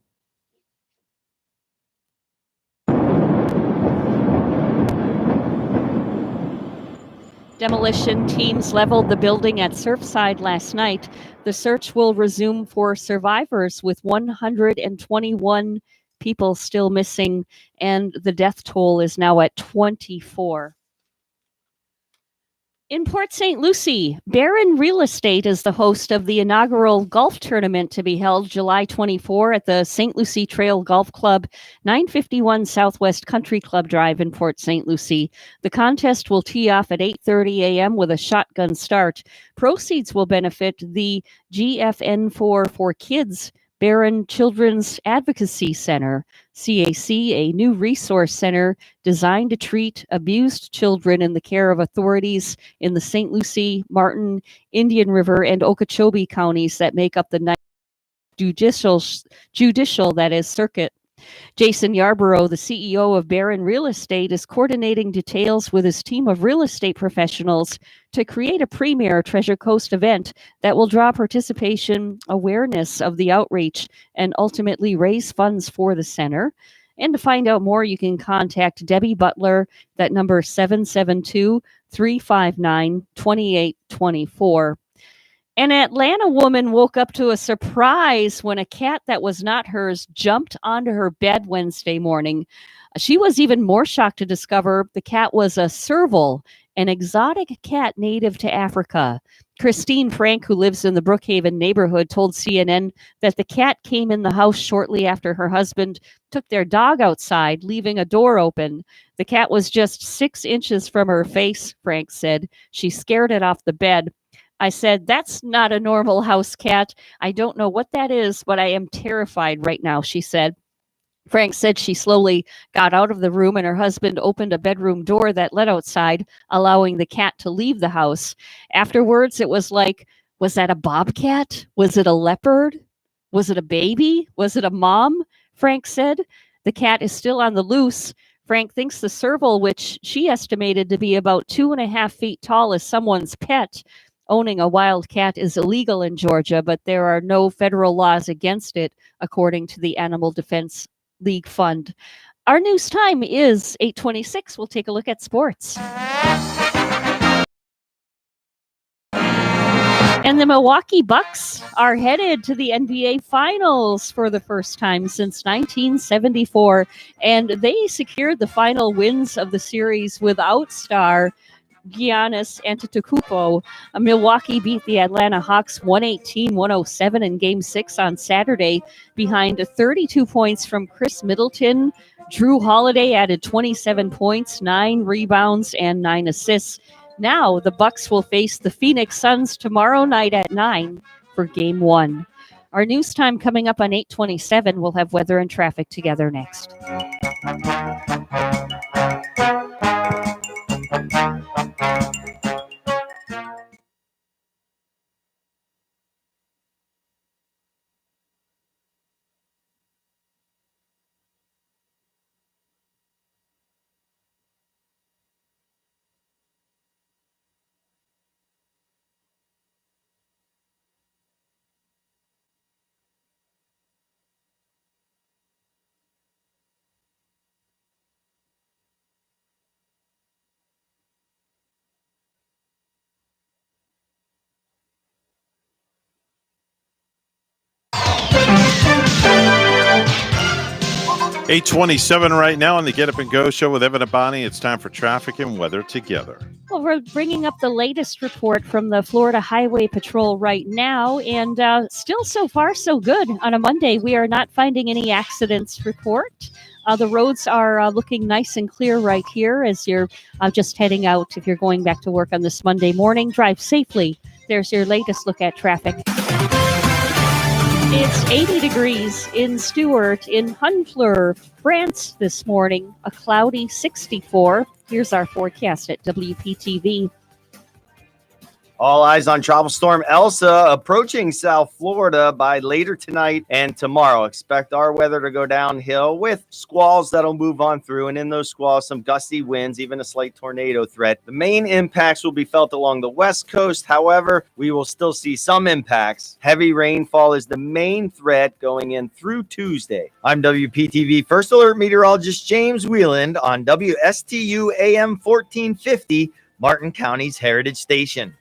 Demolition teams leveled the building at Surfside last night. The search will resume for survivors, with 121 people still missing, and the death toll is now at 24. In Port St. Lucie, Barron Real Estate is the host of the inaugural golf tournament to be held July 24 at the St. Lucie Trail Golf Club, 951 Southwest Country Club Drive in Port St. Lucie. The contest will tee off at 8:30 a.m. with a shotgun start. Proceeds will benefit the GFN4 for Kids Barron Children's Advocacy Center, CAC, a new resource center designed to treat abused children in the care of authorities in the St. Lucie, Martin, Indian River, and Okeechobee counties that make up the judicial circuit. Jason Yarborough, the CEO of Barron Real Estate, is coordinating details with his team of real estate professionals to create a premier Treasure Coast event that will draw participation, awareness of the outreach, and ultimately raise funds for the center. And to find out more, you can contact Debbie Butler, that number 772-359-2824. An Atlanta woman woke up to a surprise when a cat that was not hers jumped onto her bed Wednesday morning. She was even more shocked to discover the cat was a serval, an exotic cat native to Africa. Christine Frank, who lives in the Brookhaven neighborhood, told CNN that the cat came in the house shortly after her husband took their dog outside, leaving a door open. The cat was just 6 inches from her face, Frank said. She scared it off the bed. I said, "That's not a normal house cat. I don't know what that is, but I am terrified right now," she said. Frank said she slowly got out of the room and her husband opened a bedroom door that led outside, allowing the cat to leave the house. Afterwards, it was like, was that a bobcat? Was it a leopard? Was it a baby? Was it a mom? Frank said. The cat is still on the loose. Frank thinks the serval, which she estimated to be about 2.5 feet tall, is someone's pet. Owning a wild cat is illegal in Georgia, but there are no federal laws against it, according to the Animal Defense League Fund. Our news time is 8:26. We'll take a look at sports. And the Milwaukee Bucks are headed to the NBA Finals for the first time since 1974, and they secured the final wins of the series without star Giannis Antetokounmpo. Milwaukee beat the Atlanta Hawks 118-107 in Game 6 on Saturday behind 32 points from Chris Middleton. Drew Holiday added 27 points, 9 rebounds, and 9 assists. Now the Bucks will face the Phoenix Suns tomorrow night at 9 for Game 1. Our news time coming up on 8:27. We'll have weather and traffic together next. 8:27 right now on the Get Up and Go show with Evan and Bonnie. It's time for traffic and weather together. Well, we're bringing up the latest report from the Florida Highway Patrol right now, and still so far so good. On a Monday, we are not finding any accidents report. The roads are looking nice and clear right here as you're just heading out. If you're going back to work on this Monday morning, drive safely. There's your latest look at traffic. It's 80 degrees in Stuart, in Honfleur, France this morning, a cloudy 64. Here's our forecast at WPTV. All eyes on Tropical Storm Elsa approaching South Florida by later tonight and tomorrow. Expect our weather to go downhill with squalls that'll move on through. And in those squalls, some gusty winds, even a slight tornado threat. The main impacts will be felt along the west coast. However, we will still see some impacts. Heavy rainfall is the main threat going in through Tuesday. I'm WPTV First Alert Meteorologist James Wheeland on WSTU AM 1450, Martin County's Heritage Station.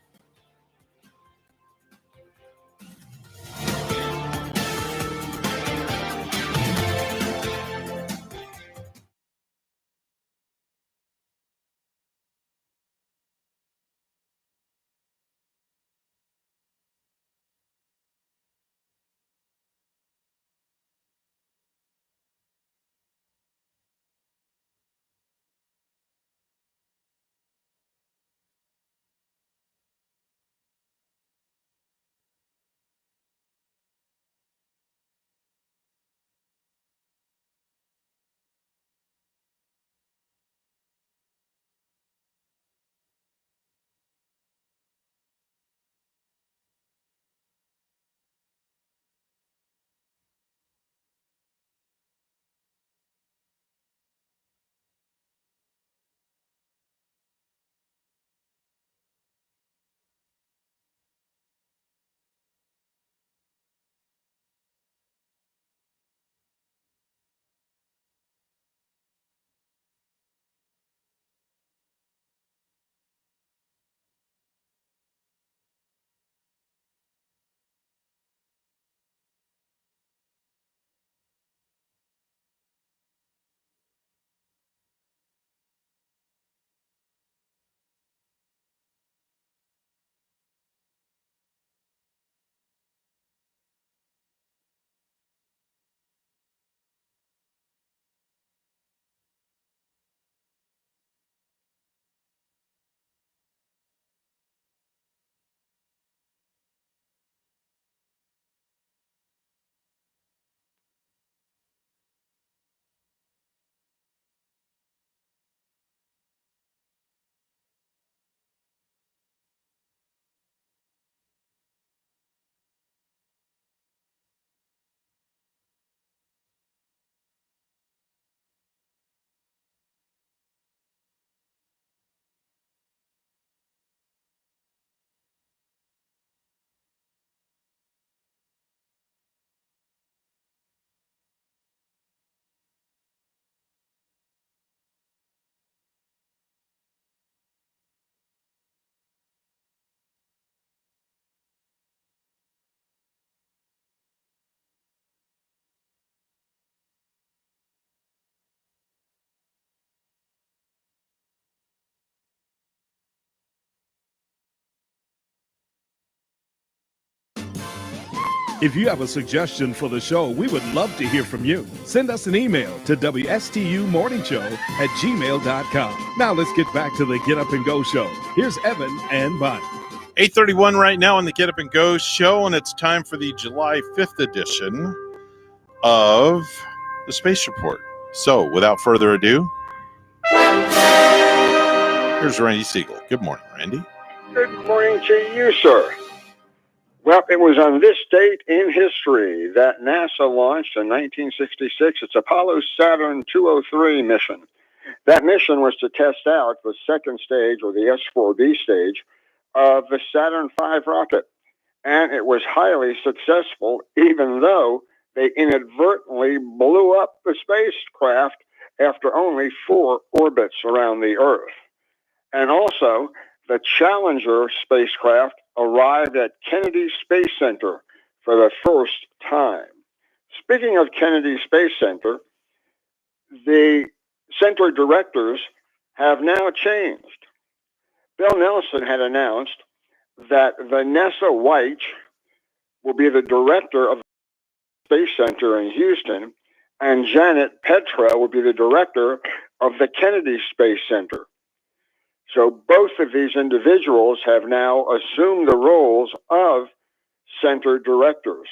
If you have a suggestion for the show, we would love to hear from you. Send us an email to WSTUmorningshow@gmail.com. Now let's get back to the Get Up and Go show. Here's Evan and Bonnie. 8:31 right now on the Get Up and Go show, and it's time for the July 5th edition of the Space Report. So, without further ado, here's Randy Siegel. Good morning, Randy. Good morning to you, sir. Well, it was on this date in history that NASA launched in 1966 its Apollo Saturn 203 mission. That mission was to test out the second stage, or the S4B stage, of the Saturn V rocket. And it was highly successful, even though they inadvertently blew up the spacecraft after only 4 orbits around the Earth. And also, the Challenger spacecraft arrived at Kennedy Space Center for the first time. Speaking of Kennedy Space Center, the center directors have now changed. Bill Nelson had announced that Vanessa White will be the director of the Space Center in Houston, and Janet Petra will be the director of the Kennedy Space Center. So both of these individuals have now assumed the roles of center directors.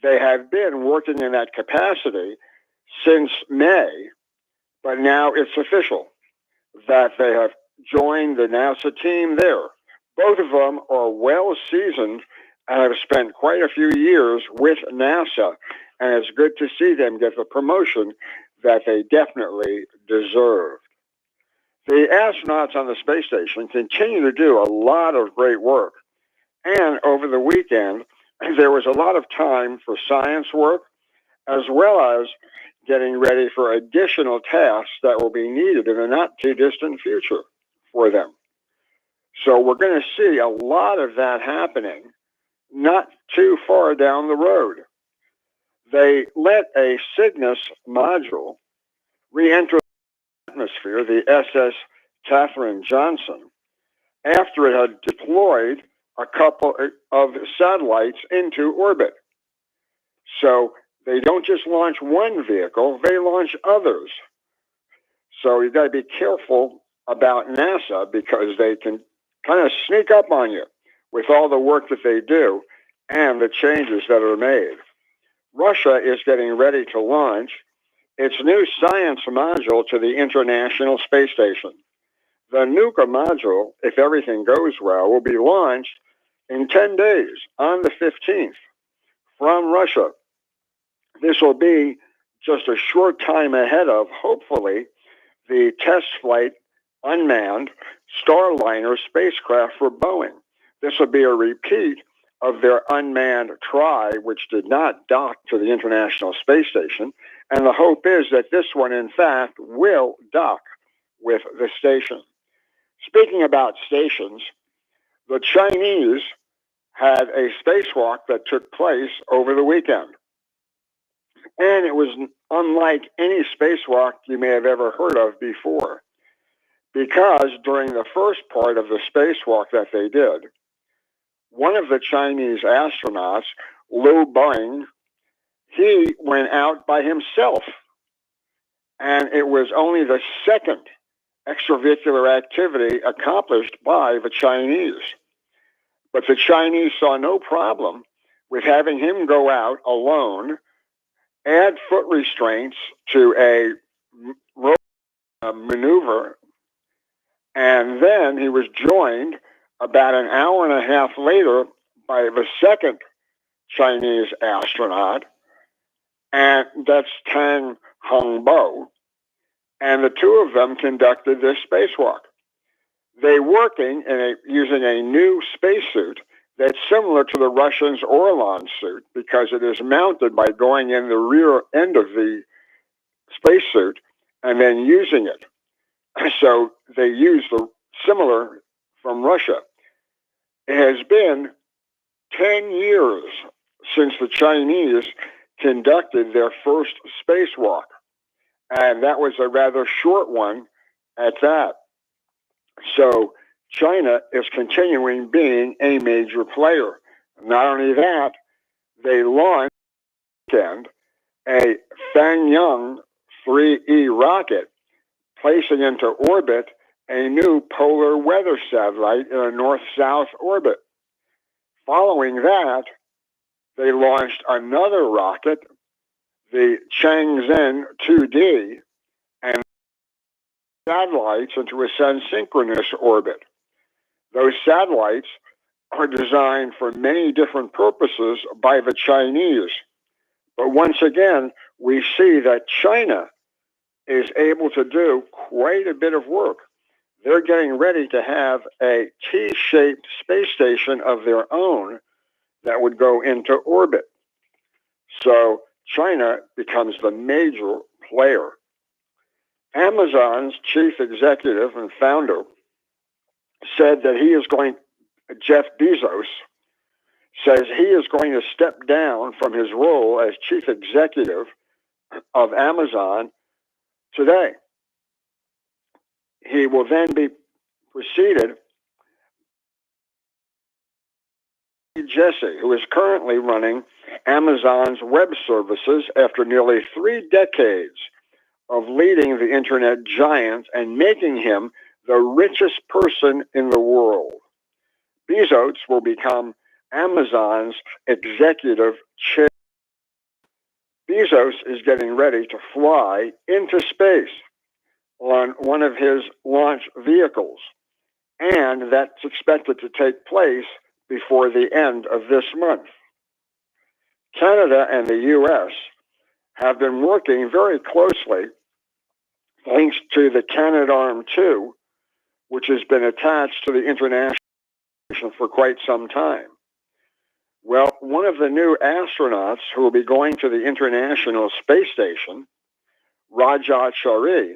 They have been working in that capacity since May, but now it's official that they have joined the NASA team there. Both of them are well seasoned and have spent quite a few years with NASA, and it's good to see them get the promotion that they definitely deserve. The astronauts on the space station continue to do a lot of great work, and over the weekend, there was a lot of time for science work, as well as getting ready for additional tasks that will be needed in the not too distant future for them. So we're going to see a lot of that happening not too far down the road. They let a Cygnus module re-enter the atmosphere, the SS Katherine Johnson, after it had deployed a couple of satellites into orbit. So they don't just launch one vehicle, they launch others. So you've got to be careful about NASA because they can kind of sneak up on you with all the work that they do and the changes that are made. Russia is getting ready to launch its new science module to the International Space Station. The Nuka module, if everything goes well, will be launched in 10 days on the 15th from Russia. This will be just a short time ahead of, hopefully, the test flight unmanned Starliner spacecraft for Boeing. This will be a repeat of their unmanned try, which did not dock to the International Space Station. And the hope is that this one, in fact, will dock with the station. Speaking about stations, the Chinese had a spacewalk that took place over the weekend. And it was unlike any spacewalk you may have ever heard of before, because during the first part of the spacewalk that they did, one of the Chinese astronauts, Liu Bing, he went out by himself. And it was only the second extravehicular activity accomplished by the Chinese. But the Chinese saw no problem with having him go out alone, add foot restraints to a maneuver, and then he was joined about an hour and a half later by the second Chinese astronaut, and that's Tang Hongbo. And the two of them conducted this spacewalk. They working using a new spacesuit that's similar to the Russians' Orlan suit because it is mounted by going in the rear end of the spacesuit and then using it. So they use the similar from Russia. It has been 10 years since the Chinese conducted their first spacewalk. And that was a rather short one at that. So China is continuing being a major player. Not only that, they launched a Fangyang 3E rocket, placing into orbit a new polar weather satellite in a north-south orbit. Following that, they launched another rocket, the Changzhen 2D, and satellites into a sun-synchronous orbit. Those satellites are designed for many different purposes by the Chinese. But once again, we see that China is able to do quite a bit of work. They're getting ready to have a T-shaped space station of their own that would go into orbit. So China becomes the major player. Amazon's chief executive and founder said that Jeff Bezos says he is going to step down from his role as chief executive of Amazon today. He will then be preceded by Jesse, who is currently running Amazon's web services after nearly 3 decades of leading the internet giant and making him the richest person in the world. Bezos will become Amazon's executive chair. Bezos is getting ready to fly into space on one of his launch vehicles, and that's expected to take place before the end of this month. Canada and the U.S. have been working very closely thanks to the Canadarm2, which has been attached to the International Station for quite some time. Well, one of the new astronauts who will be going to the International Space Station, Rajat Sharri,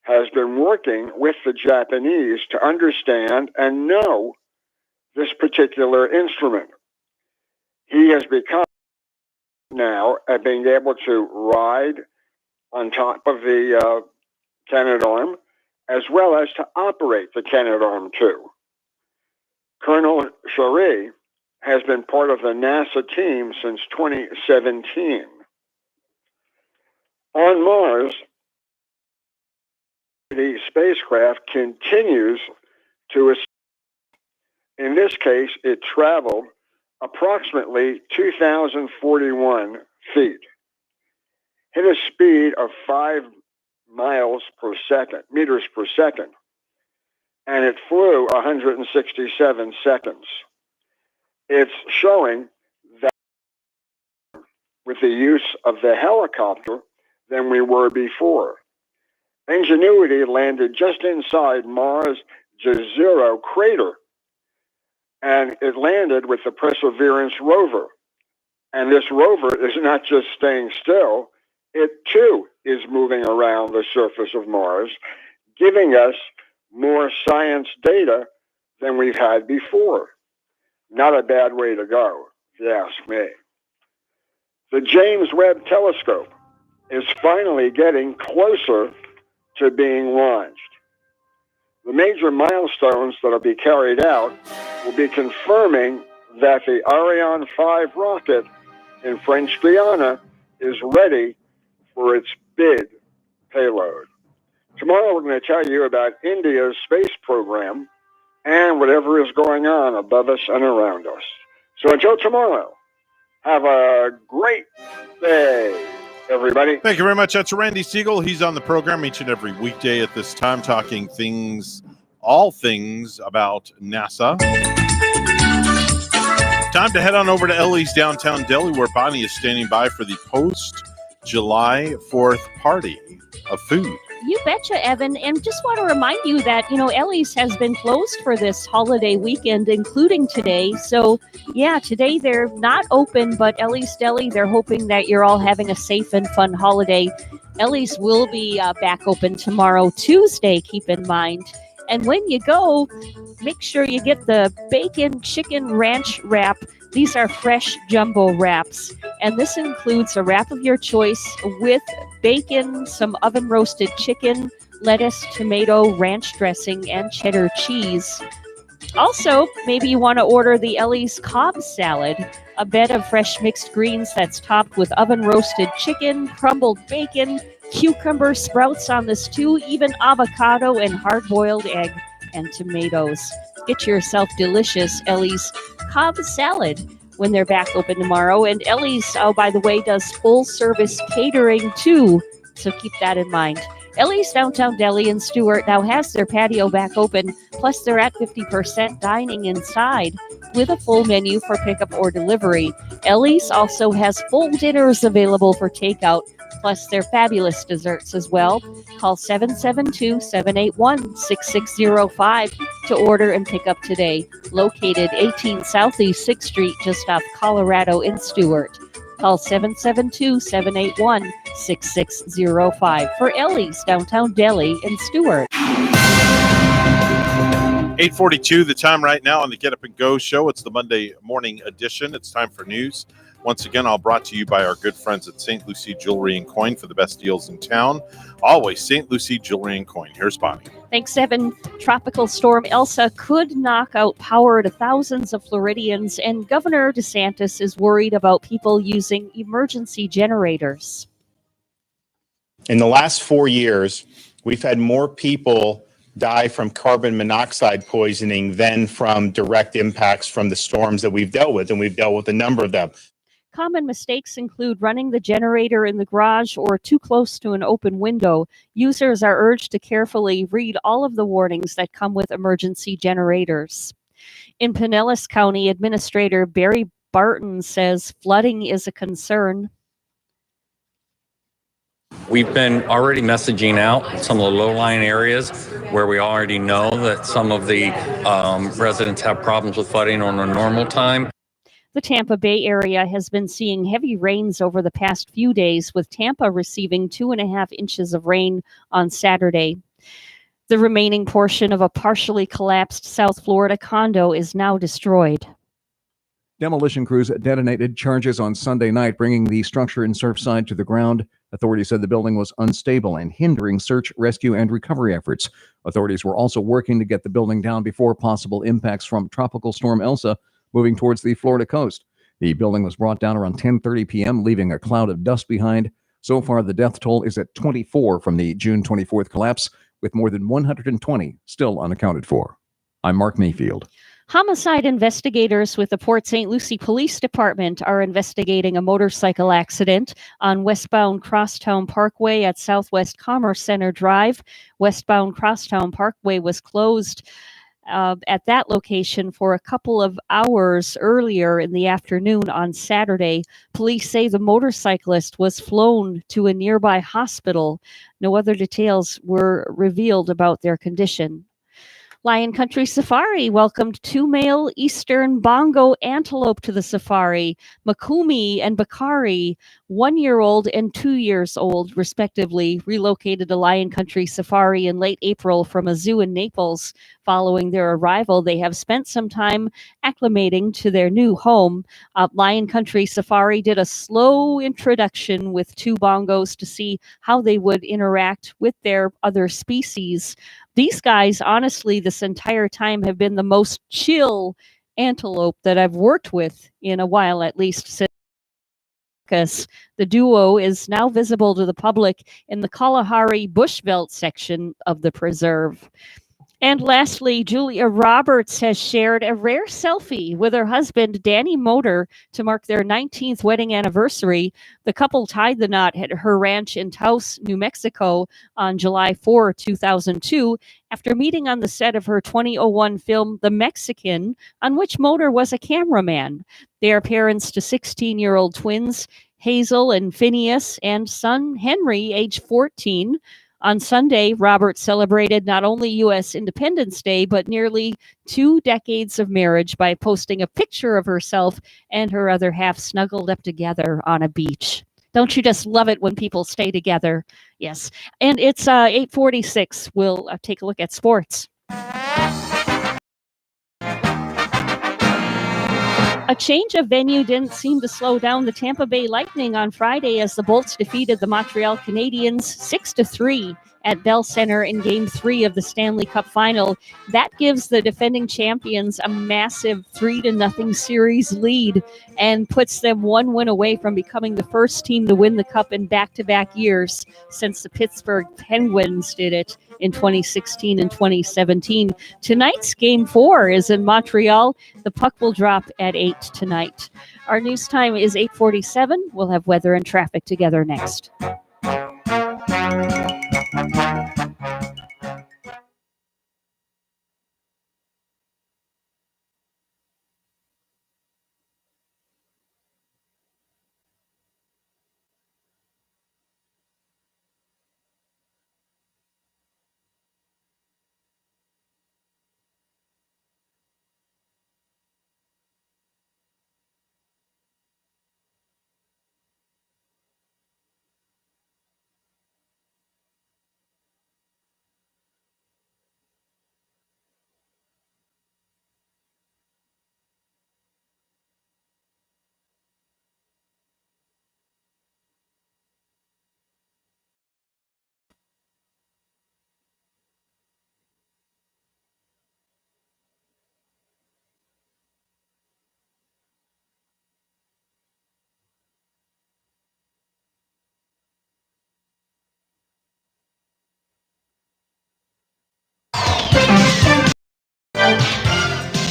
has been working with the Japanese to understand and know this particular instrument. He has become now at being able to ride on top of the Canadarm, as well as to operate the Canadarm2. Colonel Sharri has been part of the NASA team since 2017. On Mars, the spacecraft continues to ascend. In this case, it traveled approximately 2,041 feet, hit a speed of 5 meters per second, and it flew 167 seconds. It's showing that with the use of the helicopter than we were before. Ingenuity landed just inside Mars' Jezero crater, and it landed with the Perseverance rover. And this rover is not just staying still, it too is moving around the surface of Mars, giving us more science data than we've had before. Not a bad way to go, if you ask me. The James Webb Telescope is finally getting closer to being launched. The major milestones that will be carried out will be confirming that the Ariane 5 rocket in French Guiana is ready for its big payload. Tomorrow we're going to tell you about India's space program and whatever is going on above us and around us. So until tomorrow, have a great day, everybody. Thank you very much. That's Randy Siegel. He's on the program each and every weekday at this time, talking things, all things about NASA. Time to head on over to Ellie's downtown Delhi, where Bonnie is standing by for the post-July 4th party of food. You betcha, Evan. And just want to remind you that, Ellie's has been closed for this holiday weekend, including today. So, yeah, today they're not open, but Ellie's Deli, they're hoping that you're all having a safe and fun holiday. Ellie's will be back open tomorrow, Tuesday, keep in mind. And when you go, make sure you get the bacon chicken ranch wrap. These are fresh jumbo wraps, and this includes a wrap of your choice with bacon, some oven roasted chicken, lettuce, tomato, ranch dressing, and cheddar cheese. Also, maybe you want to order the Ellie's Cobb salad, a bed of fresh mixed greens that's topped with oven roasted chicken, crumbled bacon, cucumber, sprouts on this too, even avocado and hard-boiled egg and tomatoes. Get yourself delicious Ellie's Cobb salad when they're back open tomorrow. And Ellie's, oh, by the way, does full-service catering too, so keep that in mind. Ellie's Downtown Deli in Stuart now has their patio back open, plus they're at 50% dining inside with a full menu for pickup or delivery. Ellie's also has full dinners available for takeout, plus their fabulous desserts as well. Call 772-781-6605 to order and pick up today. Located 18 Southeast 6th Street, just off Colorado in Stuart. Call 772-781-6605 for Ellie's Downtown Deli in Stuart. 8:42, the time right now on the Get Up and Go show. It's the Monday morning edition. It's time for news. Once again, all brought to you by our good friends at St. Lucie Jewelry and Coin for the best deals in town. Always St. Lucie Jewelry and Coin. Here's Bonnie. Thanks, Evan. Tropical storm Elsa could knock out power to thousands of Floridians, and Governor DeSantis is worried about people using emergency generators. In the last 4 years, we've had more people die from carbon monoxide poisoning than from direct impacts from the storms that we've dealt with, and we've dealt with a number of them. Common mistakes include running the generator in the garage or too close to an open window. Users are urged to carefully read all of the warnings that come with emergency generators. In Pinellas County, Administrator Barry Barton says flooding is a concern. We've been already messaging out some of the low-lying areas where we already know that some of the residents have problems with flooding on a normal time. The Tampa Bay area has been seeing heavy rains over the past few days, with Tampa receiving 2.5 inches of rain on Saturday. The remaining portion of a partially collapsed South Florida condo is now destroyed. Demolition crews detonated charges on Sunday night, bringing the structure in Surfside to the ground. Authorities said the building was unstable and hindering search, rescue, and recovery efforts. Authorities were also working to get the building down before possible impacts from Tropical Storm Elsa moving towards the Florida coast. The building was brought down around 10:30 p.m., leaving a cloud of dust behind. So far, the death toll is at 24 from the June 24th collapse, with more than 120 still unaccounted for. I'm Mark Mayfield. Homicide investigators with the Port St. Lucie Police Department are investigating a motorcycle accident on westbound Crosstown Parkway at Southwest Commerce Center Drive. Westbound Crosstown Parkway was closed at that location for a couple of hours earlier in the afternoon on Saturday. Police say the motorcyclist was flown to a nearby hospital. No other details were revealed about their condition. Lion Country Safari welcomed 2 male eastern bongo antelope to the safari. Makumi and Bakari, 1-year-old and 2 years old, respectively, relocated to Lion Country Safari in late April from a zoo in Naples. Following their arrival, they have spent some time acclimating to their new home. Lion Country Safari did a slow introduction with 2 bongos to see how they would interact with their other species. These guys, honestly, this entire time have been the most chill antelope that I've worked with in a while, at least. The duo is now visible to the public in the Kalahari Bushveld section of the preserve. And lastly, Julia Roberts has shared a rare selfie with her husband, Danny Motor, to mark their 19th wedding anniversary. The couple tied the knot at her ranch in Taos, New Mexico on July 4, 2002, after meeting on the set of her 2001 film, The Mexican, on which Motor was a cameraman. They are parents to 16-year-old twins, Hazel and Phineas, and son Henry, age 14. On Sunday, Roberts celebrated not only U.S. Independence Day, but nearly 2 decades of marriage by posting a picture of herself and her other half snuggled up together on a beach. Don't you just love it when people stay together? Yes. And it's 8:46. We'll take a look at sports. A change of venue didn't seem to slow down the Tampa Bay Lightning on Friday as the Bolts defeated the Montreal Canadiens 6-3 at Bell Center in Game 3 of the Stanley Cup Final. That gives the defending champions a massive 3-0 series lead and puts them 1 win away from becoming the first team to win the Cup in back-to-back years since the Pittsburgh Penguins did it in 2016 and 2017. Tonight's Game 4 is in Montreal. The puck will drop at 8 tonight. Our news time is 8:47. We'll have weather and traffic together next.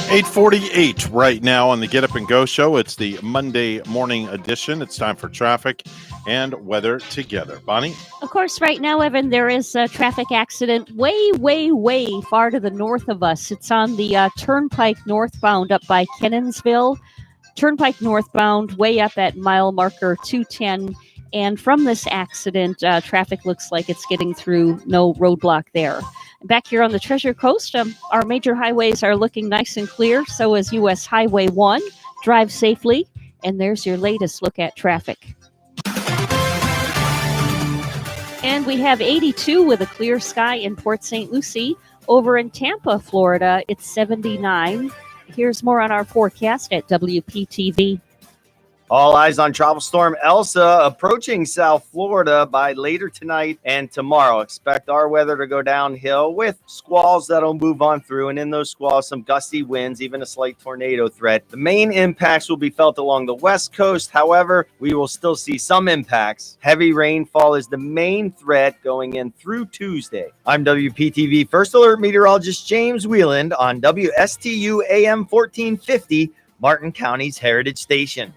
8:48 right now on the Get Up and Go show. It's the Monday morning edition. It's time for traffic and weather together. Bonnie? Of course, right now, Evan, there is a traffic accident way far to the north of us. It's on the Turnpike northbound up by Cannonsville. Turnpike northbound, way up at mile marker 210. And from this accident, traffic looks like it's getting through, no roadblock there. Back here on the Treasure Coast, our major highways are looking nice and clear. So is U.S. Highway 1. Drive safely. And there's your latest look at traffic. And we have 82 with a clear sky in Port St. Lucie. Over in Tampa, Florida, it's 79. Here's more on our forecast at WPTV. All eyes on Tropical Storm Elsa approaching South Florida by later tonight and tomorrow. Expect our weather to go downhill with squalls that'll move on through. And in those squalls, some gusty winds, even a slight tornado threat. The main impacts will be felt along the west coast. However, we will still see some impacts. Heavy rainfall is the main threat going in through Tuesday. I'm WPTV First Alert Meteorologist James Wheeland on WSTU AM 1450, Martin County's Heritage Station.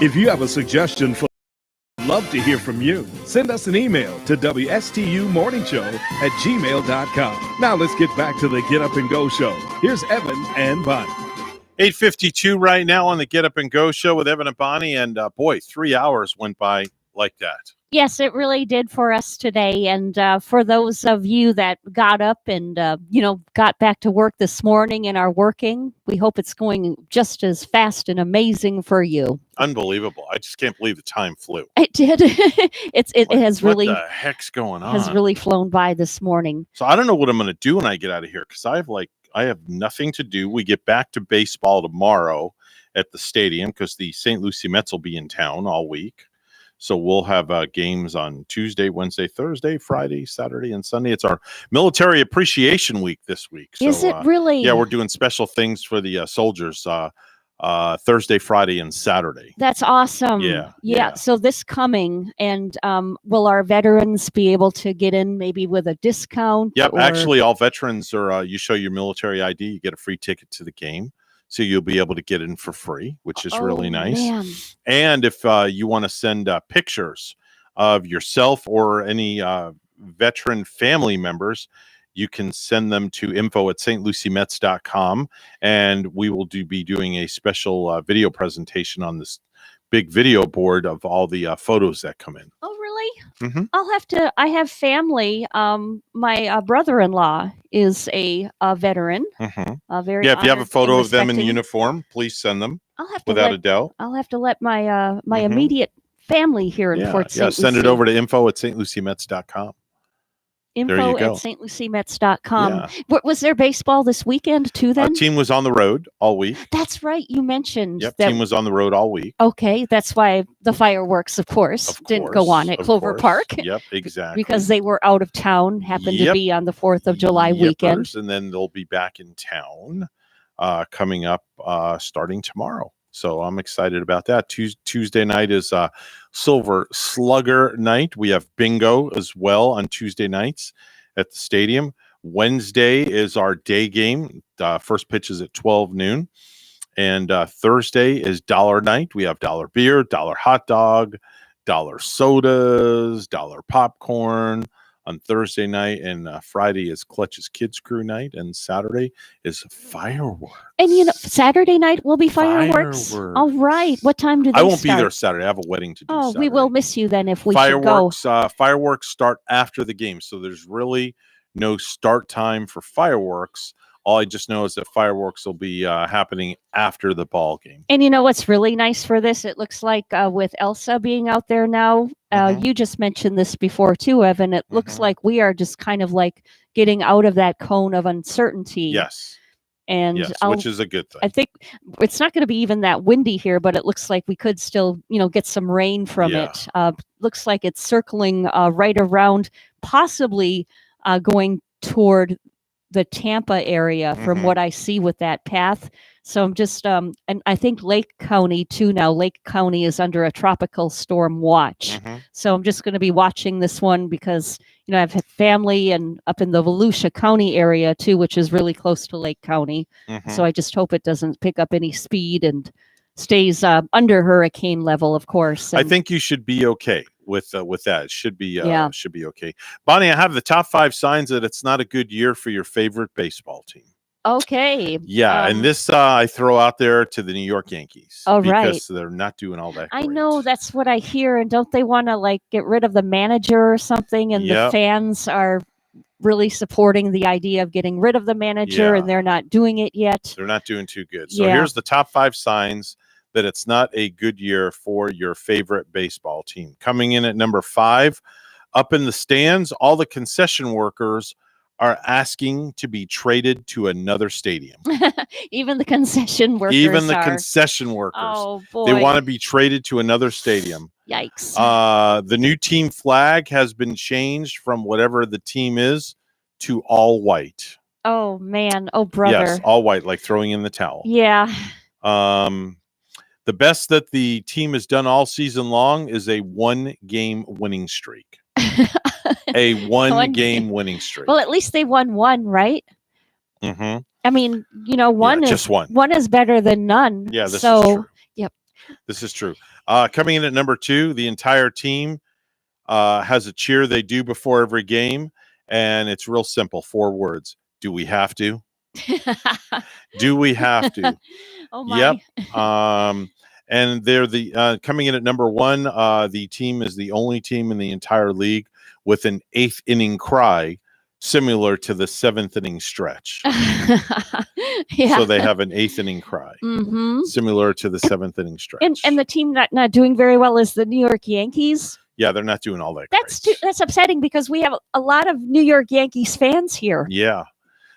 If you have a suggestion for, love to hear from you. Send us an email to WSTUmorningshow@gmail.com. Now let's get back to the Get Up and Go show. Here's Evan and Bonnie. 8:52 right now on the Get Up and Go show with Evan and Bonnie. And boy, 3 hours went by like that. Yes, it really did for us today. And for those of you that got up and, got back to work this morning and are working, we hope it's going just as fast and amazing for you. Unbelievable. I just can't believe the time flew. It did. It has really. What the heck's going on? Has really flown by this morning. So I don't know what I'm going to do when I get out of here because I have nothing to do. We get back to baseball tomorrow. at the stadium because the St. Lucie Mets will be in town all week. So we'll have games on Tuesday, Wednesday, Thursday, Friday, Saturday, and Sunday. It's our Military Appreciation Week this week. So, Is it really? Yeah, we're doing special things for the soldiers Thursday, Friday, and Saturday. That's awesome. Yeah. So this coming, and will our veterans be able to get in maybe with a discount? Yep. or- Actually, all veterans are. You show your military ID, you get a free ticket to the game. So you'll be able to get in for free, which is really nice. Man. And if you want to send pictures of yourself or any veteran family members, you can send them to info@stluciemets.com, and we will be doing a special video presentation on this big video board of all the photos that come in. Oh, really? Mhm. I have family. My brother-in-law is a veteran. Very Yeah, if you have a honored photo and of them in respected. uniform, please send them. I'll have to without let- a doubt. I'll have to let my my immediate family here in Fort St. Send it Lucie. over to info@stluciemets.com. There you Info go. at stluciemets.com. Yeah. Was there baseball this weekend too then? Team was on the road all week. That's right. You mentioned Yep, that. team was on the road all week. Okay, that's why the fireworks, of course, didn't go on at Of Clover course. Park. Yep, exactly. Because they were out of town, happened to Yep. be on the 4th of July weekend. Yippers, and then they'll be back in town coming up starting tomorrow. So I'm excited about that. Tuesday night is Silver Slugger night. We have bingo as well on Tuesday nights at the stadium. Wednesday is our day game. First pitch is at 12 noon. And Thursday is dollar night. We have dollar beer, dollar hot dog, dollar sodas, dollar popcorn on Thursday night. And Friday is Clutch's Kids Crew night. And Saturday is fireworks. And Saturday night will be fireworks. Fireworks. All right. What time do they I won't be start? there Saturday. I have a wedding to do. Oh, Saturday. we will miss you then if we should go. Fireworks start after the game, so there's really no start time for fireworks. All I just know is that fireworks will be happening after the ball game. And you know what's really nice for this? It looks like with Elsa being out there now, you just mentioned this before too, Evan. It looks like we are just kind of like getting out of that cone of uncertainty. Yes. And Yes, which is a good thing. I think it's not going to be even that windy here, but it looks like we could still, get some rain from it. Looks like it's circling right around, possibly going toward the Tampa area from what I see with that path. So I'm just, and I think Lake County too now. Lake County is under a tropical storm watch. So I'm just going to be watching this one because, I've had family and up in the Volusia County area too, which is really close to Lake County. So I just hope it doesn't pick up any speed and stays under hurricane level, of course. I And- think you should be okay with that. It should be Yeah. should be okay. Bonnie, I have the top 5 signs that it's not a good year for your favorite baseball team. Okay. Yeah, and this I throw out there to the New York Yankees Oh, right. because they're not doing all that. I know that's what I hear. And don't they want to get rid of the manager or something? And the Yep. fans are really supporting the idea of getting rid of the manager Yeah. and they're not doing it yet. They're not doing too good. So Yeah. here's the top 5 signs that it's not a good year for your favorite baseball team. Coming in at number 5, up in the stands, all the concession workers are asking to be traded to another stadium. Even the concession workers Even the are. concession workers. Oh, They boy. want to be traded to another stadium. Yikes. The new team flag has been changed from whatever the team is to all white. Oh, man. Oh, brother. Yes, all white, like throwing in the towel. Yeah. The best that the team has done all season long is a 1-game winning streak. A 1-game winning streak. Well, at least they won one, right? Mhm. I mean, one is just one. One is better than none. Yeah, this is so, true. Yep. This is true. Coming in at number 2, the entire team has a cheer they do before every game, and it's real simple. 4 words. Do we have to? Do we have to? Oh my. Yep. And they're the coming in at number 1. The team is the only team in the entire league with an 8th inning cry, similar to the 7th inning stretch. Yeah. So they have an 8th inning cry, Mhm. similar to the 7th inning stretch. And the team not doing very well is the New York Yankees. Yeah, they're not doing all that. That's upsetting because we have a lot of New York Yankees fans here. Yeah,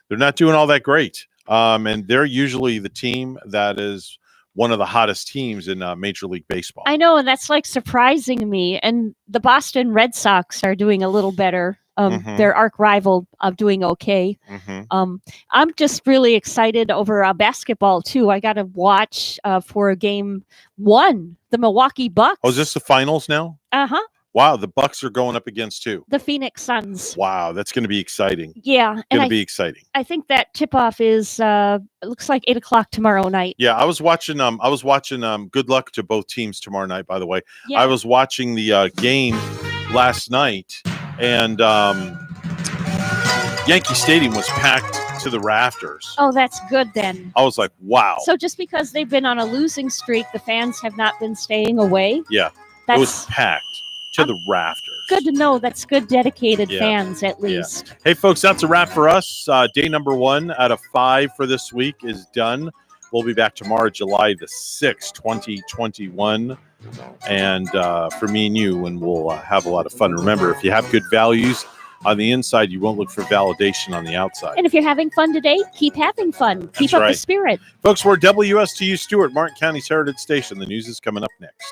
they're not doing all that great. And they're usually the team that is one of the hottest teams in Major League Baseball. I know, and that's like surprising me. And the Boston Red Sox are doing a little better. Their arch rival doing okay. I'm just really excited over basketball too. I got to watch for game 1, the Milwaukee Bucks. Oh, is this the finals now? Wow, the Bucks are going up against who? The Phoenix Suns. Wow, that's going to be exciting. Yeah, Going to be exciting. I think that tip-off is it looks like 8:00 tomorrow night. Yeah, I was watching. Good luck to both teams tomorrow night. By the way, Yeah. I was watching the game last night, and Yankee Stadium was packed to the rafters. Oh, that's good then. I was like, wow. So just because they've been on a losing streak, the fans have not been staying away. Yeah, it was packed to the rafters. Good to know. That's good, dedicated Yeah. fans at least. Hey, folks, that's a wrap for us. Day number 1 out of 5 for this week is done. We'll be back tomorrow, July the 6th, 2021. And for me and you, and we'll have a lot of fun. Remember, if you have good values on the inside, you won't look for validation on the outside. And if you're having fun today, keep having fun. Keep That's up right. the spirit. Folks, we're WSTU Stewart, Martin County's Heritage Station. The news is coming up next.